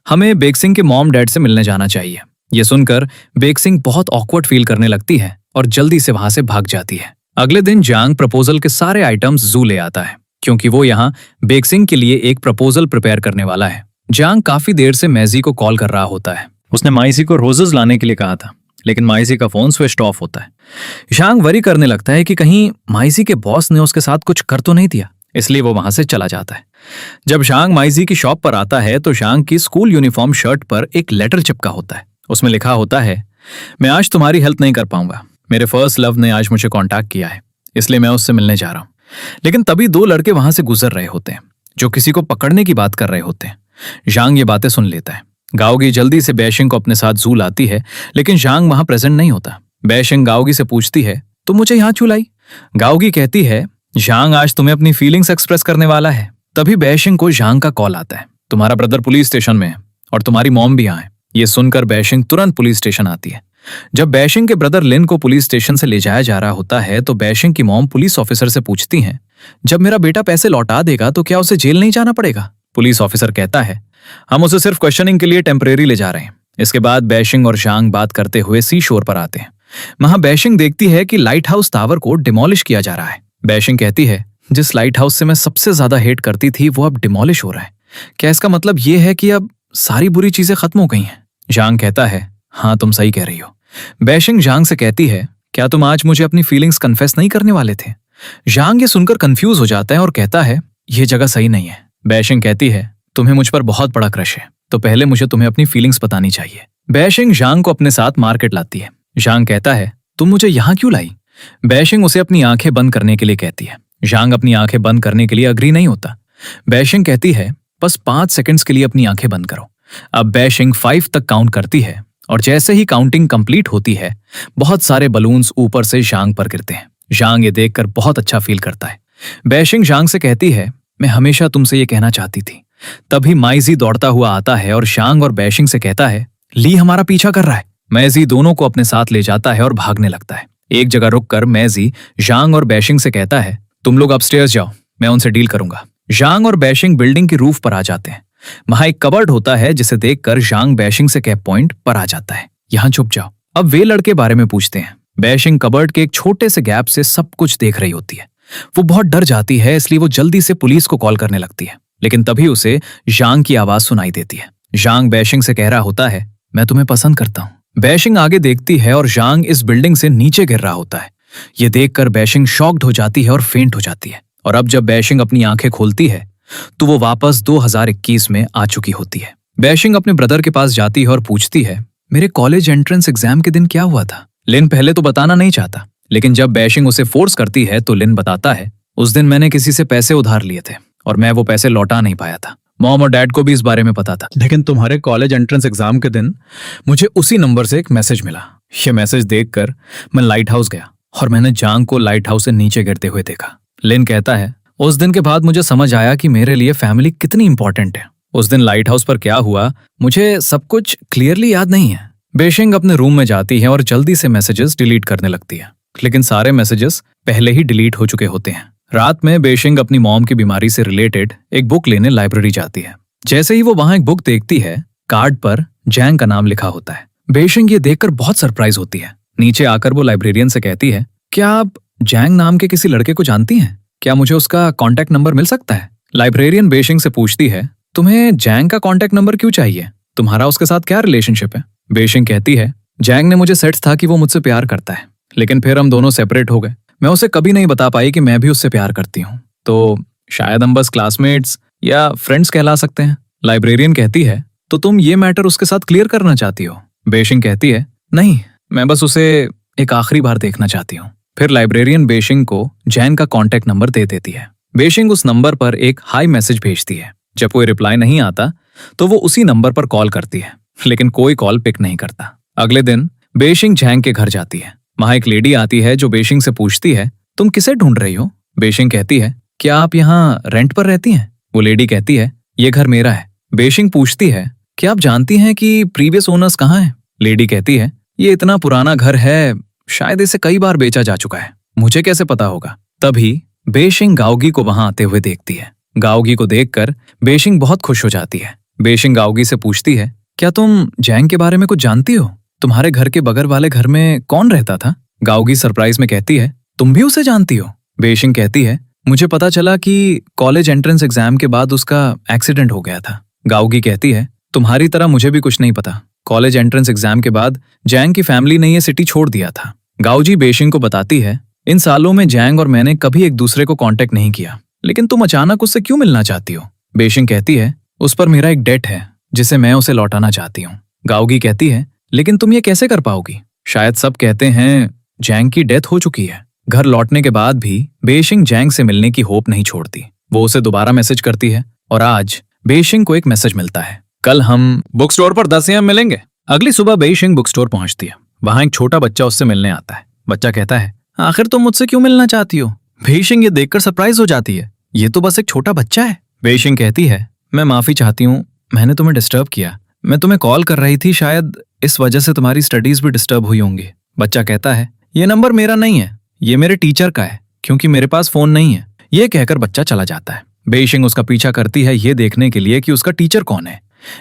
हमें बेक्सिंग के मॉम डैड से मिलने जाना चाहिए। ये सुनकर बेक्सिंग बहुत ऑकवर्ड फील करने लगती है और जल्दी से वहां से भाग जाती है। अगले दिन जांग प्रपोजल के सारे आइटम्स जू ले आता है, क्योंकि वो यहाँ बेक्सिंग के लिए एक प्रपोजल प्रिपेयर करने वाला है। जांग काफी देर से मैजी को कॉल कर रहा होता है। उसने माइसी को रोजेस लाने के लिए कहा था, लेकिन माइसी का फोन स्विच ऑफ होता है। जांग वरी करने लगता है कि कहीं माइसी के बॉस ने उसके साथ कुछ कर तो नहीं दिया, इसलिए वो वहां से चला जाता है। जब जांग माइसी की शॉप पर आता है तो जांग की स्कूल यूनिफॉर्म शर्ट पर एक लेटर चिपका होता है। उसमें लिखा होता है, मैं आज तुम्हारी हेल्प नहीं कर पाऊंगा, मेरे फर्स्ट लव ने आज मुझे कांटेक्ट किया है, इसलिए मैं उससे मिलने जा रहा हूँ। लेकिन तभी 2 लड़के वहां से गुजर रहे होते हैं जो किसी को पकड़ने की बात कर रहे होते हैं। जांग ये बातें सुन लेता है। गाओगी जल्दी से बेशिंग को अपने साथ जू लाती है, लेकिन जांग वहां प्रेजेंट नहीं होता। बेशिंग गाओगी से पूछती है, तुम मुझे यहाँ क्यों लाई? गाओगी कहती है, जांग आज तुम्हें अपनी फीलिंग्स एक्सप्रेस करने वाला है। तभी बेशिंग को जांग का कॉल आता है, तुम्हारा ब्रदर पुलिस स्टेशन में है और तुम्हारी मॉम भी यहाँ है। ये सुनकर बेशिंग तुरंत पुलिस स्टेशन आती है। जब बेशिंग के ब्रदर लिन को पुलिस स्टेशन से ले जाया जा रहा होता है तो बेशिंग की मॉम पुलिस ऑफिसर से पूछती हैं, जब मेरा बेटा पैसे लौटा देगा तो क्या उसे जेल नहीं जाना पड़ेगा? पुलिस ऑफिसर कहता है, हम उसे सिर्फ क्वेश्चनिंग के लिए टेम्परेरी ले जा रहे हैं। इसके बाद बेशिंग और जांग बात करते हुए सी शोर पर आते हैं। वहां बेशिंग देखती है कि लाइट हाउस टावर को डिमोलिश किया जा रहा है। बेशिंग कहती है, जिस लाइट हाउस से मैं सबसे ज्यादा हेट करती थी वो अब डिमोलिश हो रहा है। क्या इसका मतलब ये है कि अब सारी बुरी चीजें खत्म हो गई हैं? जांग कहता है, हाँ तुम सही कह रही हो। बैशिंग जांग से कहती है, क्या तुम आज मुझे अपनी फीलिंग्स कन्फेस नहीं करने वाले थे? जांग ये सुनकर कंफ्यूज हो जाता है और कहता है, ये जगह सही नहीं है। बैशिंग कहती है, तुम्हें मुझ पर बहुत बड़ा क्रश है, तो पहले मुझे तुम्हें अपनी फीलिंग्स बतानी चाहिए। बैशिंग जांग को अपने साथ मार्केट लाती है। जांग कहता है, तुम मुझे यहाँ क्यों लाई? बैशिंग उसे अपनी आंखें बंद करने के लिए कहती है। जांग अपनी आंखें बंद करने के लिए अग्री नहीं होता। बैशिंग कहती है, बस 5 सेकंड्स के लिए अपनी आंखें बंद करो। अब बैशिंग 5 तक काउंट करती है और जैसे ही काउंटिंग कंप्लीट होती है, बहुत सारे बलून्स ऊपर से जांग पर गिरते हैं। जांग ये देखकर बहुत अच्छा फील करता है। बैशिंग जांग से कहती है, मैं हमेशा तुमसे ये कहना चाहती थी। तभी माइजी दौड़ता हुआ आता है और जांग और बैशिंग से कहता है, ली हमारा पीछा कर रहा है। मैजी दोनों को अपने साथ ले जाता है और भागने लगता है। एक जगह रुककर मैजी जांग और बैशिंग से कहता है, तुम लोग अपस्टेयर्स जाओ, मैं उनसे डील करूंगा। जांग और बैशिंग बिल्डिंग की रूफ पर आ जाते हैं। वहां एक कबर्ड होता है जिसे देखकर जांग बैशिंग से कह पॉइंट पर आ जाता है, यहां छुप जाओ। अब वे लड़के बारे में पूछते हैं। बैशिंग कबर्ड के एक छोटे से गैप से सब कुछ देख रही होती है। वो बहुत डर जाती है, इसलिए वो जल्दी से पुलिस को कॉल करने लगती है। लेकिन तभी उसे जांग की आवाज सुनाई देती है। जांग बैशिंग से कह रहा होता है, मैं तुम्हें पसंद करता हूं। बैशिंग आगे देखती है और जांग इस बिल्डिंग से नीचे गिर रहा होता है। ये देखकर बैशिंग शॉक्ड हो जाती है और फेंट हो जाती है। और अब जब बैशिंग अपनी आंखें खोलती है तो वो वापस 2021 में आ चुकी होती है। बैशिंग अपने ब्रदर के पास जाती है और पूछती है, मेरे कॉलेज एंट्रेंस एग्जाम के दिन क्या हुआ था? लिन पहले तो बताना नहीं चाहता, लेकिन जब बैशिंग उसे फोर्स करती है तो लिन बताता है, उस दिन मैंने किसी से पैसे उधार लिए थे और मैं वो पैसे लौटा नहीं पाया था। मॉम और डैड को भी इस बारे में पता था, लेकिन तुम्हारे कॉलेज एंट्रेंस एग्जाम के दिन मुझे उसी नंबर से एक मैसेज मिला। ये मैसेज देखकर मैं लाइट हाउस गया और मैंने जांग को लाइट हाउस से नीचे गिरते हुए देखा। लिन कहता है, उस दिन के बाद मुझे समझ आया कि मेरे लिए फैमिली कितनी इंपॉर्टेंट है। उस दिन लाइट हाउस पर क्या हुआ मुझे सब कुछ क्लियरली याद नहीं है। बैशिंग अपने रूम में जाती है और जल्दी से मैसेजेस डिलीट करने लगती है, लेकिन सारे मैसेजेस पहले ही डिलीट हो चुके होते हैं। रात में बैशिंग अपनी मॉम की बीमारी से रिलेटेड एक बुक लेने लाइब्रेरी जाती है। जैसे ही वो वहां एक बुक देखती है, कार्ड पर जैंग का नाम लिखा होता है। बैशिंग ये देखकर बहुत सरप्राइज होती है। नीचे आकर वो लाइब्रेरियन से कहती है, क्या आप जैंग नाम के किसी लड़के को जानती हैं? क्या मुझे उसका कॉन्टैक्ट नंबर मिल सकता है? लाइब्रेरियन बैशिंग से पूछती है, तुम्हें जैंग का कॉन्टैक्ट नंबर क्यों चाहिए? तुम्हारा उसके साथ क्या रिलेशनशिप है? बैशिंग कहती है, जैंग ने मुझे सेट्स था कि वो मुझसे प्यार करता है, लेकिन फिर हम दोनों सेपरेट हो गए। मैं उसे कभी नहीं बता पाई कि मैं भी उससे प्यार करती हूँ, तो शायद हम बस क्लासमेट्स या फ्रेंड्स कहला सकते हैं। लाइब्रेरियन कहती है, तो तुम ये मैटर उसके साथ क्लियर करना चाहती हो? बैशिंग कहती है, नहीं, मैं बस उसे एक आखिरी बार देखना चाहती हूँ। फिर लाइब्रेरियन बैशिंग को जैंग का कॉन्टैक्ट नंबर दे देती है। बैशिंग उस नंबर पर एक हाई मैसेज भेजती है। जब कोई रिप्लाई नहीं आता तो वो उसी नंबर पर कॉल करती है, लेकिन कोई कॉल पिक नहीं करता। अगले दिन बैशिंग जैंग के घर जाती है। वहां एक लेडी आती है जो बैशिंग से पूछती है, तुम किसे ढूंढ रही हो? बैशिंग कहती है, क्या आप यहाँ रेंट पर रहती हैं? वो लेडी कहती है, ये घर मेरा है। बैशिंग पूछती है, क्या आप जानती हैं कि प्रीवियस ओनर्स कहाँ हैं? लेडी कहती है, ये इतना पुराना घर है, शायद इसे कई बार बेचा जा चुका है, मुझे कैसे पता होगा? तभी बैशिंग गाओगी को वहां आते हुए देखती है। गाओगी को देखकर बैशिंग बहुत खुश हो जाती है। बैशिंग गाओगी से पूछती है, क्या तुम जैंग के बारे में कुछ जानती हो? तुम्हारे घर के बगल वाले घर में कौन रहता था? गाओगी सरप्राइज में कहती है, तुम भी उसे जानती हो? बैशिंग कहती है, मुझे पता चला कि कॉलेज एंट्रेंस एग्जाम के बाद उसका एक्सीडेंट हो गया था। गाओगी कहती है, तुम्हारी तरह मुझे भी कुछ नहीं पता। कॉलेज एंट्रेंस एग्जाम के बाद जैंग की फैमिली ने ये सिटी छोड़ दिया था। गाओजी बैशिंग को बताती है, इन सालों में जैंग और मैंने कभी एक दूसरे को कांटेक्ट नहीं किया, लेकिन तुम अचानक उससे क्यों मिलना चाहती हो? बैशिंग कहती है, उस पर मेरा एक डेट है जिसे मैं उसे लौटाना चाहती हूँ। गाओगी कहती है, लेकिन तुम ये कैसे कर पाओगी? शायद सब कहते हैं जैंग की डेथ हो चुकी है। घर लौटने के बाद भी बैशिंग जैंग से मिलने की होप नहीं छोड़ती। वो उसे दोबारा मैसेज करती है और आज बैशिंग को एक मैसेज मिलता है, कल हम बुक स्टोर पर 10 AM मिलेंगे। अगली सुबह बैशिंग बुक स्टोर पहुंचती है। वहां एक छोटा बच्चा उससे मिलने आता है। बच्चा कहता है, आखिर तुम मुझसे क्यों मिलना चाहती हो? बैशिंग ये देखकर सरप्राइज हो जाती है, ये तो बस एक छोटा बच्चा है। बैशिंग कहती है, मैं माफी चाहती हूँ, मैंने तुम्हें डिस्टर्ब किया। मैं तुम्हें कॉल कर रही थी, शायद इस वजह से तुम्हारी स्टडीज भी डिस्टर्ब हुई होंगी। बच्चा कहता है, ये नंबर मेरा नहीं है, ये मेरे टीचर का है, क्योंकि मेरे पास फोन नहीं है। ये कहकर बच्चा चला जाता है। बैशिंग उसका पीछा करती है ये देखने के लिए कि उसका टीचर कौन है,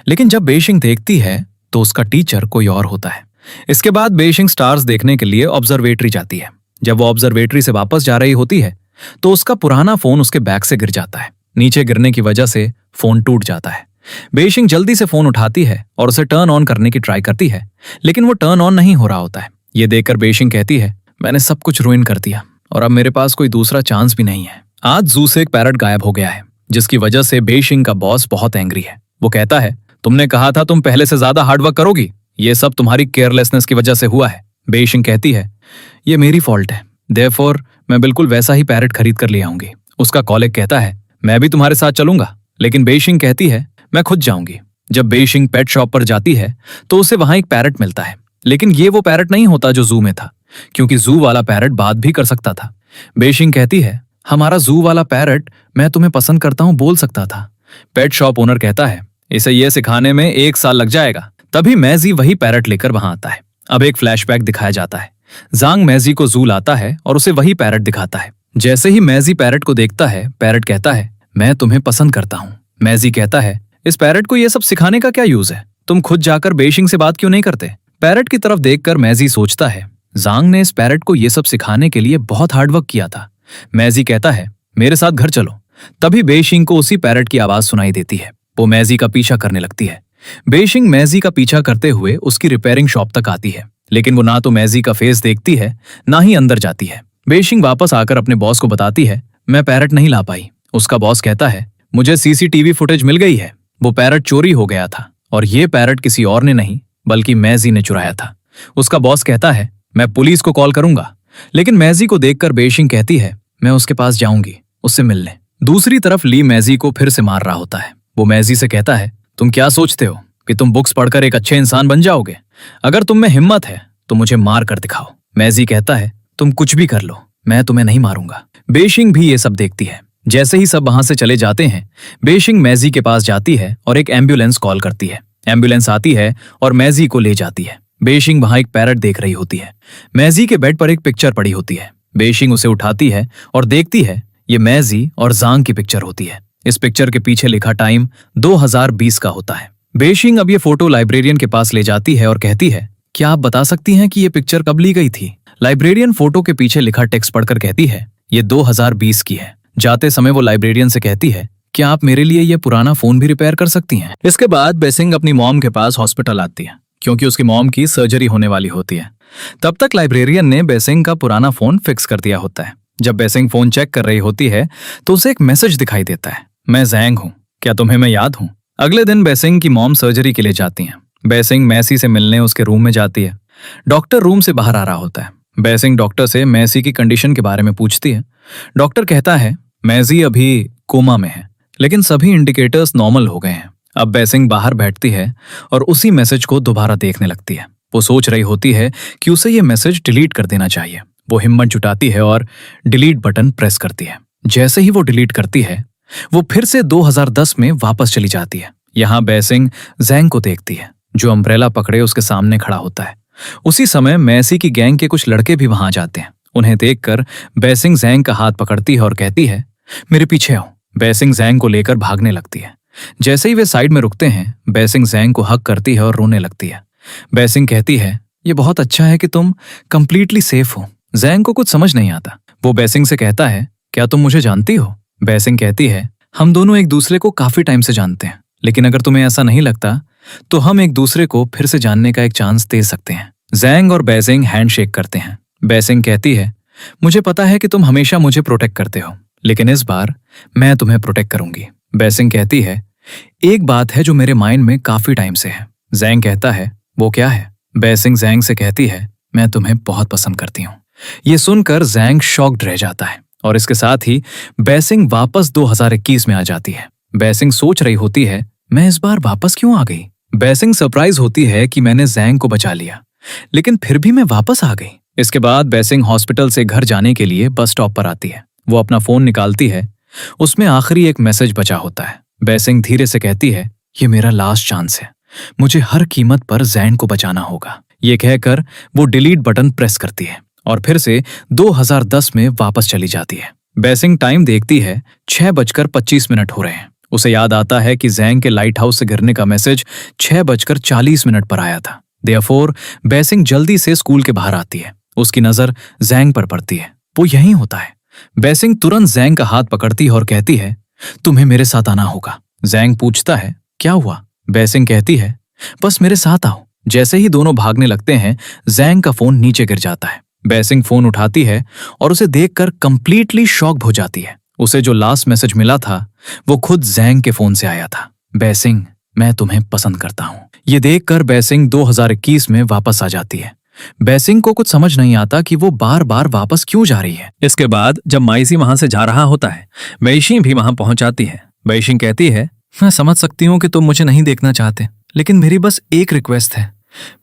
लेकिन जब बैशिंग देखती है तो उसका टीचर कोई और होता है। इसके बाद बैशिंग स्टार्स देखने के लिए ऑब्जर्वेटरी जाती है। जब वो ऑब्जर्वेटरी से वापस जा रही होती है तो उसका पुराना फोन उसके बैग से गिर जाता है। नीचे गिरने की वजह से फोन टूट जाता है। बेइशिंग जल्दी से फोन उठाती है और उसे टर्न ऑन करने की ट्राई करती है, लेकिन वो टर्न ऑन नहीं हो रहा होता है। ये देखकर बेइशिंग कहती है, मैंने सब कुछ रुइन कर दिया और अब मेरे पास कोई दूसरा चांस भी नहीं है। आज जू से एक पैरट गायब हो गया है, जिसकी वजह से बेइशिंग का बॉस बहुत एंग्री है। वो कहता है, तुमने कहा था तुम पहले से ज्यादा हार्डवर्क करोगी, ये सब तुम्हारी केयरलेसनेस की वजह से हुआ है। बेइशिंग कहती है, ये मेरी फॉल्ट है, देयरफॉर मैं बिल्कुल वैसा ही पैरट खरीद कर ले आऊंगी। उसका कॉलिग कहता है, मैं भी तुम्हारे साथ चलूंगा, लेकिन बेइशिंग कहती है, मैं खुद जाऊंगी। जब बेइशिंग पेट शॉप पर जाती है तो उसे वहां एक पैरट मिलता है, लेकिन ये वो पैरट नहीं होता जो जू में था, क्योंकि जू वाला पैरट बात भी कर सकता था। बेइशिंग कहती है, हमारा जू वाला पैरट मैं तुम्हें पसंद करता हूं बोल सकता था। पेट शॉप ओनर कहता है, इसे ये सिखाने में 1 साल लग जाएगा। तभी मैजी वही पैरट लेकर वहां आता है। अब एक फ्लैशबैक दिखाया जाता है। जांग मैजी को जू लाता है और उसे वही पैरट दिखाता है। जैसे ही मैजी पैरट को देखता है, पैरट कहता है, मैं तुम्हें पसंद करता हूं। मैजी कहता है, इस पैरट को ये सब सिखाने का क्या यूज है, तुम खुद जाकर बेइशिंग से बात क्यों नहीं करते। पैरट की तरफ देखकर मैजी सोचता है, जांग ने इस पैरट को ये सब सिखाने के लिए बहुत हार्डवर्क किया था। मैजी कहता है, मेरे साथ घर चलो। तभी बेइशिंग को उसी पैरट की आवाज सुनाई देती है। वो मैजी का पीछा करने लगती है। बेइशिंग मैजी का पीछा करते हुए उसकी रिपेयरिंग शॉप तक आती है, लेकिन वो ना तो मैजी का फेस देखती है, ना ही अंदर जाती है। बेइशिंग वापस आकर अपने बॉस को बताती है, मैं पैरट नहीं ला पाई। उसका बॉस कहता है, मुझे सीसीटीवी फुटेज मिल गई है, वो पैरट चोरी हो गया था और ये पैरट किसी और ने नहीं बल्कि मैजी ने चुराया था। उसका बॉस कहता है, मैं पुलिस को कॉल करूंगा, लेकिन मैजी को देखकर बेइशिंग कहती है, मैं उसके पास जाऊंगी उससे मिलने। दूसरी तरफ ली मैजी को फिर से मार रहा होता है। वो मैजी से कहता है, तुम क्या सोचते हो कि तुम बुक्स पढ़कर एक अच्छे इंसान बन जाओगे? अगर तुम में हिम्मत है तो मुझे मार कर दिखाओ। मैजी कहता है, तुम कुछ भी कर लो, मैं तुम्हें नहीं मारूंगा। बेइशिंग भी ये सब देखती है। जैसे ही सब वहां से चले जाते हैं, बेइशिंग मैजी के पास जाती है और एक एम्बुलेंस कॉल करती है। एम्बुलेंस आती है और मैजी को ले जाती है। बेइशिंग वहां एक पैरट देख रही होती है। मैजी के बेड पर एक पिक्चर पड़ी होती है। बेइशिंग उसे उठाती है और देखती है ये मैजी और जांग की पिक्चर होती है। इस पिक्चर के पीछे लिखा टाइम 2020 का होता है। बेइशिंग अब ये फोटो लाइब्रेरियन के पास ले जाती है और कहती है, क्या आप बता सकती हैं कि ये पिक्चर कब ली गई थी? लाइब्रेरियन फोटो के पीछे लिखा टेक्स्ट पढ़कर कहती है, ये 2020 की है। जाते समय वो लाइब्रेरियन से कहती है, क्या आप मेरे लिए ये पुराना फोन भी रिपेयर कर सकती हैं? इसके बाद बेसिंग अपनी मॉम के पास हॉस्पिटल आती है, क्योंकि उसकी मॉम की सर्जरी होने वाली होती है। तब तक लाइब्रेरियन ने बेसिंग का पुराना फोन फिक्स कर दिया होता है। जब बेसिंग फोन चेक कर रही होती है तो उसे एक मैसेज दिखाई देता है, मैं जैंग हूँ, क्या तुम्हें मैं याद हूँ? अगले दिन बेसिंग की मॉम सर्जरी के लिए जाती हैं। बेसिंग मैसी से मिलने उसके रूम में जाती है। डॉक्टर रूम से बाहर आ रहा होता है। बेसिंग डॉक्टर से मैसी की कंडीशन के बारे में पूछती है। डॉक्टर कहता है, मैसी अभी कोमा में है, लेकिन सभी इंडिकेटर्स नॉर्मल हो गए हैं। अब बेसिंग बाहर बैठती है और उसी मैसेज को दोबारा देखने लगती है। वो सोच रही होती है कि उसे ये मैसेज डिलीट कर देना चाहिए। वो हिम्मत जुटाती है और डिलीट बटन प्रेस करती है। जैसे ही वो डिलीट करती है, वो फिर से 2010 में वापस चली जाती है। यहाँ बेसिंग जैंग को देखती है, जो अम्ब्रेला पकड़े उसके सामने खड़ा होता है। उसी समय मैसी की गैंग के कुछ लड़के भी वहां जाते हैं। उन्हें देखकर बेसिंग जैंग का हाथ पकड़ती है और कहती है, मेरे पीछे आओ। बेसिंग जैंग को लेकर भागने लगती है। जैसे ही वे साइड में रुकते हैं, बेसिंग जैंग को हक करती है और रोने लगती है। बेसिंग कहती है, ये बहुत अच्छा है कि तुम कंप्लीटली सेफ हो। जैंग को कुछ समझ नहीं आता। वो बेसिंग से कहता है, क्या तुम मुझे जानती हो? बेसिंग कहती है, हम दोनों एक दूसरे को काफी टाइम से जानते हैं, लेकिन अगर तुम्हें ऐसा नहीं लगता तो हम एक दूसरे को फिर से जानने का एक चांस दे सकते हैं। जैंग और बेसिंग हैंडशेक करते हैं। बेसिंग कहती है, मुझे पता है कि तुम हमेशा मुझे प्रोटेक्ट करते हो, लेकिन इस बार मैं तुम्हें प्रोटेक्ट करूंगी। बेसिंग कहती है, एक बात है जो मेरे माइंड में काफी टाइम से है। जैंग कहता है, वो क्या है? बेसिंग जैंग से कहती है, मैं तुम्हें बहुत पसंद करती हूँ। ये सुनकर जैंग शॉक्ड रह जाता है और इसके साथ ही बेसिंग वापस 2021 में आ जाती है। बेसिंग सोच रही होती है, मैं इस बार वापस क्यों आ गई? बेसिंग सरप्राइज होती है कि मैंने जैंग को बचा लिया, लेकिन फिर भी मैं वापस आ गई। इसके बाद बेसिंग हॉस्पिटल से घर जाने के लिए बस स्टॉप पर आती है। वो अपना फोन निकालती है। उसमें आखिरी एक मैसेज बचा होता है। बेसिंग धीरे से कहती है, ये मेरा लास्ट चांस है, मुझे हर कीमत पर जैंग को बचाना होगा। ये कहकर वो डिलीट बटन प्रेस करती है और फिर से 2010 में वापस चली जाती है। बेसिंग टाइम देखती है, 6:25 हो रहे हैं। उसे याद आता है कि जैंग के लाइट हाउस से गिरने का मैसेज 6:40 पर आया था। देयरफॉर बेसिंग जल्दी से स्कूल के बाहर आती है। उसकी नजर जैंग पर पड़ती है। वो यहीं होता है। बेसिंग तुरंत जैंग का हाथ पकड़ती है और कहती है, तुम्हें मेरे साथ आना होगा। जैंग पूछता है, क्या हुआ? बेसिंग कहती है, बस मेरे साथ आओ। जैसे ही दोनों भागने लगते हैं, जैंग का फोन नीचे गिर जाता है। बेसिंग फोन उठाती है और उसे देखकर कंप्लीटली शॉक हो जाती है। उसे जो लास्ट मैसेज मिला था वो खुद जैंग के फोन से आया था। बेसिंग, मैं तुम्हें पसंद करता हूं। ये देखकर बेसिंग 2021 में वापस आ जाती है। बेसिंग को कुछ समझ नहीं आता कि वो बार बार वापस क्यों जा रही है। इसके बाद जब माइजी वहां से जा रहा होता है, बेइशिंग भी वहां पहुंच जाती है। बेइशिंग कहती है, मैं समझ सकती हूँ कि तुम मुझे नहीं देखना चाहते, लेकिन मेरी बस एक रिक्वेस्ट है,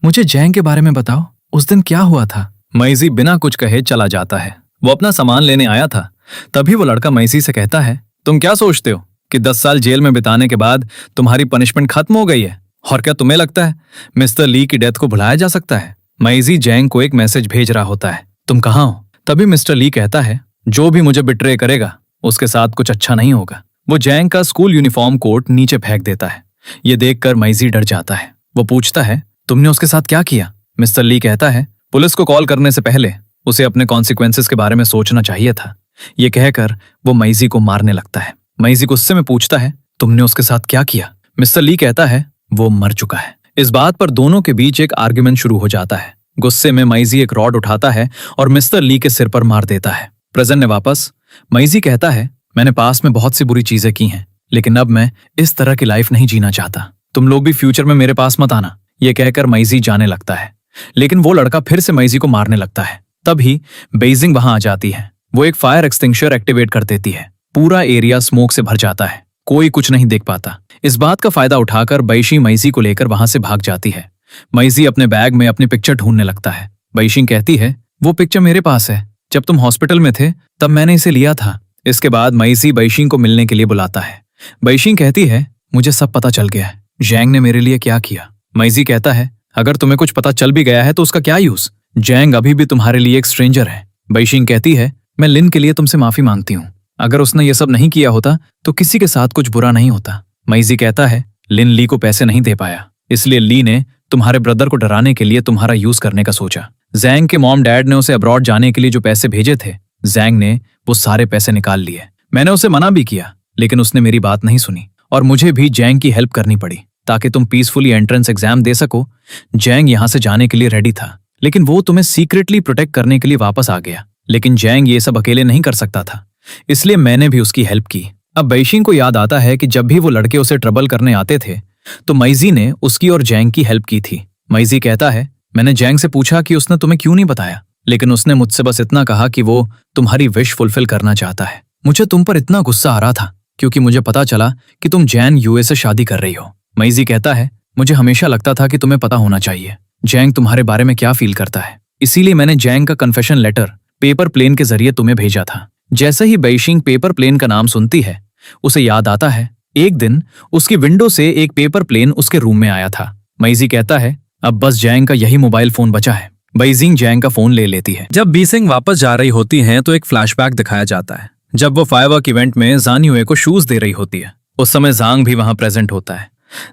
मुझे जैंग के बारे में बताओ, उस दिन क्या हुआ था? मैजी बिना कुछ कहे चला जाता है। वो अपना सामान लेने आया था। तभी वो लड़का मैजी से कहता है, तुम क्या सोचते हो कि 10 साल जेल में बिताने के बाद तुम्हारी पनिशमेंट खत्म हो गई है? और क्या तुम्हें लगता है मिस्टर ली की डेथ को भुलाया जा सकता है? मैजी जैंग को एक मैसेज भेज रहा होता है, तुम कहाँ हो? तभी मिस्टर ली कहता है, जो भी मुझे बिट्रे करेगा उसके साथ कुछ अच्छा नहीं होगा। वो जैंग का स्कूल यूनिफॉर्म कोट नीचे फेंक देता है। ये देखकर मैजी डर जाता है। वो पूछता है, तुमने उसके साथ क्या किया? मिस्टर ली कहता है, पुलिस को कॉल करने से पहले उसे अपने कॉन्सिक्वेंसेस के बारे में सोचना चाहिए था। ये कहकर वो मैजी को मारने लगता है। मैजी गुस्से में पूछता है, तुमने उसके साथ क्या किया? मिस्टर ली कहता है, वो मर चुका है। इस बात पर दोनों के बीच एक आर्ग्यूमेंट शुरू हो जाता है। गुस्से में मैजी एक रॉड उठाता है और मिस्टर ली के सिर पर मार देता है। प्रेजेंट में वापस मैजी कहता है, मैंने पास में बहुत सी बुरी चीजें की हैं, लेकिन अब मैं इस तरह की लाइफ नहीं जीना चाहता। तुम लोग भी फ्यूचर में मेरे पास मत आना। ये कहकर मैजी जाने लगता है, लेकिन वो लड़का फिर से मैजी को मारने लगता है। तभी बेइजिंग वहां आ जाती है। वो एक फायर एक्सटिंग्विशर एक्टिवेट कर देती है। पूरा एरिया स्मोक से भर जाता है। कोई कुछ नहीं देख पाता। इस बात का फायदा उठाकर बेइशिंग मैजी को लेकर वहां से भाग जाती है। मैजी अपने बैग में अपनी पिक्चर ढूंढने लगता है। बेइशिंग कहती है, वो पिक्चर मेरे पास है, जब तुम हॉस्पिटल में थे तब मैंने इसे लिया था। इसके बाद मैजी बेइशिंग को मिलने के लिए बुलाता है। बेइशिंग कहती है, मुझे सब पता चल गया है, जैंग ने मेरे लिए क्या किया। मैजी कहता है, अगर तुम्हें कुछ पता चल भी गया है तो उसका क्या यूज? जैंग अभी भी तुम्हारे लिए एक स्ट्रेंजर है। बेइशिंग कहती है, मैं लिन के लिए तुमसे माफी मांगती हूँ। अगर उसने ये सब नहीं किया होता तो किसी के साथ कुछ बुरा नहीं होता। मैजी कहता है, लिन ली को पैसे नहीं दे पाया, इसलिए ली ने तुम्हारे ब्रदर को डराने के लिए तुम्हारा यूज करने का सोचा। जैंग के मॉम डैड ने उसे अब्रॉड जाने के लिए जो पैसे भेजे थे, जैंग ने वो सारे पैसे निकाल लिए। मैंने उसे मना भी किया, लेकिन उसने मेरी बात नहीं सुनी और मुझे भी जैंग की हेल्प करनी पड़ी ताकि तुम पीसफुली एंट्रेंस एग्जाम दे सको। जैंग यहाँ से जाने के लिए रेडी था, लेकिन वो तुम्हें सीक्रेटली प्रोटेक्ट करने के लिए वापस आ गया। लेकिन जैंग ये सब अकेले नहीं कर सकता था, इसलिए मैंने भी उसकी हेल्प की। अब बेइशिंग को याद आता है कि जब भी वो लड़के उसे ट्रबल करने आते थे तो मैजी ने उसकी और जैंग की हेल्प की थी। मैजी कहता है, मैंने जैंग से पूछा कि उसने तुम्हें क्यों नहीं बताया, लेकिन उसने मुझसे बस इतना कहा कि वो तुम्हारी विश फुलफिल करना चाहता है। मुझे तुम पर इतना गुस्सा आ रहा था क्योंकि मुझे पता चला कि तुम जैन यूएस से शादी कर रही हो। मैजी कहता है, मुझे हमेशा लगता था कि तुम्हें पता होना चाहिए जैंग तुम्हारे बारे में क्या फील करता है, इसीलिए मैंने जैंग का कन्फेशन लेटर पेपर प्लेन के जरिए तुम्हें भेजा था। जैसे ही बेइशिंग पेपर प्लेन का नाम सुनती है, उसे याद आता है एक दिन उसकी विंडो से एक पेपर प्लेन उसके रूम में आया था। मैजी कहता है, अब बस जैंग का यही मोबाइल फोन बचा है। बेइजिंग जैंग का फोन ले लेती है। जब बीसिंग वापस जा रही होती हैं तो एक फ्लैशबैक दिखाया जाता है जब वो फायरवर्क इवेंट में जान युए को शूज दे रही होती है। उस समय जांग भी वहां प्रेजेंट होता है।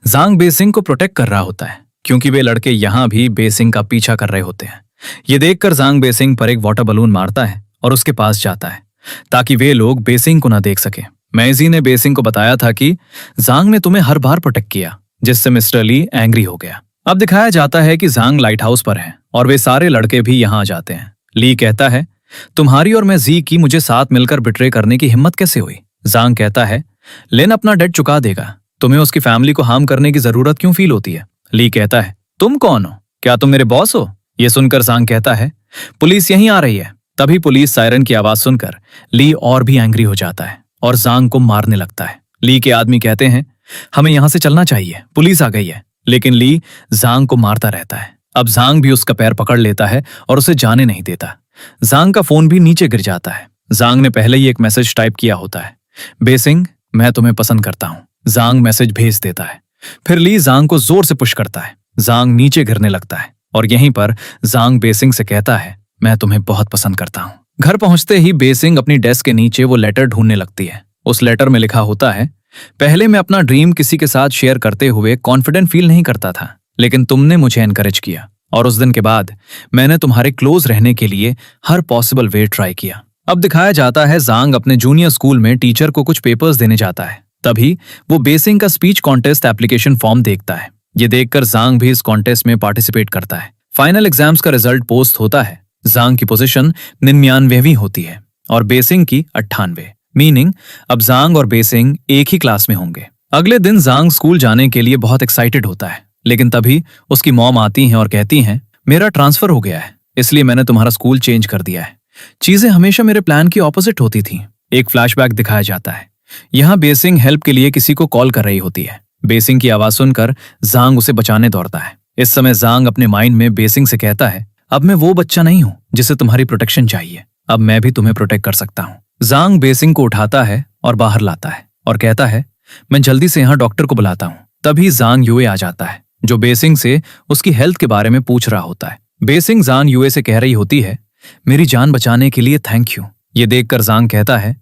जांग बेसिंग को प्रोटेक्ट कर रहा होता है क्योंकि वे लड़के यहां भी बेसिंग का पीछा कर रहे होते हैं। ये देखकर जांग बेसिंग पर एक वाटर बलून मारता है और उसके पास जाता है ताकि वे लोग बेसिंग को ना देख सके। मैजी ने बेसिंग को बताया था कि जांग ने तुम्हें हर बार प्रोटेक्ट किया, जिससे मिस्टर ली एंग्री हो गया। अब दिखाया जाता है कि जांग लाइट हाउस पर है और वे सारे लड़के भी यहां आ जाते हैं। ली कहता है, तुम्हारी और मैं जी की मुझे साथ मिलकर बिट्रे करने की हिम्मत कैसे हुई? जांग कहता है, लिन अपना डेट चुका देगा, तुम्हें उसकी फैमिली को हार्म करने की जरूरत क्यों फील होती है? ली कहता है, तुम कौन हो? क्या तुम मेरे बॉस हो? ये सुनकर जांग कहता है, पुलिस यहीं आ रही है। तभी पुलिस सायरन की आवाज सुनकर ली और भी एंग्री हो जाता है और जांग को मारने लगता है। ली के आदमी कहते हैं, हमें यहां से चलना चाहिए, पुलिस आ गई है। लेकिन ली जांग को मारता रहता है। अब जांग भी उसका पैर पकड़ लेता है और उसे जाने नहीं देता। जांग का फोन भी नीचे गिर जाता है। जांग ने पहले ही एक मैसेज टाइप किया होता है, बेसिंग मैं तुम्हें पसंद करता हूं। जांग मैसेज भेज देता है। फिर ली जांग को जोर से पुश करता है। जांग नीचे गिरने लगता है और यहीं पर जांग बेसिंग से कहता है, मैं तुम्हें बहुत पसंद करता हूं। घर पहुंचते ही बेसिंग अपनी डेस्क के नीचे वो लेटर ढूंढने लगती है। उस लेटर में लिखा होता है, पहले मैं अपना ड्रीम किसी के साथ शेयर करते हुए कॉन्फिडेंट फील नहीं करता था, लेकिन तुमने मुझे एनकरेज किया और उस दिन के बाद मैंने तुम्हारे क्लोज रहने के लिए हर पॉसिबल वे ट्राई किया। अब दिखाया जाता है जांग अपने जूनियर स्कूल में टीचर को कुछ पेपर्स देने जाता है। तभी वो बेसिंग का स्पीच कॉन्टेस्ट एप्लीकेशन फॉर्म देखता है। ये देखकर जांग भी इस कॉन्टेस्ट में पार्टिसिपेट करता है। फाइनल एग्जाम्स का रिजल्ट पोस्ट होता है। जांग की पोजीशन 99वीं होती है और बेसिंग की 98, मीनिंग अब जांग और बेसिंग एक ही क्लास में होंगे। अगले दिन जांग स्कूल जाने के लिए बहुत एक्साइटेड होता है, लेकिन तभी उसकी मॉम आती हैं और कहती हैं, मेरा ट्रांसफर हो गया है, इसलिए मैंने तुम्हारा स्कूल चेंज कर दिया है। चीजें हमेशा मेरे प्लान की ऑपोजिट होती थी। एक फ्लैशबैक दिखाया जाता है। यहाँ बेसिंग हेल्प के लिए किसी को कॉल कर रही होती है। बेसिंग की आवाज सुनकर जांग उसे बचाने दौड़ता है। इस समय जांग अपने माइंड में बेसिंग से कहता है, अब मैं वो बच्चा नहीं हूं जिसे तुम्हारी प्रोटेक्शन चाहिए, अब मैं भी तुम्हें प्रोटेक्ट कर सकता हूं। जांग बेसिंग को उठाता है और बाहर लाता है और कहता है, मैं जल्दी से यहाँ डॉक्टर को बुलाता हूँ। तभी जांग यूए आ जाता है, जो बेसिंग से उसकी हेल्थ के बारे में पूछ रहा होता है। बेसिंग जांग यूए से कह रही होती है, मेरी जान बचाने के लिए थैंक यू। ये देखकर जांग कहता है,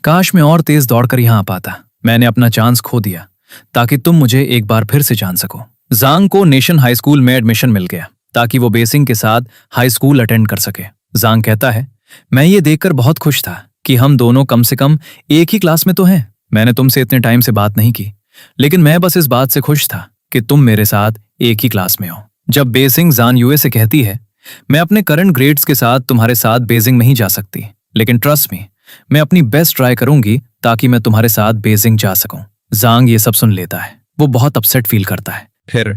काश मैं और तेज दौड़कर यहाँ आ पाता, मैंने अपना चांस खो दिया ताकि तुम मुझे एक बार फिर से जान सको। जांग को नेशन हाई स्कूल में एडमिशन मिल गया ताकि वो बेसिंग के साथ हाई स्कूल अटेंड कर सके। जांग कहता है, मैं ये देखकर बहुत खुश था कि हम दोनों कम से कम एक ही क्लास में तो हैं। मैंने तुमसे इतने टाइम से बात नहीं की, लेकिन मैं बस इस बात से खुश था कि तुम मेरे साथ एक ही क्लास में हो। जब बेसिंग जान यूए से कहती है, मैं अपने करंट ग्रेड्स के साथ तुम्हारे साथ बेजिंग नहीं जा सकती, लेकिन ट्रस्ट मी, मैं अपनी बेस्ट ट्राई करूंगी ताकि मैं तुम्हारे साथ बेजिंग जा सकूं। जांग ये सब सुन लेता है। वो बहुत अपसेट फील करता है। फिर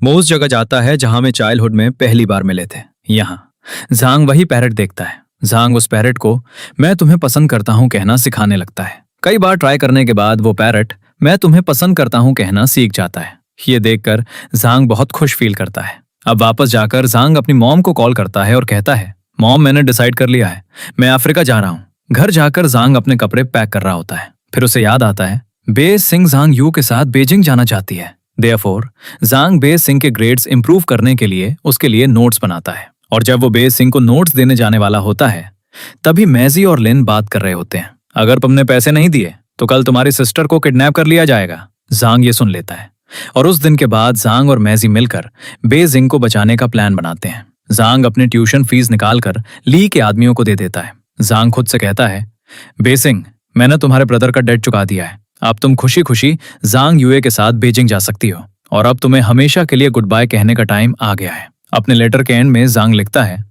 वो उस जगह जाता है जहां में चाइल्डहुड में पहली बार मिले थे। यहाँ जांग वही पैरट देखता है। जांग उस पैरट को मैं तुम्हें पसंद करता हूं कहना सिखाने लगता है। कई बार ट्राई करने के बाद वो पैरट मैं तुम्हें पसंद करता हूं कहना सीख जाता है। ये देखकर जांग बहुत खुश फील करता है। अब वापस जाकर जांग अपनी मॉम को कॉल करता है और कहता है, मॉम मैंने डिसाइड कर लिया है, मैं अफ्रीका जा रहा हूँ। घर जाकर जांग अपने कपड़े पैक कर रहा होता है। फिर उसे याद आता है बे सिंह जांग यू के साथ बीजिंग जाना चाहती है। देयरफॉर जांग बे सिंह के ग्रेड्स इंप्रूव करने के लिए उसके लिए नोट्स बनाता है। और जब वो बे सिंह को नोट्स देने जाने वाला होता है, तभी मैजी और लिन बात कर रहे होते हैं। अगर तुमने पैसे नहीं दिए तो कल तुम्हारी सिस्टर को किडनैप कर लिया जाएगा। जांग ये सुन लेता है और उस दिन के बाद जांग और मैजी मिलकर बे सिंह को बचाने का प्लान बनाते हैं। जांग अपने ट्यूशन फीस निकालकर ली के आदमियों को दे देता है। जांग खुद से कहता है, बे सिंह मैंने तुम्हारे ब्रदर का डेट चुका दिया है, अब तुम खुशी खुशी जांग यूए के साथ बीजिंग जा सकती हो और अब तुम्हें हमेशा के लिए गुड बाय कहने का टाइम आ गया है। अपने लेटर के एंड में जांग लिखता है,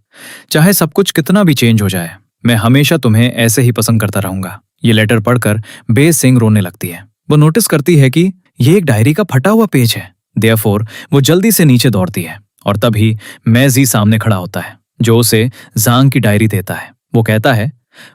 चाहे सब कुछ कितना भी चेंज हो जाए, मैं हमेशा तुम्हें ऐसे ही पसंद करता रहूंगा। ये लेटर पढ़कर बे सिंह रोने लगती है। वो नोटिस करती है कि ये एक डायरी का फटा हुआ पेज है। देयरफॉर वो जल्दी से नीचे दौड़ती है और तभी मैजी सामने खड़ा होता है, जो उसे जांग की डायरी देता है। वो कहता है,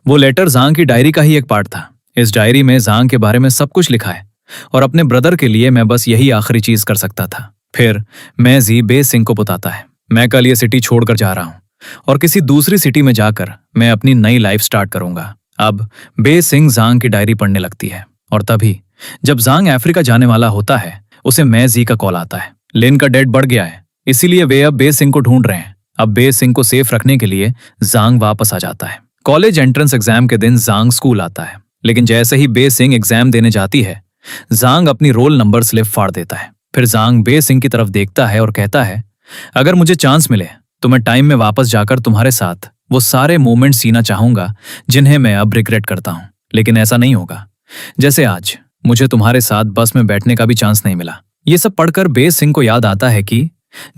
वो लेटर जांग की डायरी का ही एक पार्ट था। इस डायरी में जांग के बारे में सब कुछ लिखा है और अपने ब्रदर के लिए मैं बस यही आखिरी चीज कर सकता था। फिर मैजी बे सिंह को बताता है, मैं कल ये सिटी छोड़कर जा रहा हूँ और किसी दूसरी सिटी में जाकर मैं अपनी नई लाइफ स्टार्ट करूंगा। अब बे सिंह जांग की डायरी पढ़ने लगती है और तभी जब जांग अफ्रीका जाने वाला होता है, उसे मैजी का कॉल आता है। लिन का डेट बढ़ गया है, इसीलिए वे अब बे सिंह को ढूंढ रहे हैं। अब बे सिंह को सेफ रखने के लिए जांग वापस आ जाता है। कॉलेज एंट्रेंस एग्जाम के दिन जांग स्कूल आता है, लेकिन जैसे ही बे सिंह एग्जाम देने जाती है, जांग अपनी रोल नंबर स्लिप फाड़ देता है। फिर जांग बे सिंह की तरफ देखता है और कहता है, अगर मुझे चांस मिले तो मैं टाइम में वापस जाकर तुम्हारे साथ वो सारे मोमेंट्स जीना चाहूंगा जिन्हें मैं अब रिग्रेट करता हूं, लेकिन ऐसा नहीं होगा। जैसे आज मुझे तुम्हारे साथ बस में बैठने का भी चांस नहीं मिला। ये सब पढ़कर बे सिंह को याद आता है कि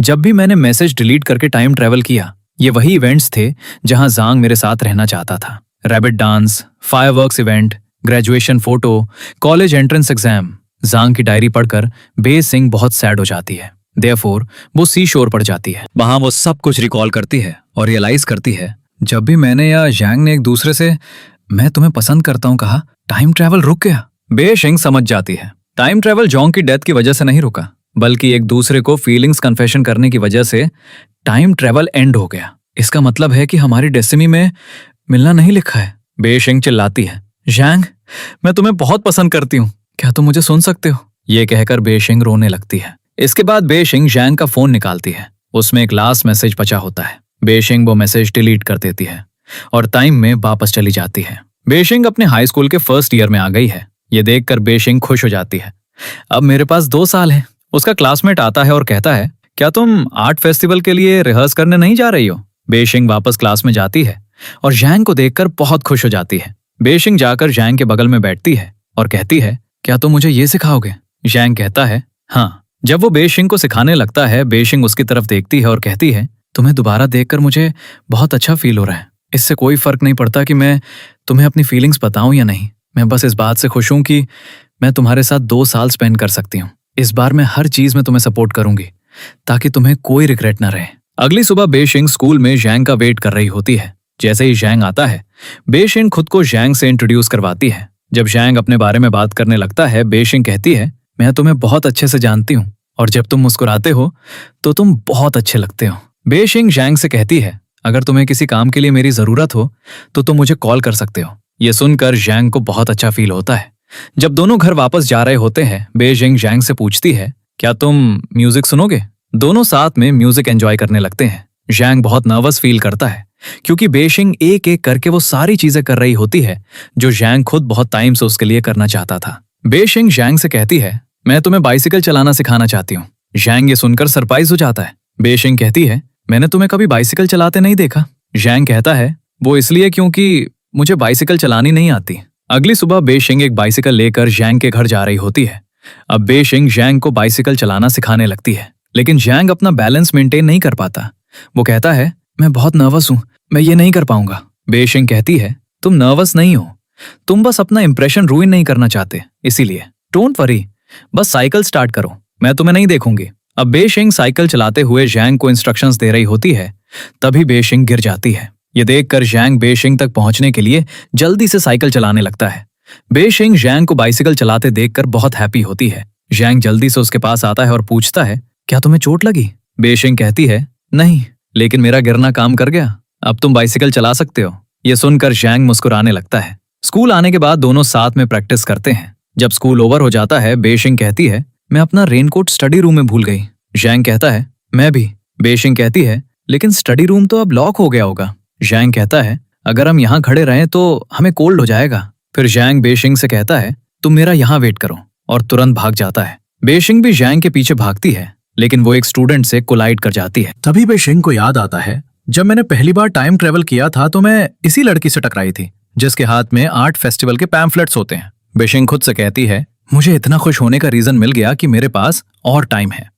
जब भी मैंने मैसेज डिलीट करके टाइम ट्रेवल किया, ये वही इवेंट्स थे जहां जांग मेरे साथ रहना चाहता था। Rabbit dance, fireworks event, graduation photo, college entrance exam. Jang की डायरी पढ़कर बे सिंह बहुत सैड हो जाती है। देयरफॉर वो सी शोर पर जाती है। वहां वो सब कुछ रिकॉल करती है और रियलाइज करती है, जब भी मैंने या जैंग ने एक दूसरे से मैं तुम्हें पसंद करता हूं कहा, टाइम ट्रेवल रुक गया। बे सिंह समझ जाती है, टाइम ट्रेवल जोंग की डेथ की वजह से नहीं रुका, बल्कि एक दूसरे को फीलिंग्स कन्फेशन करने की वजह से टाइम ट्रेवल एंड हो गया। इसका मतलब है कि हमारी डेस्टिनी में मिलना नहीं लिखा है। बे सिंह चिल्लाती है, जैंग मैं तुम्हें बहुत पसंद करती हूँ, क्या तुम मुझे सुन सकते हो? ये कहकर बे सिंह रोने लगती है। इसके बाद बे सिंह जैंग का फोन निकालती है। उसमें एक लास्ट मैसेज बचा होता है। बे सिंह वो मैसेज डिलीट कर देती है और टाइम में वापस चली जाती है। बे सिंह अपने हाई स्कूल के फर्स्ट ईयर में आ गई है। ये देखकर बे सिंह खुश हो जाती है, अब मेरे पास 2 साल हैं। उसका क्लासमेट आता है और कहता है, क्या तुम आर्ट फेस्टिवल के लिए रिहर्स करने नहीं जा रही हो? बे सिंह वापस क्लास में जाती है और जैंग को देखकर बहुत खुश हो जाती है। बेशिंग जाकर जैंग के बगल में बैठती है और कहती है, क्या तुम मुझे ये सिखाओगे? जैंग कहता है, हाँ। जब वो बेशिंग को सिखाने लगता है, बेशिंग उसकी तरफ देखती है और कहती है, तुम्हें दोबारा देखकर मुझे बहुत अच्छा फील हो रहा है। इससे कोई फर्क नहीं पड़ता कि मैं तुम्हें अपनी फीलिंग्स बताऊं या नहीं। मैं बस इस बात से खुश हूं कि मैं तुम्हारे साथ 2 साल स्पेंड कर सकती हूँ। इस बार मैं हर चीज में तुम्हें सपोर्ट करूंगी ताकि तुम्हें कोई रिग्रेट ना रहे। अगली सुबह बेशिंग स्कूल में जैंग का वेट कर रही होती है। जैसे ही जैंग आता है, बेशिंग खुद को जैंग से इंट्रोड्यूस करवाती है। जब जैंग अपने बारे में बात करने लगता है, बेशिंग कहती है, मैं तुम्हें बहुत अच्छे से जानती हूँ और जब तुम मुस्कुराते हो तो तुम बहुत अच्छे लगते हो। बेशिंग जैंग से कहती है, अगर तुम्हें किसी काम के लिए मेरी जरूरत हो तो तुम मुझे कॉल कर सकते हो। ये सुनकर जैंग को बहुत अच्छा फील होता है। जब दोनों घर वापस जा रहे होते हैं, बेशिंग जैंग से पूछती है, क्या तुम म्यूजिक सुनोगे? दोनों साथ में म्यूजिक एंजॉय करने लगते हैं। जैंग बहुत नर्वस फील करता है क्योंकि बेशिंग एक एक करके वो सारी चीजें कर रही होती है जो जैंग खुद बहुत टाइम से उसके लिए करना चाहता था। बेशिंग जैंग से कहती है, मैं तुम्हें बाइसिकल चलाना सिखाना चाहती हूँ। जैंग ये सुनकर सरप्राइज हो जाता है। बेशिंग कहती है, मैंने तुम्हें कभी बाइसिकल चलाते नहीं देखा। जैंग कहता है, वो इसलिए क्योंकि मुझे बाइसिकल चलानी नहीं आती। अगली सुबह बेशिंग एक बाइसिकल लेकर जैंग के घर जा रही होती है। अब बेशिंग जैंग को बाइसिकल चलाना सिखाने लगती है, लेकिन जैंग अपना बैलेंस मेंटेन नहीं कर पाता। वो कहता है, मैं बहुत नर्वस हूँ, मैं ये नहीं कर पाऊंगा। बेशिंग कहती है, तुम नर्वस नहीं हो, तुम बस अपना इंप्रेशन रूइन नहीं करना चाहते, इसीलिए डोंट वरी, बस साइकिल स्टार्ट करो, मैं तुम्हें नहीं देखूंगी। अब बेशिंग साइकिल चलाते हुए जैंग को इंस्ट्रक्शंस दे रही होती है, तभी बेशिंग गिर जाती है। ये देखकर जैंग बेशिंग तक पहुंचने के लिए जल्दी से साइकिल चलाने लगता है। बेशिंग जैंग को बाइसिकल चलाते देखकर बहुत हैप्पी होती है। जैंग जल्दी से उसके पास आता है और पूछता है, क्या तुम्हें चोट लगी? बेशिंग कहती है, नहीं, लेकिन मेरा गिरना काम कर गया, अब तुम बाइसिकल चला सकते हो। ये सुनकर जैंग मुस्कुराने लगता है। स्कूल आने के बाद दोनों साथ में प्रैक्टिस करते हैं। जब स्कूल ओवर हो जाता है, बेशिंग कहती है, मैं अपना रेनकोट स्टडी रूम में भूल गई। जैंग कहता है, मैं भी। बेशिंग कहती है, लेकिन स्टडी रूम तो अब लॉक हो गया होगा। जैंग कहता है, अगर हम यहाँ खड़े रहें तो हमें कोल्ड हो जाएगा। फिर जैंग बेशिंग से कहता है, तुम मेरा यहाँ वेट करो, और तुरंत भाग जाता है। बेशिंग भी जैंग के पीछे भागती है, लेकिन वो एक स्टूडेंट से कोलाइड कर जाती है। तभी बेशिंग को याद आता है, जब मैंने पहली बार टाइम ट्रेवल किया था तो मैं इसी लड़की से टकराई थी जिसके हाथ में आर्ट फेस्टिवल के पैम्फलेट्स होते हैं। बेशिंग खुद से कहती है, मुझे इतना खुश होने का रीजन मिल गया कि मेरे पास और टाइम है।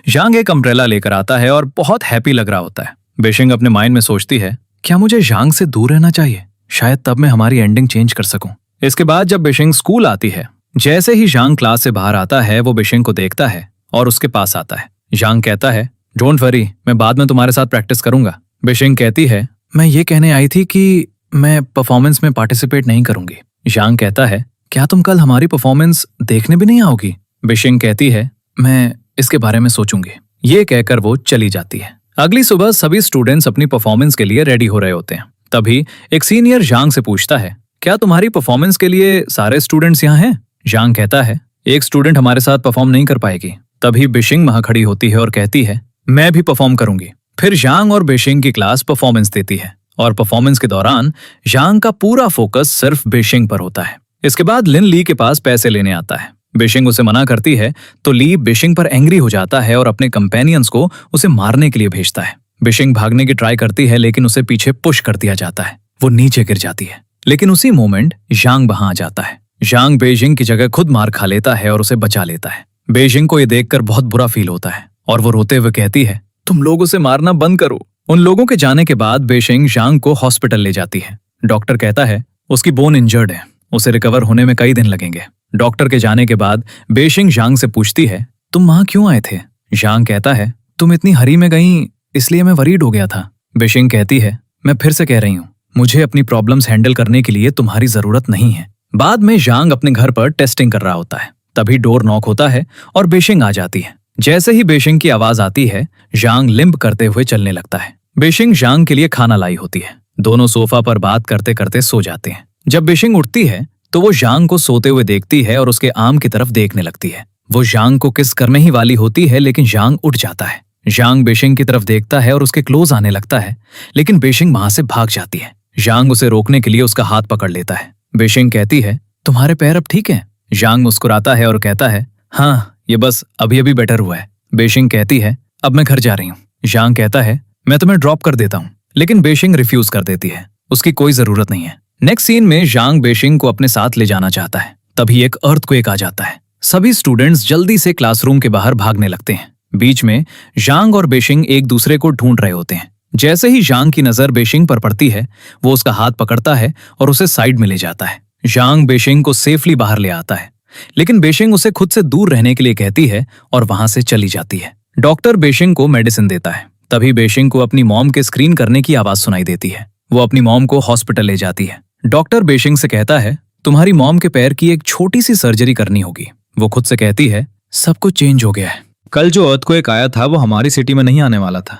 जैंग एक अम्ब्रेला लेकर आता है और बहुत हैप्पी लग रहा होता है। बेशिंग अपने माइंड में सोचती है, क्या मुझे जैंग से दूर रहना चाहिए? शायद तब मैं हमारी एंडिंग चेंज कर सकूं। इसके बाद जब बेशिंग स्कूल आती है, जैसे ही जैंग क्लास से बाहर आता है, वो बेशिंग को देखता है और उसके पास आता है। जैंग कहता है, डोंट वरी, मैं बाद में तुम्हारे साथ प्रैक्टिस करूंगा। बेशिंग कहती है, मैं ये कहने आई थी कि मैं परफॉर्मेंस में पार्टिसिपेट नहीं करूंगी। जैंग कहता है, क्या तुम कल हमारी परफॉर्मेंस देखने भी नहीं आओगी? बेशिंग कहती है, मैं इसके बारे में सोचूंगी। ये कहकर वो चली जाती है। अगली सुबह सभी स्टूडेंट्स अपनी परफॉर्मेंस के लिए रेडी हो रहे होते हैं। तभी एक सीनियर जैंग से पूछता है, क्या तुम्हारी परफॉर्मेंस के लिए सारे स्टूडेंट्स यहाँ हैं? जैंग कहता है, एक स्टूडेंट हमारे साथ परफॉर्म नहीं कर पाएगी। तभी बेशिंग वहां खड़ी होती है और कहती है, मैं भी परफॉर्म करूंगी। फिर जैंग और बेशिंग की क्लास परफॉर्मेंस देती है और परफॉर्मेंस के दौरान जैंग का पूरा फोकस सिर्फ बेशिंग पर होता है। इसके बाद लिन ली के पास पैसे लेने आता है। बेशिंग उसे मना करती है तो ली बेशिंग पर एंग्री हो जाता है और अपने कंपेनियंस को उसे मारने के लिए भेजता है। बेशिंग भागने की ट्राई करती है, लेकिन उसे पीछे पुश कर दिया जाता है। वो नीचे गिर जाती है, लेकिन उसी मोमेंट जैंग वहां आ जाता है। जैंग बेजिंग की जगह खुद मार खा लेता है और उसे बचा लेता है। बेजिंग को ये देखकर बहुत बुरा फील होता है और वो रोते हुए कहती है, तुम लोग उसे मारना बंद करो। उन लोगों के जाने के बाद बेजिंग जैंग को हॉस्पिटल ले जाती है। डॉक्टर कहता है उसकी बोन इंजर्ड है, उसे रिकवर होने में कई दिन लगेंगे। डॉक्टर के जाने के बाद बेजिंग जैंग से पूछती है, तुम वहां क्यों आए थे? जैंग कहता है, तुम इतनी हरी में गई इसलिए मैं वरीड हो गया था। बेजिंग कहती है, मैं फिर से कह रही हूँ, मुझे अपनी प्रॉब्लम्स हैंडल करने के लिए तुम्हारी जरूरत नहीं है। बाद में जैंग अपने घर पर टेस्टिंग कर रहा होता है। तभी डोर नॉक होता है और बेजिंग आ जाती है। जैसे ही बेजिंग की आवाज आती है, जैंग लिम्प करते हुए चलने लगता है। बेजिंग जैंग के लिए खाना लाई होती है। दोनों सोफा पर बात करते करते सो जाते हैं। जब बेजिंग उठती है तो वो जैंग को सोते हुए देखती है और उसके आर्म की तरफ देखने लगती है। वो जैंग को किस करने ही वाली होती है, लेकिन जैंग उठ जाता है। जैंग बेजिंग की तरफ देखता है और उसके क्लोज आने लगता है, लेकिन बेजिंग वहां से भाग जाती है। जैंग उसे रोकने के लिए उसका हाथ पकड़ लेता है। बेजिंग कहती है, तुम्हारे पैर अब ठीक हैं? जैंग मुस्कुराता है और कहता है, हाँ, ये बस अभी अभी बेटर हुआ है। बेजिंग कहती है, अब मैं घर जा रही हूँ। जैंग कहता है, मैं तुम्हें ड्रॉप कर देता हूँ, लेकिन बेजिंग रिफ्यूज कर देती है। उसकी कोई जरूरत नहीं है। नेक्स्ट सीन में जांग बेशिंग को अपने साथ ले जाना चाहता है, तभी एक अर्थक्वेक आ जाता है। सभी स्टूडेंट्स जल्दी से क्लासरूम के बाहर भागने लगते हैं। बीच में जांग और बेशिंग एक दूसरे को ढूंढ रहे होते हैं। जैसे ही जांग की नजर बेशिंग पर पड़ती है, वो उसका हाथ पकड़ता है और उसे साइड में ले जाता है। जांग बेशिंग को सेफली बाहर ले आता है, लेकिन बेशिंग उसे खुद से दूर रहने के लिए कहती है और वहां से चली जाती है। डॉक्टर बेशिंग को मेडिसिन देता है, तभी बेशिंग को अपनी मॉम के स्क्रीन करने की आवाज सुनाई देती है। वो अपनी मॉम को हॉस्पिटल ले जाती है। डॉक्टर बेशिंग से कहता है, तुम्हारी मॉम के पैर की एक छोटी सी सर्जरी करनी होगी। वो खुद से कहती है, सब कुछ चेंज हो गया है। कल जो अर्थक्वेक आया था वो हमारी सिटी में नहीं आने वाला था,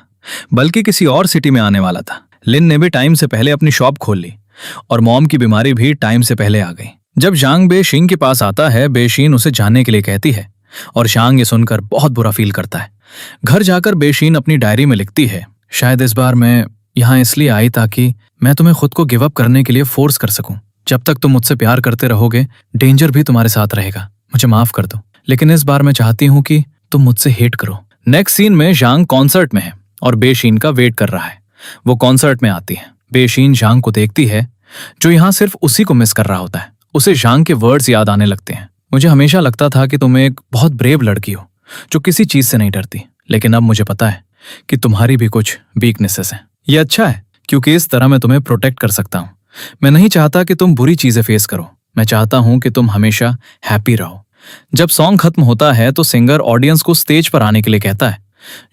बल्कि किसी और सिटी में आने वाला था। लिन ने भी टाइम से पहले अपनी शॉप खोल ली और मॉम की बीमारी भी टाइम से पहले आ गई। जब जांग बेशिंग के पास आता है, बेशिन उसे जाने के लिए कहती है और जांग ये सुनकर बहुत बुरा फील करता है। घर जाकर बेशिन अपनी डायरी में लिखती है, शायद इस बार मैं यहाँ इसलिए आई ताकि मैं तुम्हें खुद को गिव अप करने के लिए फोर्स कर सकूं। जब तक तुम मुझसे प्यार करते रहोगे, डेंजर भी तुम्हारे साथ रहेगा। मुझे माफ कर दो, लेकिन इस बार मैं चाहती हूँ कि तुम मुझसे हेट करो। नेक्स्ट सीन में जांग कॉन्सर्ट में है और बेशिन का वेट कर रहा है। वो कॉन्सर्ट में आती है। बेशिन जांग को देखती है, जो यहाँ सिर्फ उसी को मिस कर रहा होता है। उसे जांग के वर्ड्स याद आने लगते हैं। मुझे हमेशा लगता था कि तुम एक बहुत ब्रेव लड़की हो जो किसी चीज से नहीं डरती, लेकिन अब मुझे पता है कि तुम्हारी भी कुछ वीकनेसेस हैं। ये अच्छा है क्योंकि इस तरह मैं तुम्हें प्रोटेक्ट कर सकता हूँ। मैं नहीं चाहता कि तुम बुरी चीजें फेस करो, मैं चाहता हूँ कि तुम हमेशा हैप्पी रहो। जब सॉन्ग खत्म होता है तो सिंगर ऑडियंस को स्टेज पर आने के लिए कहता है।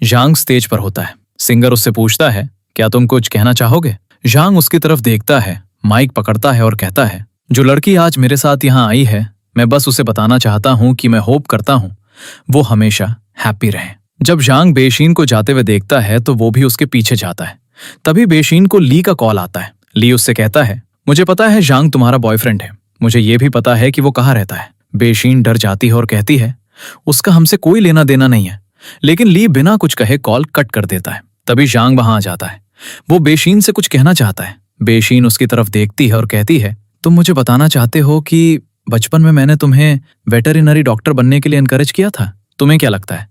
जांग स्टेज पर होता है। सिंगर उससे पूछता है, क्या तुम कुछ कहना चाहोगे? जांग उसकी तरफ देखता है, माइक पकड़ता है और कहता है, जो लड़की आज मेरे साथ यहाँ आई है, मैं बस उसे बताना चाहता हूँ कि मैं होप करता हूँ वो हमेशा हैप्पी रहे। जब जांग बेशिन को जाते हुए देखता है तो वो भी उसके पीछे जाता है। तभी बेशिन को ली का कॉल आता है। ली उससे कहता है, मुझे पता है जांग तुम्हारा बॉयफ्रेंड है, मुझे ये भी पता है कि वो कहाँ रहता है। बेशिन डर जाती है और कहती है, उसका हमसे कोई लेना देना नहीं है। लेकिन ली बिना कुछ कहे कॉल कट कर देता है। तभी जांग वहां आ जाता है। वो बेशिन से कुछ कहना चाहता है। बेशिन उसकी तरफ देखती है और कहती है, तुम मुझे बताना चाहते हो कि बचपन में मैंने तुम्हें वेटरिनरी डॉक्टर बनने के लिए एनकरेज किया था? तुम्हें क्या लगता है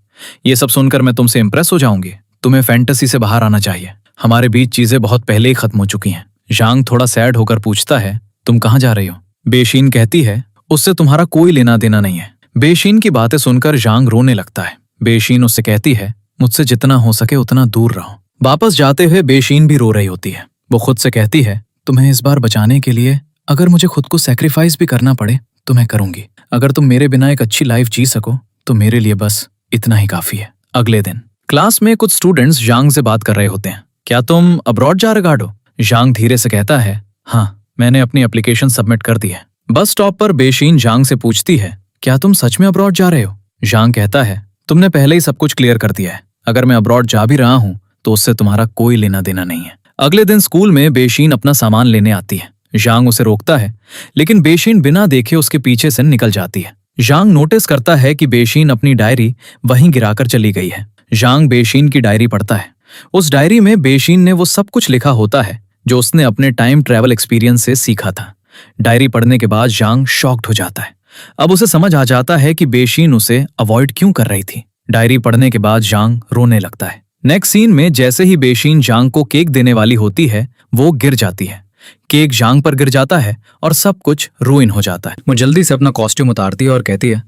ये सब सुनकर मैं तुमसे इंप्रेस हो जाऊंगी? तुम्हें फैंटेसी से बाहर आना चाहिए। हमारे बीच चीजें बहुत पहले ही खत्म हो चुकी हैं। जांग थोड़ा सैड होकर पूछता है, तुम कहाँ जा रही हो? बेशिन कहती है, उससे तुम्हारा कोई लेना देना नहीं है। बेशिन की बातें सुनकर जांग रोने लगता है। बेशिन उससे कहती है, मुझसे जितना हो सके उतना दूर रहो। वापस जाते हुए बेशिन भी रो रही होती है। वो खुद से कहती है, तुम्हें इस बार बचाने के लिए अगर मुझे खुद को सैक्रिफाइस भी करना पड़े तो मैं करूंगी। अगर तुम मेरे बिना एक अच्छी लाइफ जी सको तो मेरे लिए बस इतना ही काफी है। अगले दिन क्लास में कुछ स्टूडेंट्स जांग से बात कर रहे होते हैं। क्या तुम अब्रॉड जा रहे हो? जांग धीरे से कहता है, हाँ, मैंने अपनी एप्लीकेशन सबमिट कर दी है। बस स्टॉप पर बेशिन जांग से पूछती है, क्या तुम सच में अब्रॉड जा रहे हो? जांग कहता है, तुमने पहले ही सब कुछ क्लियर कर दिया है। अगर मैं अब्रॉड जा भी रहा हूँ तो उससे तुम्हारा कोई लेना देना नहीं है। अगले दिन स्कूल में बेशिन अपना सामान लेने आती है। जांग उसे रोकता है, लेकिन बेशिन बिना देखे उसके पीछे से निकल जाती है। जांग नोटिस करता है कि बेशिन अपनी डायरी वहीं गिराकर चली गई है। जांग बेशिन की डायरी पढ़ता है। उस डायरी में बेशिन ने वो सब कुछ लिखा होता है जो उसने अपने टाइम ट्रैवल एक्सपीरियंस से सीखा था। डायरी पढ़ने के बाद जांग शॉक्ड हो जाता है। अब उसे समझ आ जाता है कि बेशिन उसे अवॉइड क्यों कर रही थी। डायरी पढ़ने के बाद जांग रोने लगता है। नेक्स्ट सीन में जैसे ही बेशिन जांग को केक देने वाली होती है, वो गिर जाती है। केक जांग पर गिर जाता है और सब कुछ रूइन हो जाता है। वो जल्दी से अपना कॉस्ट्यूम उतारती है और कहती है,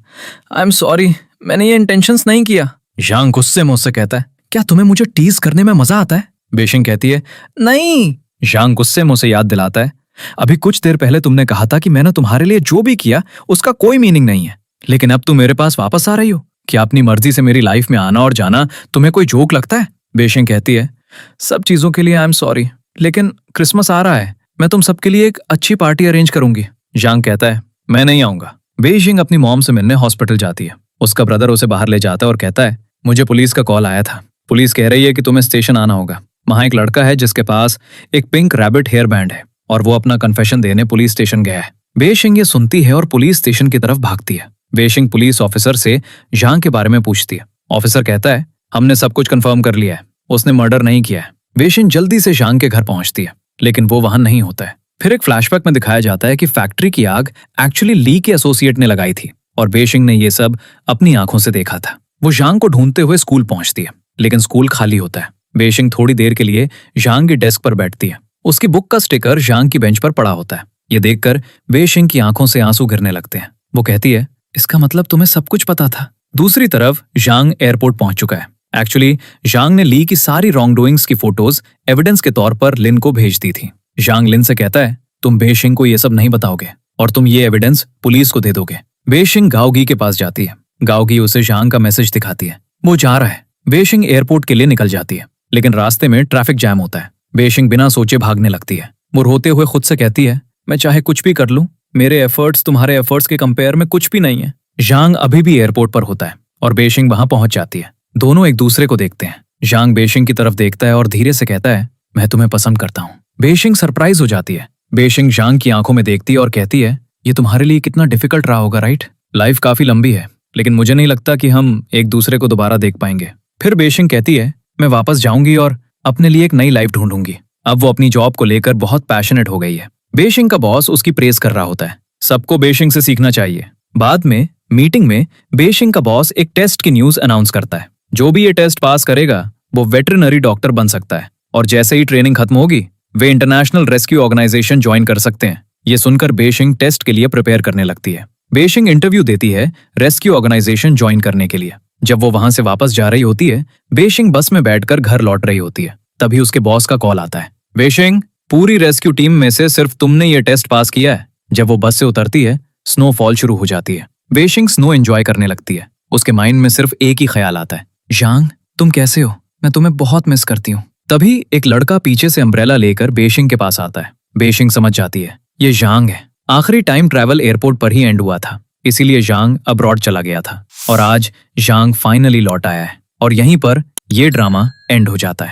आई एम सॉरी, मैंने ये इंटेंशंस नहीं किया। जांग गुस्से में उससे कहता है, क्या तुम्हें मुझे टीज करने में मजा आता है? बेशिन कहती है, नहीं। जांग गुस्से में उसे याद दिलाता है, अभी कुछ देर पहले तुमने कहा था कि मैंने तुम्हारे लिए जो भी किया उसका कोई मीनिंग नहीं है, लेकिन अब तुम मेरे पास वापस आ रही हो। क्या अपनी मर्जी से मेरी लाइफ में आना और जाना तुम्हें कोई जोक लगता है? बेशिन कहती है, सब चीजों के लिए आई एम सॉरी, लेकिन क्रिसमस आ रहा है, मैं तुम सबके लिए एक अच्छी पार्टी अरेंज करूंगी। जांग कहता है, मैं नहीं आऊंगा। बेशिंग अपनी मॉम से मिलने हॉस्पिटल जाती है। उसका ब्रदर उसे बाहर ले जाता है और कहता है, मुझे पुलिस का कॉल आया था। पुलिस कह रही है कि तुम्हें स्टेशन आना होगा। वहां एक लड़का है जिसके पास एक पिंक रैबिट हेयर बैंड है और वो अपना कन्फेशन देने पुलिस स्टेशन गया है। बेशिंग ये सुनती है और पुलिस स्टेशन की तरफ भागती है। बेशिंग पुलिस ऑफिसर से जांग के बारे में पूछती है। ऑफिसर कहता है, हमने सब कुछ कंफर्म कर लिया है, उसने मर्डर नहीं किया है। बेशिंग जल्दी से जांग के घर पहुंचती है, लेकिन वो वहां नहीं होता है। फिर एक फ्लैशबैक में दिखाया जाता है कि फैक्ट्री की आग एक्चुअली ली के एसोसिएट ने लगाई थी और बेशिंग ने ये सब अपनी आंखों से देखा था। वो जांग को ढूंढते हुए स्कूल पहुंचती है, लेकिन स्कूल खाली होता है। बेशिंग थोड़ी देर के लिए जांग की डेस्क पर बैठती है। उसकी बुक का स्टिकर जांग की बेंच पर पड़ा होता है। ये देखकर बेशिंग की आंखों से आंसू गिरने लगते हैं। वो कहती है, इसका मतलब तुम्हें सब कुछ पता था। दूसरी तरफ जांग एयरपोर्ट पहुंच चुका है। एक्चुअली जांग ने ली की सारी रॉन्ग डूइंग्स की फोटोज एविडेंस के तौर पर लिन को भेज दी थी। जांग लिन से कहता है, तुम बेशिंग को ये सब नहीं बताओगे और तुम ये एविडेंस पुलिस को दे दोगे। बेशिंग गाओगी के पास जाती है। गाओगी उसे जांग का मैसेज दिखाती है। वो जा रहा है। बेशिंग एयरपोर्ट के लिए निकल जाती है, लेकिन रास्ते में ट्रैफिक जैम होता है। बेशिंग बिना सोचे भागने लगती है। वो रोते हुए खुद से कहती है, मैं चाहे कुछ भी कर लूं, मेरे एफर्ट्स तुम्हारे एफर्ट्स के कंपेयर में कुछ भी नहीं है। जांग अभी भी एयरपोर्ट पर होता है और बेशिंग वहां पहुंच जाती है। दोनों एक दूसरे को देखते हैं। जांग बेशिंग की तरफ देखता है और धीरे से कहता है, मैं तुम्हें पसंद करता हूँ। बेशिंग सरप्राइज हो जाती है। बेशिंग जांग की आंखों में देखती है और कहती है, ये तुम्हारे लिए कितना डिफिकल्ट रहा होगा, राइट? लाइफ काफी लंबी है, लेकिन मुझे नहीं लगता कि हम एक दूसरे को दोबारा देख पाएंगे। फिर बेशिंग कहती है, मैं वापस जाऊंगी और अपने लिए एक नई लाइफ ढूंढूंगी। अब वो अपनी जॉब को लेकर बहुत पैशनेट हो गई है। बेशिंग का बॉस उसकी प्रेस कर रहा होता है। सबको बेशिंग से सीखना चाहिए। बाद में मीटिंग में बेशिंग का बॉस एक टेस्ट की न्यूज अनाउंस करता है। जो भी ये टेस्ट पास करेगा वो वेटरनरी डॉक्टर बन सकता है और जैसे ही ट्रेनिंग खत्म होगी वे इंटरनेशनल रेस्क्यू ऑर्गेनाइजेशन ज्वाइन कर सकते हैं। ये सुनकर बेशिंग टेस्ट के लिए प्रिपेयर करने लगती है। बेशिंग इंटरव्यू देती है रेस्क्यू ऑर्गेनाइजेशन ज्वाइन करने के लिए। जब वो वहां से वापस जा रही होती है, बेशिंग बस में बैठकर घर लौट रही होती है। तभी उसके बॉस का कॉल आता है। बेशिंग, पूरी रेस्क्यू टीम में से सिर्फ तुमने ये टेस्ट पास किया है। जब वो बस से उतरती है, स्नोफॉल शुरू हो जाती है। बेशिंग स्नो एंजॉय करने लगती है। उसके माइंड में सिर्फ एक ही ख्याल आता है, जांग तुम कैसे हो? मैं तुम्हें बहुत मिस करती हूँ। तभी एक लड़का पीछे से अम्ब्रेला लेकर बेशिंग के पास आता है। बेशिंग समझ जाती है, ये जांग है। आखिरी टाइम ट्रैवल एयरपोर्ट पर ही एंड हुआ था, इसीलिए जांग अब्रॉड चला गया था और आज जांग फाइनली लौट आया है और यहीं पर यह ड्रामा एंड हो जाता है।